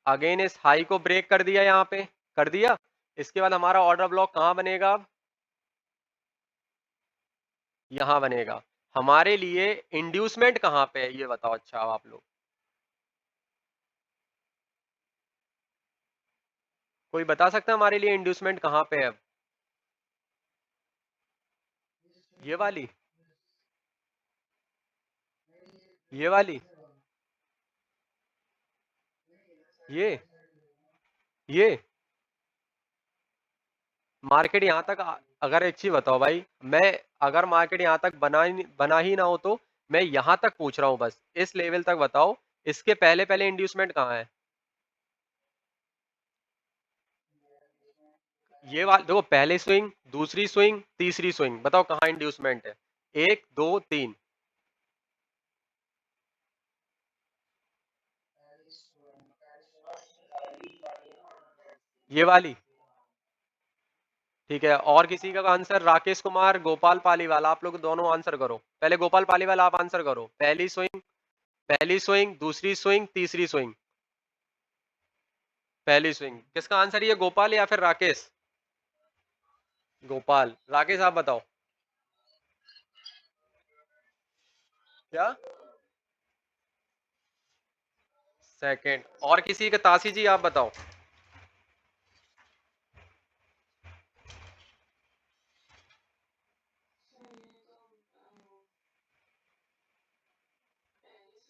अगेन इस हाई को ब्रेक कर दिया, यहाँ पे कर दिया। इसके बाद हमारा ऑर्डर ब्लॉक कहाँ बनेगा? अब यहाँ बनेगा। हमारे लिए इंड्यूसमेंट कहाँ पे है ये बताओ। अच्छा, अब आप लोग कोई बता सकता है हमारे लिए इंड्यूसमेंट कहाँ पे है? अब ये वाली, ये वाली, ये मार्केट यहाँ तक अगर एक चीज बताओ भाई, मैं अगर मार्केट यहाँ तक बना ही ना हो तो मैं यहाँ तक पूछ रहा हूँ, बस इस लेवल तक बताओ। इसके पहले पहले इंड्यूसमेंट कहाँ है? ये वाला देखो, पहले स्विंग, दूसरी स्विंग, तीसरी स्विंग, बताओ कहाँ इंड्यूसमेंट है? एक, दो, तीन। ये वाली, ठीक है। और किसी का आंसर? राकेश कुमार, गोपाल पालीवाल, आप लोग दोनों आंसर करो। पहले गोपाल पालीवाल आप आंसर करो। पहली स्विंग, दूसरी स्विंग, तीसरी स्विंग। पहली स्विंग किसका आंसर? ये गोपाल या फिर राकेश? गोपाल। राकेश आप बताओ। क्या? सेकंड। और किसी का? तासी जी आप बताओ।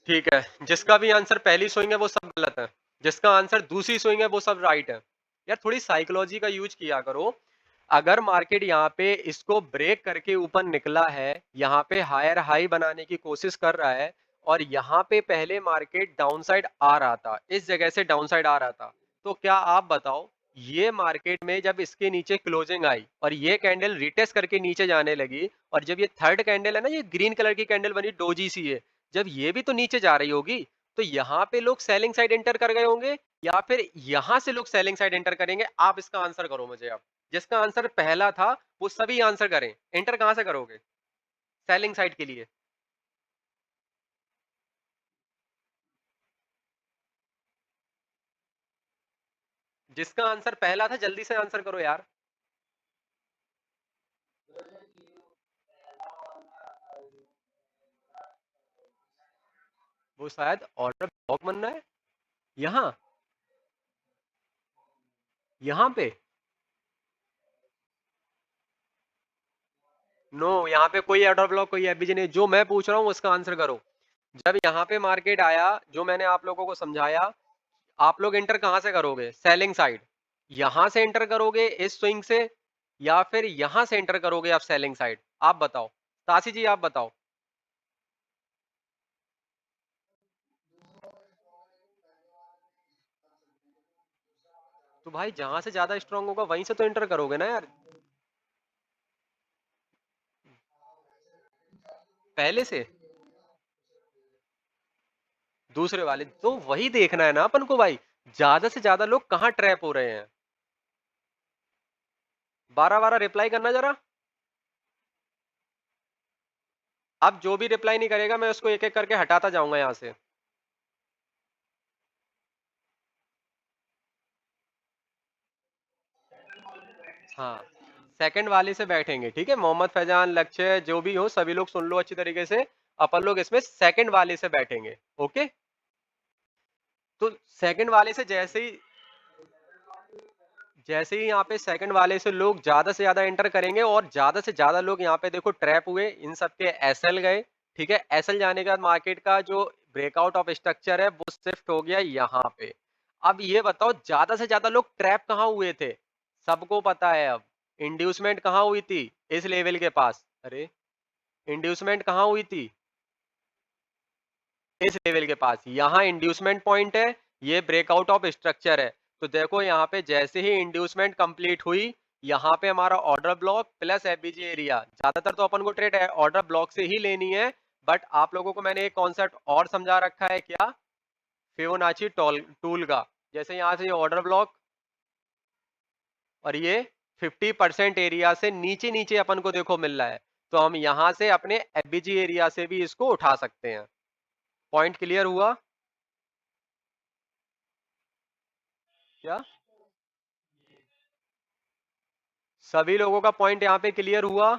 ठीक है, जिसका भी आंसर पहली स्विंग है वो सब गलत है, जिसका आंसर दूसरी स्विंग है वो सब राइट है। यार थोड़ी साइकोलॉजी का यूज किया करो। अगर मार्केट यहाँ पे इसको ब्रेक करके ऊपर निकला है, यहाँ पे हायर हाई बनाने की कोशिश कर रहा है, और यहाँ पे पहले मार्केट डाउनसाइड आ रहा था, इस जगह से डाउनसाइड आ रहा था, तो क्या आप बताओ, ये मार्केट में जब इसके नीचे क्लोजिंग आई और ये कैंडल रिटेस्ट करके नीचे जाने लगी, और जब ये थर्ड कैंडल है ना, ये ग्रीन कलर की कैंडल बनी डोजी सी है, जब ये भी तो नीचे जा रही होगी, तो यहाँ पे लोग सेलिंग साइड एंटर कर गए होंगे, या फिर यहां से लोग सेलिंग साइड एंटर करेंगे? आप इसका आंसर करो मुझे। अब जिसका आंसर पहला था वो सभी आंसर करें। एंटर कहां से करोगे सेलिंग साइड के लिए? जिसका आंसर पहला था जल्दी से आंसर करो यार। वो शायद ऑर्डर ब्लॉक बनना है। यहाँ, यहाँ पे नो, यहाँ पे कोई ऑर्डर ब्लॉक, कोई एबीजी नहीं। जो मैं पूछ रहा हूँ उसका आंसर करो। जब यहाँ पे मार्केट आया, जो मैंने आप लोगों को समझाया, आप लोग एंटर कहां से करोगे? Selling side. यहां से एंटर करोगे इस स्विंग से, या फिर यहां से एंटर करोगे आप सेलिंग साइड? आप बताओ। तासी जी आप बताओ। तो भाई जहां से ज्यादा स्ट्रांग होगा वहीं से तो एंटर करोगे ना यार। पहले से दूसरे वाले तो वही देखना है ना अपन को भाई। ज्यादा से ज्यादा लोग कहाँ ट्रैप हो रहे हैं? 12 12 रिप्लाई करना जरा। अब जो भी रिप्लाई नहीं करेगा मैं उसको एक-एक करके हटाता जाऊँगा यहाँ से। हाँ, सेकंड वाले से बैठेंगे, ठीक है? मोहम्मद फैज़ान, लक्ष्य जो भी हो सभी लोग सुन लो अच्छी तरीके से। अपन लोग इसमें सेकंड वाले से बैठेंगे, ओके? तो सेकंड वाले से जैसे ही यहाँ पे सेकंड वाले से लोग ज़्यादा से ज़्यादा एंटर करेंगे और ज़्यादा से ज़्यादा लोग यहाँ पे देखो ट्रैप हुए, इन सब के एसएल गए, ठीक है? एसएल जाने के बाद मार्केट का जो ब्रेकआउट ऑफ स्ट्रक्चर है वो शिफ्ट हो गया यहाँ पे। अब ये बताओ ज़्यादा से ज़्यादा लोग ट्रैप कहाँ हुए थे? सबको पता है अब। इंड्यूसमेंट कहाँ हुई थी? इस लेवल के पास। अरे! इंड्यूसमेंट कहाँ हुई थी? इस लेवल के पास। यहाँ इंड्यूसमेंट पॉइंट है, ये ब्रेकआउट ऑफ स्ट्रक्चर है। तो देखो यहाँ पे जैसे ही इंड्यूसमेंट कंप्लीट हुई, यहाँ पे हमारा order block plus FBG area. ज्यादातर तो अपन को ट्रेड ऑर्डर ब्लॉक से ही लेनी है, बट आप लोगों को मैंने एक कॉन्सेप्ट और समझा रखा है क्या? फिबोनाची टूल का। जैसे यहाँ से ये ऑर्डर ब्लॉक और ये 50% एरिया से नीचे नीचे अपन को देखो मिल रहा है। तो हम यहाँ से अपने एफबीजी एरिया से भी इसको उठा सकते हैं। पॉइंट क्लियर हुआ क्या? सभी लोगों का पॉइंट यहाँ पे क्लियर हुआ?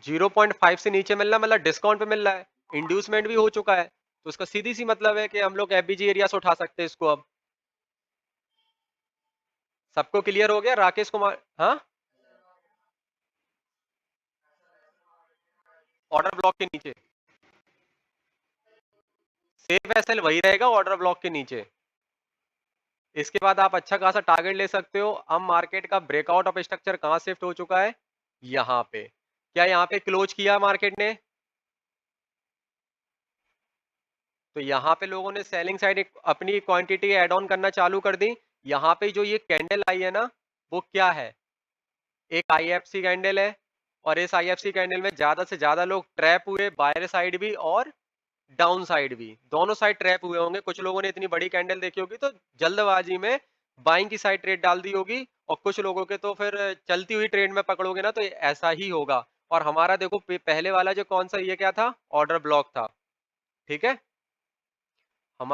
0.5 से नीचे मिल रहा है मतलब डिस्काउंट पे मिल रहा है। इंड्यूसमेंट भी हो चुका है। तो उसका सीधी सी मतलब है कि हम लोग एफबीजी एरिया से उठा सकते हैं इसको अब। सबको क्लियर हो गया? राकेश कुमार, हाँ? ऑर्डर ब्लॉक के नीचे सेफ एसएल वही रहेगा ऑर्डर ब्लॉक के नीचे। इसके बाद आप अच्छा खासा टारगेट ले सकते हो। अब मार्केट का ब्रेकआउट ऑफ स्ट्रक्चर कहाँ शिफ्ट हो चुका है? यहाँ पे। क्या यहाँ पे क्लोज किया मार्केट ने? तो यहाँ पे लोगों ने सेलिंग साइड एक अपनी क्वांटिटी ऐड ऑन करना चालू कर दी। यहाँ पे जो ये कैंडल आई है ना, वो क्या है? एक आईएफसी कैंडल है और इस आईएफसी कैंडल में ज्यादा से ज्यादा लोग ट्रैप हुए, बायर साइड भी और डाउन साइड भी, दोनों साइड ट्रैप हुए होंगे। कुछ लोगों ने इतनी बड़ी कैंडल देखी होगी तो जल्दबाजी में बाइंग की साइड ट्रेड डाल दी होगी, और कुछ लोगों के तो फिर चलती हुई ट्रेड में पकड़ोगे ना तो ऐसा ही होगा। और हमारा देखो पहले वाला जो कौन सा ये क्या था? ऑर्डर ब्लॉक था, ठीक है? हम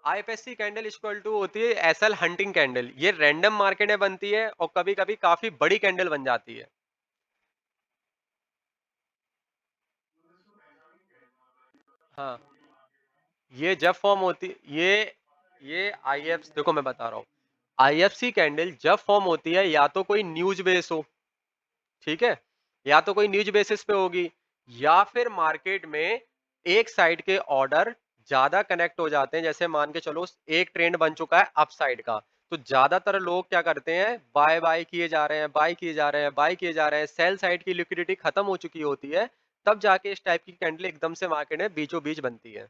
आईएफएससी कैंडल इक्वल टू होती है एसएल हंटिंग कैंडल। ये रैंडम मार्केट में बनती है और कभी कभी काफी बड़ी कैंडल बन जाती है। हाँ, ये जब फॉर्म होती ये आईएफ देखो मैं बता रहा हूँ। आईएफसी कैंडल जब फॉर्म होती है या तो कोई न्यूज बेस हो, ठीक है? या तो कोई न्यूज बेसिस पे होगी, या फिर मार्केट में एक साइड के ऑर्डर ज्यादा कनेक्ट हो जाते हैं। जैसे मान के चलो एक ट्रेंड बन चुका है अप साइड का, तो ज्यादातर लोग क्या करते हैं? बाय बाय किए जा रहे हैं, बाय किए जा रहे हैं, बाय किए जा रहे हैं। सेल साइड की लिक्विडिटी खत्म हो चुकी होती है, तब जाके इस टाइप की कैंडल एकदम से मार्केट में बीचों बीच बनती है।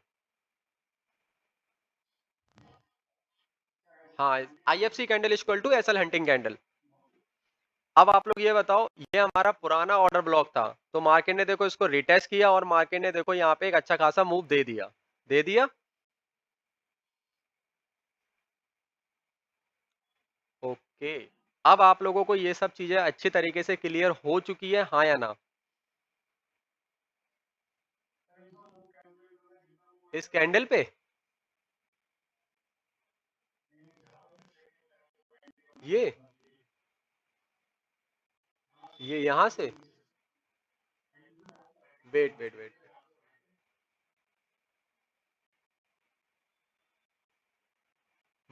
हाँ, IFC candle equal to SL hunting candle. अब आप लोग ये बताओ, ये हमारा पुराना ऑर्डर ब्लॉक था, तो मार्केट ने देखो इसको रिटेस्ट किया और मार्केट ने देखो यहाँ पे एक अच्छा खासा मूव दे दिया। दे दिया? ओके। अब आप लोगों को ये सब चीजें अच्छी तरीके से क्लियर हो चुकी है, हाँ या ना? इस कैंडल पे ये ये यहां से वेट वेट वेट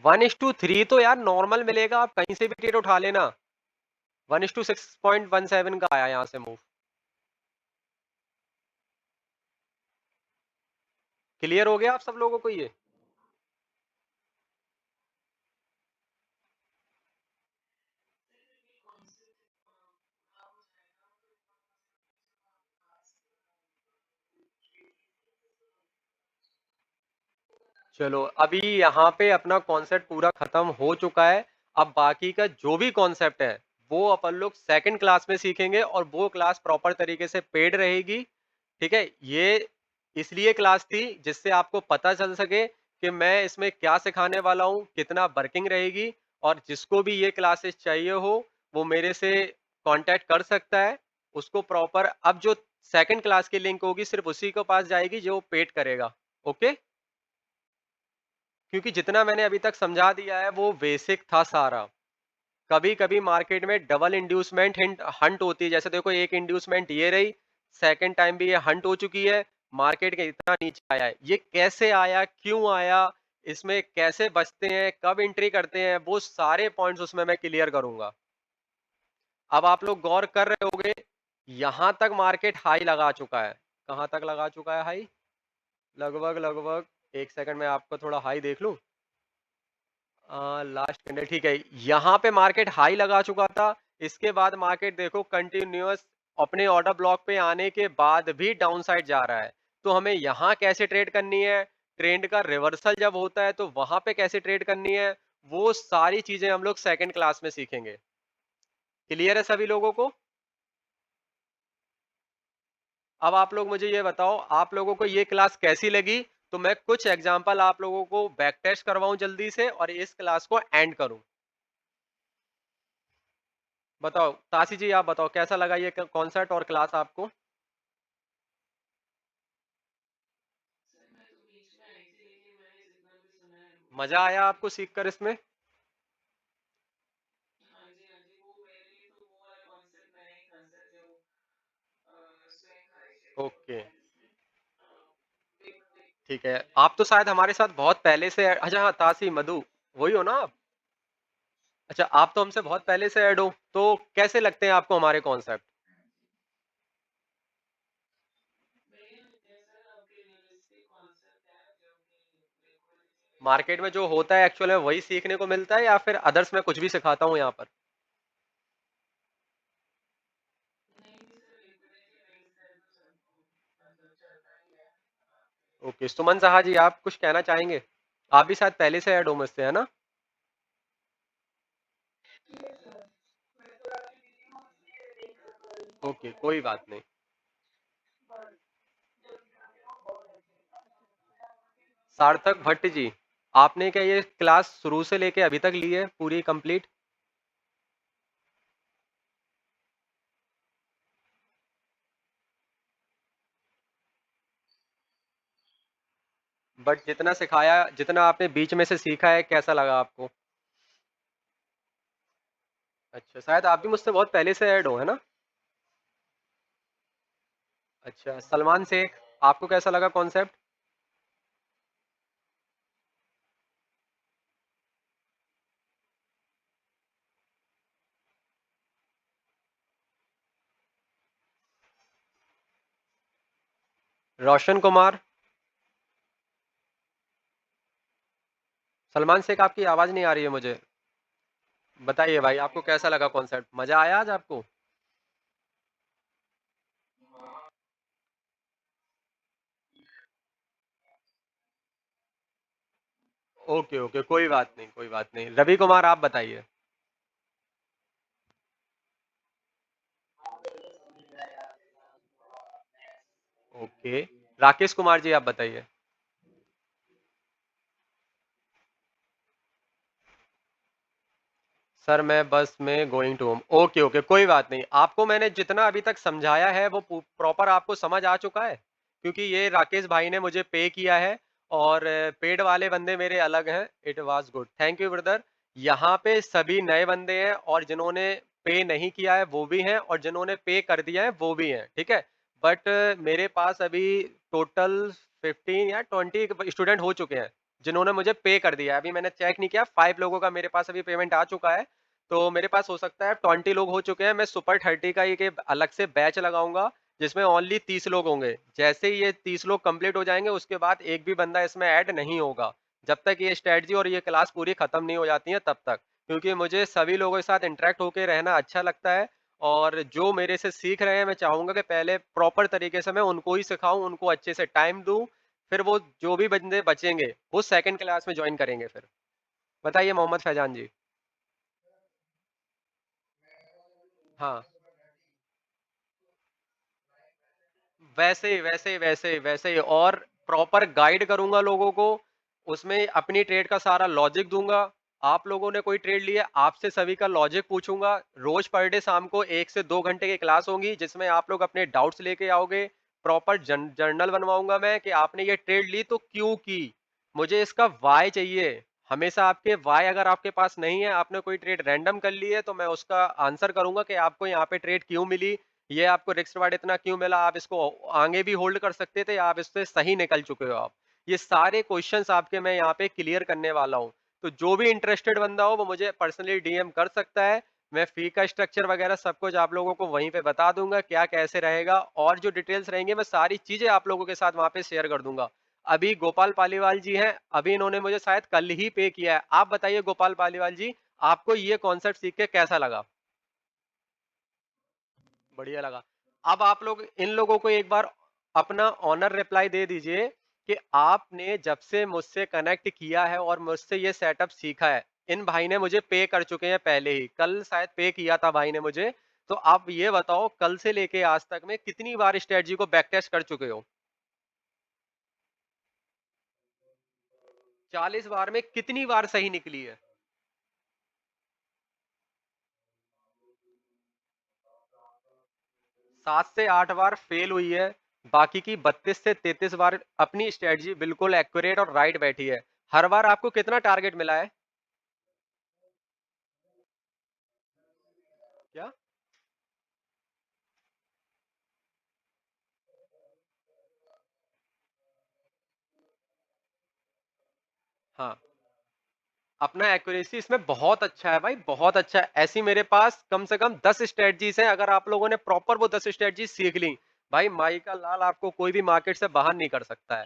1:3 तो यार नॉर्मल मिलेगा, आप कहीं से भी ट्रेड उठा लेना। 1:6.17 का आया यहाँ से मूव। क्लियर हो गया आप सब लोगों को ये? चलो अभी यहाँ पे अपना कॉन्सेप्ट पूरा खत्म हो चुका है। अब बाकी का जो भी कॉन्सेप्ट है वो अपन लोग सेकंड क्लास में सीखेंगे और वो क्लास प्रॉपर तरीके से पेड रहेगी, ठीक है? ये इसलिए क्लास थी जिससे आपको पता चल सके कि मैं इसमें क्या सिखाने वाला हूँ, कितना वर्किंग रहेगी और जिसको भी ये क्लासेस चाहिए हो, वो मेरे से कॉन्टैक्ट कर सकता है। उसको प्रॉपर अब जो सेकंड क्लास की लिंक होगी सिर्फ़ उसी के पास जाएगी जो पेड करेगा, ओके? क्योंकि जितना मैंने अभी तक समझा दिया है वो बेसिक था सारा। कभी-कभी मार्केट में डबल इंड्यूसमेंट हिंट हंट होती है। जैसे देखो एक इंड्यूसमेंट ये रही, सेकंड टाइम भी ये हंट हो चुकी है, मार्केट के इतना नीचे आया है। ये कैसे आया, क्यों आया, इसमें कैसे बचते हैं, कब एंट्री करते हैं, वो सारे पॉइंट्स उसमें मैं क्लियर करूँगा। अब आप लोग गौर कर रहे होंगे, यहाँ तक मार्केट हाई लगा चुका है। कहाँ तक लगा चुका है हाई? लगभग 1 सेकंड में आपको थोड़ा हाई देख लूँ। लास्ट कैंडल ठीक है। यहाँ पे मार्केट हाई लगा चुका था। इसके बाद मार्केट देखो कंटिन्यूअस अपने ऑर्डर ब्लॉक पे आने के बाद भी डाउन साइड जा रहा है। तो हमें यहाँ कैसे ट्रेड करनी है, ट्रेंड का रिवर्सल जब होता है तो वहां पे कैसे ट्रेड करनी है, वो सारी चीजें हम लोग सेकंड क्लास में सीखेंगे। क्लियर है सभी लोगों को? अब आप लोग मुझे ये बताओ, आप लोगों को ये क्लास कैसी लगी? तो मैं कुछ एग्जांपल आप लोगों को बैक टेस्ट करवाऊं जल्दी से और इस क्लास को एंड करूं। बताओ ताशी जी, आप बताओ कैसा लगा ये कॉन्सर्ट और क्लास आपको? मजा आया आपको सीखकर इसमें? ओके, ठीक है। आप तो शायद हमारे साथ बहुत पहले से अच्छा हाँ, ताशी मधु वही हो ना आप? अच्छा, आप तो हमसे बहुत पहले से ऐड हो, तो कैसे लगते हैं आपको हमारे कॉन्सेप्ट? मार्केट में जो होता है एक्चुअल में वही सीखने को मिलता है या फिर अदर्स मैं कुछ भी सिखाता हूँ यहाँ पर? ओके, सुमन साहा जी आप कुछ कहना चाहेंगे? आप भी शायद पहले से ऐड हो मुझसे, है ना? ओके, कोई बात नहीं। सार्थक भट्ट जी, आपने क्या ये क्लास शुरू से लेके अभी तक ली है पूरी कंप्लीट? बट जितना सिखाया, जितना आपने बीच में से सीखा है, कैसा लगा आपको? अच्छा, शायद आप भी मुझसे बहुत पहले से ऐड हो, है ना? अच्छा, सलमान शेख, आपको कैसा लगा कॉन्सेप्ट? रोशन कुमार, सलमान शेख आपकी आवाज नहीं आ रही है मुझे। बताइए भाई, आपको कैसा लगा कॉन्सेप्ट? मजा आया आज आपको? ओके ओके, कोई बात नहीं, कोई बात नहीं। रवि कुमार आप बताइए। ओके, राकेश कुमार जी आप बताइए। सर मैं बस में going to home. Okay okay, कोई बात नहीं। आपको मैंने जितना अभी तक समझाया है वो प्रॉपर आपको समझ आ चुका है? क्योंकि ये राकेश भाई ने मुझे पे किया है और पेड वाले बंदे मेरे अलग हैं। It was good, thank you brother. यहाँ पे सभी नए बंदे हैं और जिन्होंने पे नहीं किया है वो भी हैं और जिन्होंने पे कर दिया है वो भी हैं, ठीक है? बट मेरे पास अभी टोटल 15 या 20 स्टूडेंट हो चुके हैं जिन्होंने मुझे पे कर दिया है। अभी मैंने चेक नहीं किया, 5 लोगों का मेरे पास अभी पेमेंट आ चुका है। तो मेरे पास हो सकता है 20 लोग हो चुके हैं। मैं सुपर 30 का एक अलग से बैच लगाऊंगा जिसमें ओनली 30 लोग होंगे। जैसे ही ये 30 लोग कंप्लीट हो जाएंगे उसके बाद एक भी बंदा इसमें ऐड नहीं होगा जब तक ये स्ट्रेटजी और ये क्लास पूरी खत्म नहीं हो जाती है तब तक। क्योंकि मुझे सभी लोगों के साथ इंटरेक्ट होकर रहना अच्छा लगता है और जो मेरे से सीख रहे हैं मैं चाहूंगा कि पहले प्रॉपर तरीके से मैं उनको ही सिखाऊं, उनको अच्छे से टाइम दूं, फिर वो जो भी बंदे बचेंगे वो सेकंड क्लास में ज्वाइन करेंगे फिर। बताइए मोहम्मद फैजान जी। हाँ, वैसे ही और प्रॉपर गाइड करूंगा लोगों को, उसमें अपनी ट्रेड का सारा लॉजिक दूंगा। आप लोगों ने कोई ट्रेड लिया, आपसे सभी का लॉजिक पूछूंगा। रोज पर डे शाम को 1 से 2 घंटे की क्लास होगी, जिसमें आप लोग अपने डाउट्स लेके आओगे। प्रॉपर जर्नल बनवाऊंगा मैं कि आपने ये ट्रेड ली तो क्यों की, मुझे इसका वाई चाहिए। हमेशा आपके वाई अगर आपके पास नहीं है, आपने कोई ट्रेड रैंडम कर ली है, तो मैं उसका आंसर करूंगा कि आपको यहाँ पे ट्रेड क्यों मिली, ये आपको रिस्क रिवार्ड इतना क्यों मिला, आप इसको आगे भी होल्ड कर सकते थे या आप इससे सही निकल चुके हो आप। ये सारे क्वेश्चंस आपके मैं यहाँ पे क्लियर करने वाला हूँ। तो जो भी इंटरेस्टेड बंदा हो वो मुझे पर्सनली डीएम कर सकता है। मैं फी का स्ट्रक्चर वगैरह सब कुछ आप लोगों को वहीं पे बता दूंगा, क्या कैसे रहेगा, और जो डिटेल्स रहेंगे मैं सारी चीजें आप लोगों के साथ वहां पे शेयर कर दूंगा। अभी गोपाल पालीवाल जी हैं, अभी इन्होंने मुझे शायद कल ही पे किया है। आप बताइए गोपाल पालीवाल जी, आपको ये कॉन्सेप्ट सीख के कैसा लगा? बढ़िया लगा। अब आप लोग इन लोगों को एक बार अपना ऑनर रिप्लाई दे दीजिए कि आपने जब से मुझसे कनेक्ट किया है और मुझसे ये सेटअप सीखा है, इन भाई ने मुझे पे कर चुके हैं पहले ही, कल शायद पे किया था भाई ने मुझे। तो आप ये बताओ कल से लेके आज तक में कितनी बार स्ट्रेटजी को बैक टेस्ट कर चुके हो? 40 बार में कितनी बार सही निकली है? 7 से 8 बार फेल हुई है। बाकी की 32 से 33 बार अपनी स्ट्रेटजी बिल्कुल एक्यूरेट और राइट बैठी है। हर बार आपको कितना टारगेट मिला है? क्या? हाँ, अपना एक्यूरेसी इसमें बहुत अच्छा है भाई, बहुत अच्छा है। ऐसी मेरे पास कम से कम 10 स्ट्रेटजीज हैं, अगर आप लोगों ने प्रॉपर वो 10 स्ट्रेटजीज सीख ली, भाई माई का लाल आपको कोई भी मार्केट से बाहर नहीं कर सकता है।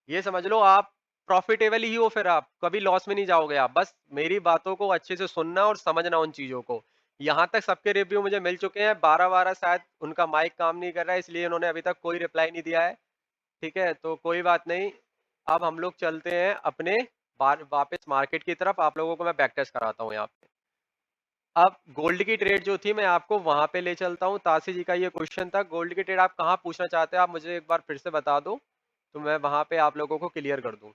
ये समझ लो आप प्रॉफिटेबल ही हो, फिर आप कभी लॉस में नहीं जाओगे। आप बस मेरी बातों को अच्छे से सुनना और समझना उन चीजों को। यहाँ तक सबके रिव्यू मुझे मिल चुके हैं, 12 12 शायद उनका माइक काम नहीं कर रहा है, इसलिए उन्होंने अभी तक कोई रिप्लाई नहीं दिया है। ठीक है, तो कोई बात नहीं। अब हम लोग चलते हैं अपने बार वापस मार्केट की तरफ, आप लोगों को मैं बैक टेस्ट कराता हूँ यहाँ पे। अब गोल्ड की ट्रेड जो थी मैं आपको वहां पे ले चलता हूँ। ताशी जी का ये क्वेश्चन था, गोल्ड की ट्रेड आप कहाँ पूछना चाहते हैं, आप मुझे एक बार फिर से बता दो, तो मैं वहां पे आप लोगों को क्लियर कर दूं।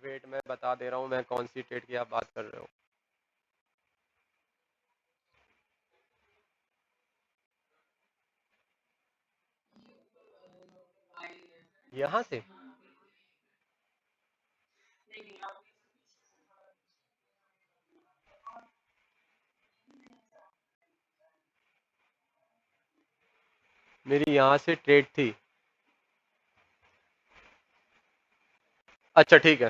वेट मैं बता दे रहा हूँ मैं कौन सी ट्रेड की आप बात कर रहे हो। यहाँ से मेरी यहाँ से ट्रेड थी। अच्छा ठीक है,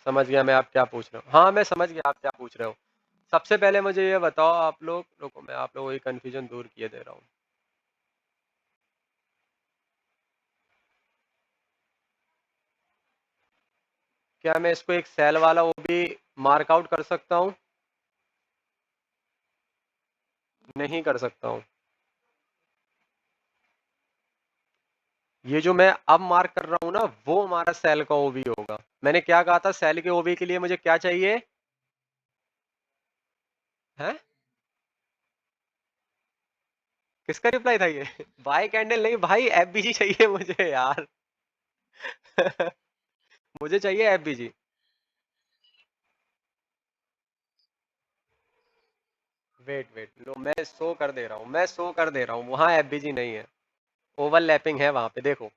समझ गया मैं आप क्या पूछ रहे हो। हाँ मैं समझ गया आप क्या पूछ रहे हो। सबसे पहले मुझे ये बताओ, आप लोग रुको, मैं आप लोगों की कंफ्यूजन दूर किए दे रहा हूँ। क्या मैं इसको एक सेल वाला वो भी मार्क आउट कर सकता हूँ? नहीं कर सकता हूँ। ये जो मैं अब मार्क कर रहा हूँ ना, वो हमारा सेल का ओबी होगा। मैंने क्या कहा था, सेल के ओबी के लिए मुझे क्या चाहिए है? किसका रिप्लाई था ये? बाय कैंडल नहीं भाई, एफबीजी चाहिए मुझे यार। मुझे चाहिए एफबीजी। वेट वेट लो, मैं शो कर दे रहा हूँ, मैं शो कर दे रहा हूँ, वहां एफबीजी नहीं है। ओवरलैपिंग है वहां पे, देखो।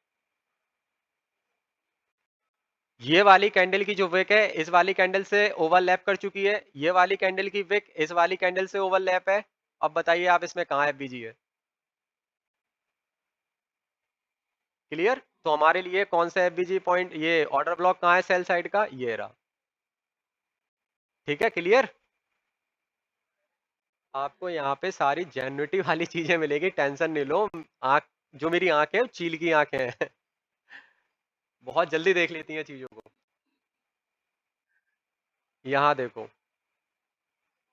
ये वाली कैंडल की जो विक है इस वाली कैंडल से ओवरलैप कर चुकी है, ये वाली कैंडल की विक इस वाली कैंडल से ओवरलैप है। अब बताइए आप इसमें कहाँ एफबीजी है? क्लियर? तो हमारे लिए कौन सा एफबीजी पॉइंट, ये ऑर्डर ब्लॉक कहाँ है सेल साइड का, ये रहा। ठीक है, क्लियर? आपको यहाँ पे सारी जेन्युइनिटी वाली चीजें मिलेगी, टेंशन नहीं लो। आंख, जो मेरी आंख है चील की आंखें हैं। बहुत जल्दी देख लेती हैं चीजों को। यहाँ देखो,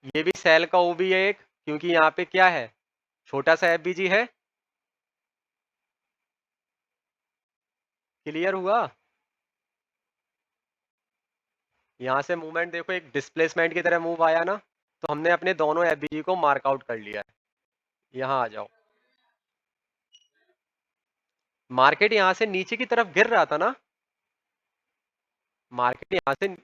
ये भी सेल का ओबी है एक, क्योंकि यहाँ पे क्या है, छोटा सा एफबीजी है। क्लियर हुआ? यहाँ से मूवमेंट देखो एक डिस्प्लेसमेंट की तरह मूव आया ना, तो हमने अपने दोनों एफबीजी को मार्क आउट कर लिया है। यहाँ आ जाओ। मार्केट यहाँ से नीचे की तरफ गिर रहा था ना, मार्केट यहाँ से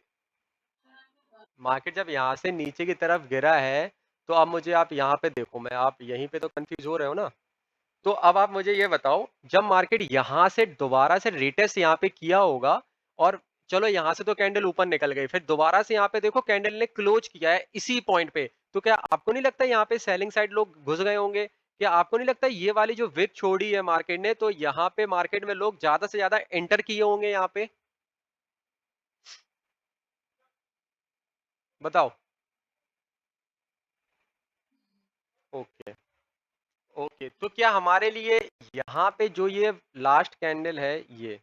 मार्केट जब यहाँ से नीचे की तरफ गिरा है, तो अब मुझे आप यहाँ पे देखो, मैं आप यहीं पे तो कंफ्यूज हो रहे हो ना। तो अब आप मुझे ये बताओ, जब मार्केट यहाँ से दोबारा से रिटेस्ट यहाँ पे किया होगा, और चलो यहाँ से तो कैंडल ऊपर निकल गई, फिर दोबारा से यहाँ पे देखो कैंडल ने क्लोज किया है इसी पॉइंट पे, तो क्या आपको नहीं लगता यहाँ पे सेलिंग साइड लोग घुस गए होंगे? क्या आपको नहीं लगता ये वाली जो विक छोड़ी है मार्केट ने, तो यहाँ पे मार्केट में लोग ज्यादा से ज्यादा एंटर किए होंगे यहाँ पे? बताओ। ओके। ओके, तो क्या हमारे लिए यहाँ पे जो ये लास्ट कैंडल है, ये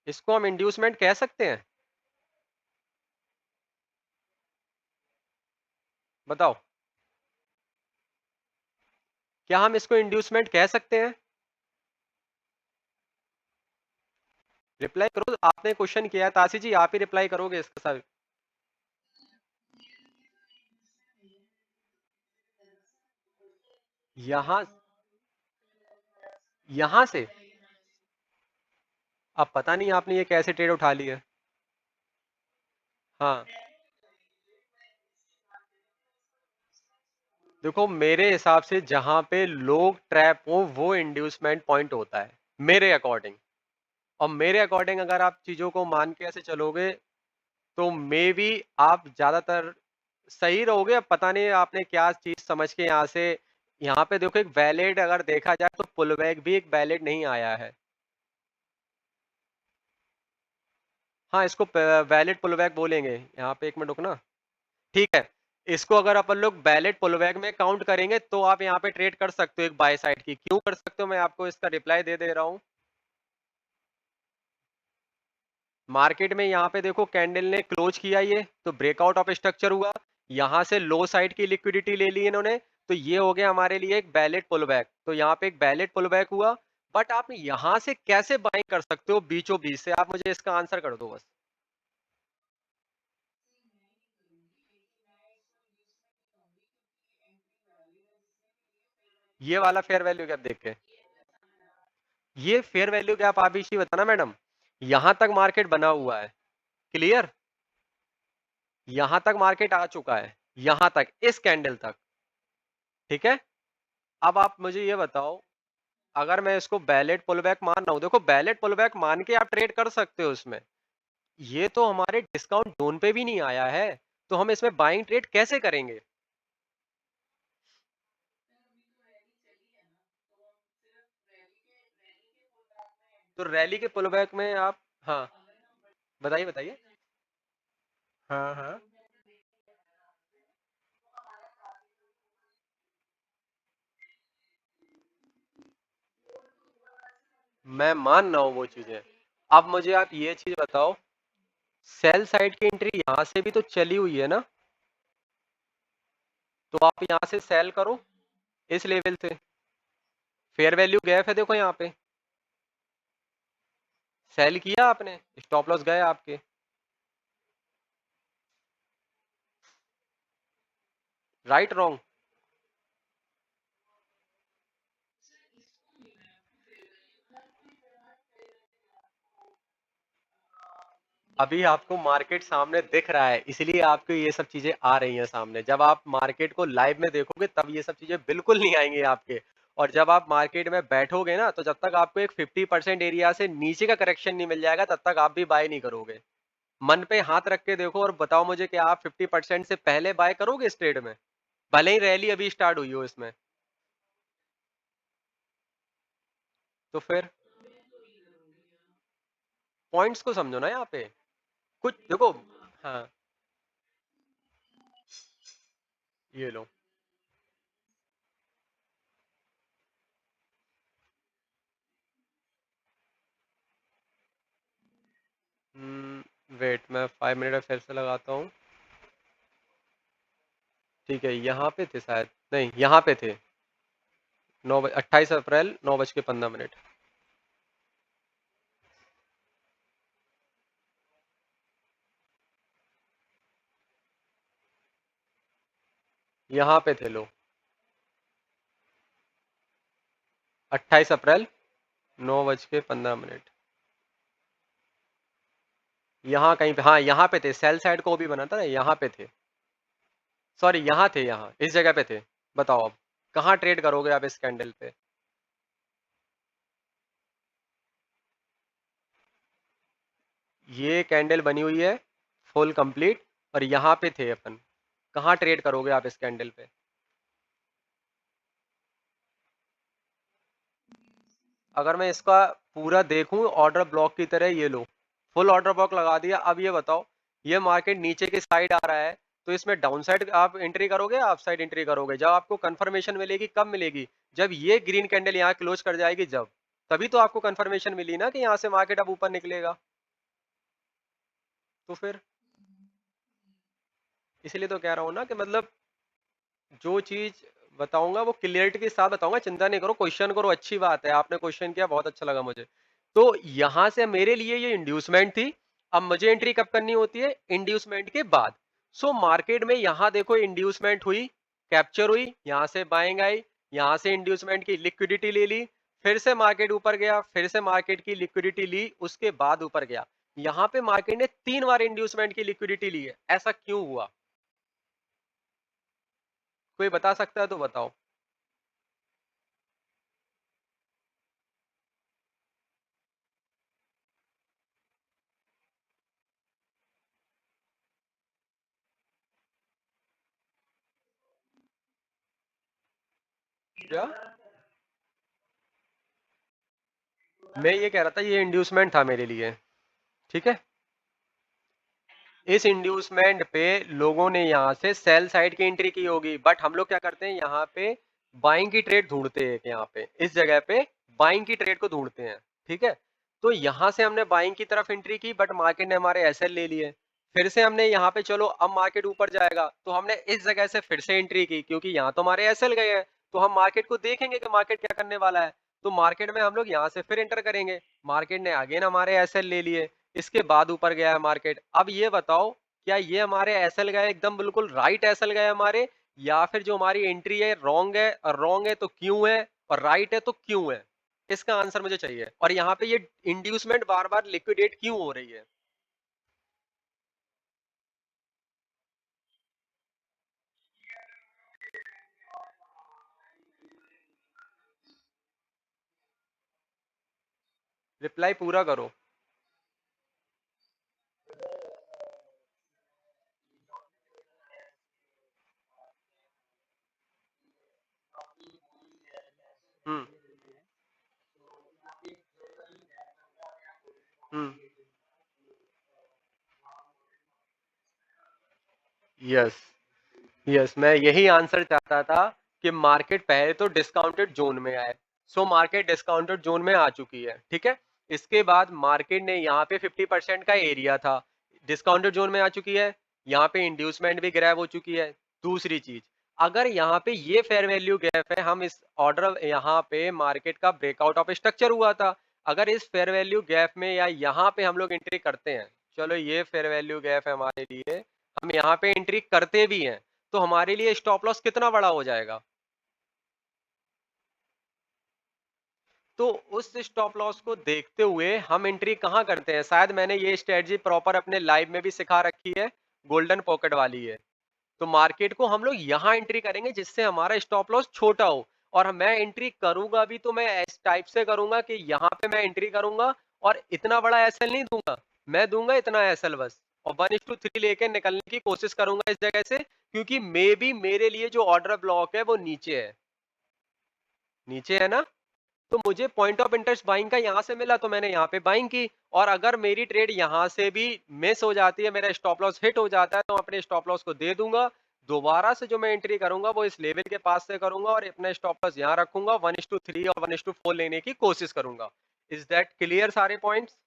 इसको हम इंड्यूसमेंट कह सकते हैं? बताओ, क्या हम इसको इंड्यूसमेंट कह सकते हैं? रिप्लाई करो, आपने क्वेश्चन किया है ताशी जी, आप ही रिप्लाई करोगे इसका सर। यहाँ यहाँ से अब पता नहीं आपने ये कैसे ट्रेड उठा ली है। हाँ, देखो मेरे हिसाब से जहां पे लोग ट्रैप हो वो इंड्यूसमेंट पॉइंट होता है मेरे अकॉर्डिंग। और मेरे अकॉर्डिंग अगर आप चीजों को मान के ऐसे चलोगे, तो मे बी आप ज्यादातर सही रहोगे। अब पता नहीं आपने क्या चीज समझ के यहाँ पे देखो, एक वैलिड अगर देखा जाए तो पुलबैक भी एक वैलिड नहीं आया है। हाँ, इसको वैलिड पुलबैक बोलेंगे। यहाँ पे एक मिनट रुकना। ठीक है, इसको अगर अपन लोग वैलिड पुलबैक में काउंट करेंगे, तो आप यहाँ पे ट्रेड कर सकते हो एक बाय साइड की। क्यों कर सकते हो, मैं आपको इसका रिप्लाई दे दे रहा हूँ। मार्केट में यहाँ पे देखो कैंडल ने क्लोज किया, ये तो ब्रेकआउट ऑफ स्ट्रक्चर हुआ। यहाँ से लो साइड की लिक्विडिटी ले ली इन्होंने, तो ये हो गया हमारे लिए एक वैलिड पुलबैक। तो यहाँ पे एक वैलिड पुलबैक हुआ। बट आप यहाँ से कैसे बाइंग कर सकते हो बीचों बीच से, आप मुझे इसका आंसर कर दो बस। ये वाला फेयर वैल्यू गैप देख के, ये फेयर वैल्यू गैप आप इसी बताना मैडम। यहां तक मार्केट बना हुआ है, क्लियर। यहां तक मार्केट आ चुका है, यहां तक, इस कैंडल तक। ठीक है, अब आप मुझे ये बताओ, अगर मैं इसको वैलिड पुलबैक मान रहा हूं, देखो वैलिड पुलबैक मान के आप ट्रेड कर सकते हो उसमें। ये तो हमारे डिस्काउंट जोन पे भी नहीं आया है, तो हम इसमें बाइंग ट्रेड कैसे करेंगे? तो रैली के पुलबैक में आप, हाँ बताइए बताइए। हाँ हाँ, मैं मान रहा हूँ वो चीजें। अब मुझे आप ये चीज बताओ, सेल साइड की एंट्री यहाँ से भी तो चली हुई है ना, तो आप यहाँ से सेल करो इस लेवल से। फेयर वैल्यू गैप है देखो यहाँ पे, सेल किया आपने, स्टॉप लॉस गए आपके। Right wrong? अभी आपको मार्केट सामने दिख रहा है, इसलिए आपको ये सब चीजें आ रही हैं सामने। जब आप मार्केट को लाइव में देखोगे तब ये सब चीजें बिल्कुल नहीं आएंगी आपके। और जब आप मार्केट में बैठोगे ना, तो जब तक आपको एक 50% एरिया से नीचे का करेक्शन नहीं मिल जाएगा, तब तक आप भी बाय नहीं करोगे। मन पे हाथ रख के देखो और बताओ मुझे कि आप 50% से पहले बाय करोगे इस ट्रेड में, भले ही रैली अभी स्टार्ट हुई हो इसमें। तो फिर पॉइंट्स को समझो ना यहाँ पे, कुछ देखो। हाँ, ये लो। वेट, मैं 5 मिनट फिर से लगाता हूँ। ठीक है, यहाँ पे थे शायद, नहीं यहाँ पे थे। 28 अप्रैल 9:15। यहाँ पे थे लो, 28 अप्रैल, 9:15। यहाँ कहीं पे, हाँ यहाँ पे थे, सेल साइड को भी बना था ना, यहाँ पे थे। सॉरी, यहाँ थे, यहाँ इस जगह पे थे। बताओ अब कहाँ ट्रेड करोगे आप इस कैंडल पे? ये कैंडल बनी हुई है फुल कंप्लीट, और यहाँ पे थे अपन। कहाँ ट्रेड करोगे आप इस कैंडल पे? अगर मैं इसका पूरा देखूं ऑर्डर ब्लॉक की तरह, ये लो, फुल ऑर्डर ब्लॉक लगा दिया। अब ये बताओ, ये मार्केट नीचे की साइड आ रहा है, तो इसमें डाउन साइड आप एंट्री करोगे, अप साइड एंट्री करोगे? जब आपको कंफर्मेशन मिलेगी, कब मिलेगी? जब ये ग्रीन कैंडल यहाँ क्लोज कर जाएगी, जब, तभी तो आपको कंफर्मेशन मिली ना कि यहाँ से मार्केट अब ऊपर निकलेगा। तो फिर इसलिए तो कह रहा हूँ ना कि मतलब जो चीज बताऊंगा वो क्लियरिटी के साथ बताऊंगा, चिंता नहीं करो। क्वेश्चन करो, अच्छी बात है, आपने क्वेश्चन किया, बहुत अच्छा लगा मुझे। तो यहां से मेरे लिए ये इंड्यूसमेंट थी। अब मुझे एंट्री कब करनी होती है? इंड्यूसमेंट के बाद। सो मार्केट में यहां देखो इंड्यूसमेंट हुई, कैप्चर हुई, यहां से बाइंग आई, यहां से इंड्यूसमेंट की लिक्विडिटी ले ली, फिर से मार्केट ऊपर गया, फिर से मार्केट की लिक्विडिटी ली, उसके बाद ऊपर गया। यहां पे मार्केट ने 3 बार इंड्यूसमेंट की लिक्विडिटी ली है। ऐसा क्यों हुआ? कोई बता सकता है तो बताओ। क्या? मैं ये कह रहा था, ये इंड्यूसमेंट था मेरे लिए, ठीक है। इस इंड्यूसमेंट पे लोगों ने यहाँ से सेल साइड की एंट्री की होगी, बट हम लोग क्या करते हैं यहाँ पे, बाइंग की ट्रेड ढूंढते हैं। यहाँ पे इस जगह पे बाइंग की ट्रेड को ढूंढते हैं, ठीक है। तो यहाँ से हमने बाइंग की तरफ एंट्री की, बट मार्केट ने हमारे एसएल ले लिए। फिर से हमने यहाँ पे, चलो अब मार्केट ऊपर जाएगा, तो हमने इस जगह से फिर से एंट्री की, क्योंकि यहाँ तो हमारे एसएल गए हैं, तो हम मार्केट को देखेंगे कि मार्केट क्या करने वाला है। तो मार्केट में हम लोग यहाँ से फिर एंटर करेंगे। मार्केट ने अगेन हमारे एसएल ले लिए, इसके बाद ऊपर गया है मार्केट। अब ये बताओ, क्या ये हमारे एसएल गए एकदम बिल्कुल राइट एसएल गए हमारे, या फिर जो हमारी एंट्री है रॉन्ग है? और रॉन्ग है तो क्यों है, और राइट है तो क्यों है? इसका आंसर मुझे चाहिए। और यहाँ पे ये इंड्यूसमेंट बार बार लिक्विडेट क्यों हो रही है? रिप्लाई पूरा करो। हम्म। हम्म। यस। यस, मैं यही आंसर चाहता था कि मार्केट पहले तो डिस्काउंटेड जोन में आए। सो मार्केट डिस्काउंटेड जोन में आ चुकी है, ठीक है। इसके बाद मार्केट ने यहाँ पे 50% का एरिया था, डिस्काउंटेड जोन में आ चुकी है। यहाँ पे इंड्यूसमेंट भी ग्रैब हो चुकी है। दूसरी चीज, अगर यहाँ पे ये फेयर वैल्यू गैप है, हम इस ऑर्डर यहाँ पे मार्केट का ब्रेकआउट ऑफ स्ट्रक्चर हुआ था, अगर इस फेयर वैल्यू गैप में या यहाँ पे हम लोग एंट्री करते हैं, चलो ये फेयर वैल्यू गैप है हमारे लिए, हम यहाँ पे एंट्री करते भी हैं, तो हमारे लिए स्टॉप लॉस कितना बड़ा हो जाएगा? तो उस स्टॉप लॉस को देखते हुए हम एंट्री कहाँ करते हैं? शायद मैंने ये स्ट्रेटजी प्रॉपर अपने लाइव में भी सिखा रखी है, गोल्डन पॉकेट वाली है। तो मार्केट को हम लोग यहाँ एंट्री करेंगे जिससे हमारा स्टॉप लॉस छोटा हो। और मैं एंट्री करूंगा भी तो मैं इस टाइप से करूंगा कि यहाँ पे मैं एंट्री करूंगा और इतना बड़ा एसएल नहीं दूंगा, मैं दूंगा इतना एसएल बस, और 1:3 लेके निकलने की कोशिश करूंगा इस जगह से, क्योंकि मे बी मेरे लिए जो ऑर्डर ब्लॉक है वो नीचे है। नीचे है ना? तो मुझे पॉइंट ऑफ इंटरेस्ट बाइंग का यहाँ से मिला, तो मैंने यहाँ पे बाइंग की। और अगर मेरी ट्रेड यहाँ से भी मिस हो जाती है, मेरा स्टॉप लॉस हिट हो जाता है, तो अपने स्टॉप लॉस को दे दूंगा। दोबारा से जो मैं एंट्री करूंगा वो इस लेवल के पास से करूंगा, और अपना स्टॉप लॉस यहाँ रखूंगा, 1:3 और 1:4 लेने की कोशिश करूंगा। इज दैट क्लियर सारे पॉइंट्स?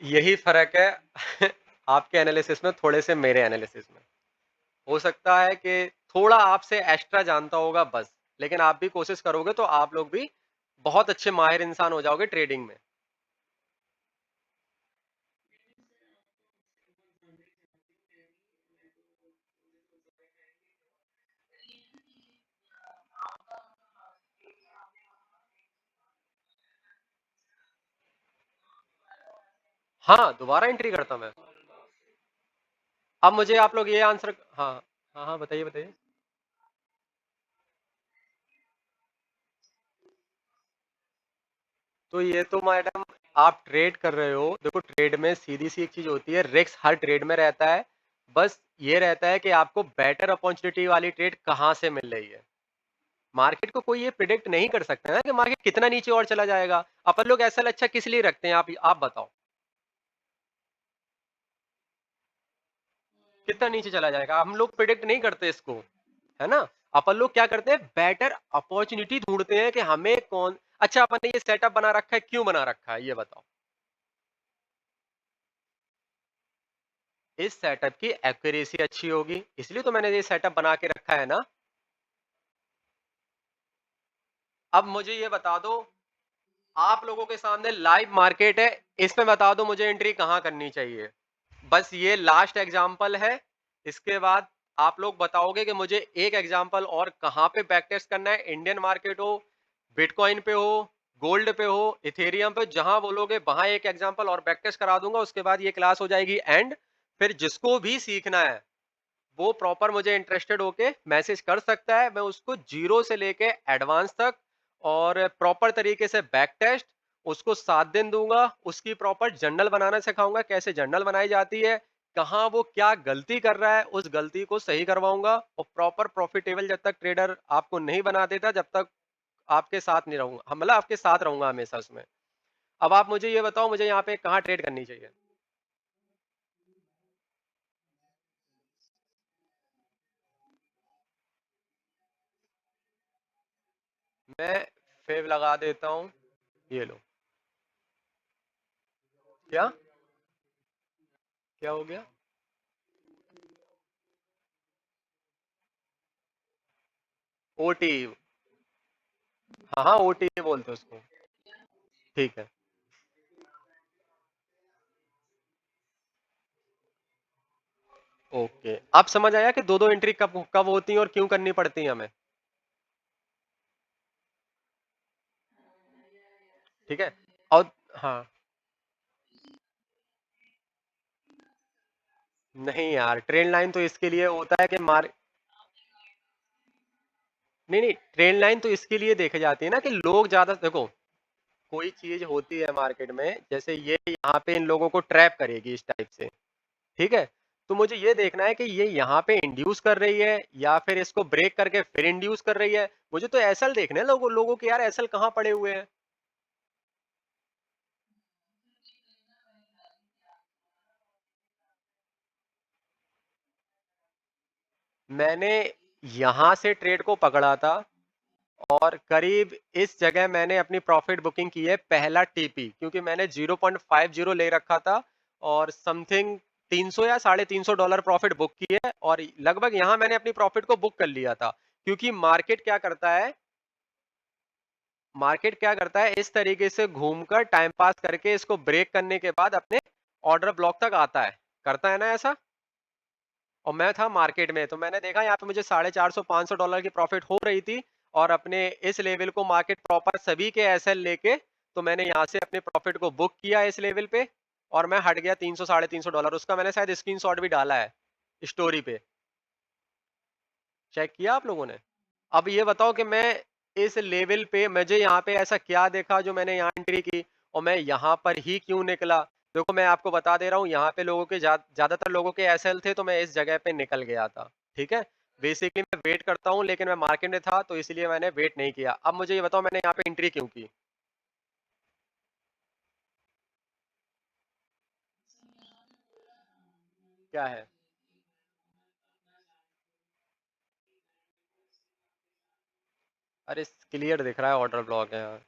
यही फ़र्क है आपके एनालिसिस में थोड़े से मेरे एनालिसिस में। हो सकता है कि थोड़ा आपसे एक्स्ट्रा जानता होगा बस, लेकिन आप भी कोशिश करोगे तो आप लोग भी बहुत अच्छे माहिर इंसान हो जाओगे ट्रेडिंग में। हाँ, दोबारा एंट्री करता मैं। अब मुझे आप लोग ये आंसर हाँ, हाँ, हाँ, बताइए, बताइए। तो ये तो मैडम आप ट्रेड कर रहे हो, देखो ट्रेड में सीधी-सी एक चीज़ होती है, रिस्क हर ट्रेड में रहता है। बस ये रहता है कि आपको बेटर अपॉर्च्युनिटी वाली ट्रेड कहाँ से मिल रही है। मार्केट को कोई ये प्रिडिक्ट नहीं कर सकता है ना कि मार्केट कितना नीचे और चला जाएगा। अपन लोग एसएल अच्छा किस लिए रखते हैं आप बताओ? कितना नीचे चला जाएगा? हम लोग प्रिडिक्ट नहीं करते इसको, है ना? अपन लोग क्या करते हैं बेटर अपॉर्च्युनिटी ढूँढते हैं कि हमें कौन अच्छा अपन ने ये सेटअप बना रखा है, क्यों बना रखा है? ये बताओ। इस सेटअप की एक्यूरेसी अच्छी होगी, इसलिए तो मैंने ये सेटअप बना के रखा है ना। अब मुझे ये बता दो, आप लोगों के सामने लाइव मार्केट है, इसमें बता दो मुझे एंट्री कहाँ करनी चाहिए? बस ये लास्ट एग्जांपल है, इसके बाद आप लोग बताओगे कि मुझे एक एग्जांपल और कहाँ पे बैक टेस्ट करना है, इंडियन मार्केट हो, बिटकॉइन पे हो, गोल्ड पे हो, इथेरियम पे, जहाँ बोलोगे वहाँ एक एग्जांपल और बैक टेस्ट करा दूँगा, उसके बाद ये क्लास हो जाएगी एंड। फिर जिसको भी सीखना है वो प्रॉपर मुझे इंटरेस्टेड होके मैसेज कर सकता है। मैं उसको ज़ीरो से लेके एडवांस तक और प्रॉपर तरीके से बैक टेस्ट उसको 7 दिन दूँगा। उसकी प्रॉपर जर्नल बनाना सिखाऊँगा, कैसे जर्नल बनाई जाती है, कहाँ वो क्या गलती कर रहा है, उस गलती को सही करवाऊँगा और प्रॉपर प्रॉफिटेबल जब तक ट्रेडर आपको नहीं बना देता, जब तक आपके साथ नहीं रहूँगा। मतलब आपके साथ रहूँगा हमेशा उसमें। अब आप मुझे ये बताओ मुझे यहाँ पे कहाँ ट्रेड करनी चाहिए? मैं फेव लगा देता हूँ, ये लो। क्या? क्या हो गया? ओटी। हाँ, हाँ, ओटी बोलते हैं उसको। ठीक है। ओके। अब समझ आया कि 2-2 एंट्री कब कब होती हैं और क्यों करनी पड़ती हैं हमें, ठीक है? और हाँ, नहीं यार ट्रेंड लाइन तो इसके लिए होता है कि मार नहीं, नहीं, ट्रेंड लाइन तो इसके लिए देखी जाती है ना कि लोग ज़्यादा देखो, कोई चीज़ होती है मार्केट में, जैसे ये यहाँ पे इन लोगों को ट्रैप करेगी इस टाइप से, ठीक है? तो मुझे ये देखना है कि ये यहाँ पे इंड्यूस कर रही है या फिर इसको ब्रेक करके फिर इंड्यूस कर रही है। मुझे तो एसएल देखने हैं लोगों लोगों के यार एसएल कहाँ पड़े हुए हैं। मैंने यहाँ से ट्रेड को पकड़ा था और करीब इस जगह मैंने अपनी प्रॉफिट बुकिंग की है पहला टीपी, क्योंकि मैंने 0.50 ले रखा था और समथिंग 300 या $350 प्रॉफिट बुक की है और लगभग यहाँ मैंने अपनी प्रॉफिट को बुक कर लिया था, क्योंकि मार्केट क्या करता है इस तरीके से घूमकर टाइम पास करके इसको ब्रेक करने के बाद अपने ऑर्डर ब्लॉक तक आता है, करता है ना ऐसा। और मैं था मार्केट में, तो मैंने देखा यहाँ पे मुझे 450 $500 की प्रॉफिट हो रही थी और अपने इस लेवल को मार्केट प्रॉपर सभी के एसएल लेके, तो मैंने यहाँ से अपने प्रॉफिट को बुक किया इस लेवल पे और मैं हट गया 300 $350। उसका मैंने शायद स्क्रीनशॉट भी डाला है स्टोरी पे। चेक किया आप लोगों ने? अब ये बताओ कि मैं इस लेवल पे मुझे यहाँ पे ऐसा क्या देखा जो मैंने यहाँ एंट्री की और मैं यहाँ पर ही क्यों निकला? देखो मैं आपको बता दे रहा हूँ यहाँ पे लोगों के ज़्यादातर लोगों के एसएल थे, तो मैं इस जगह पे निकल गया था, ठीक है? बेसिकली मैं वेट करता हूँ लेकिन मैं मार्केट में था तो इसलिए मैंने वेट नहीं किया। अब मुझे ये बताओ मैंने यहाँ पे एंट्री क्यों की? क्या है? अरे क्लियर दिख रहा है ऑर्डर ब्लॉक है यहाँ।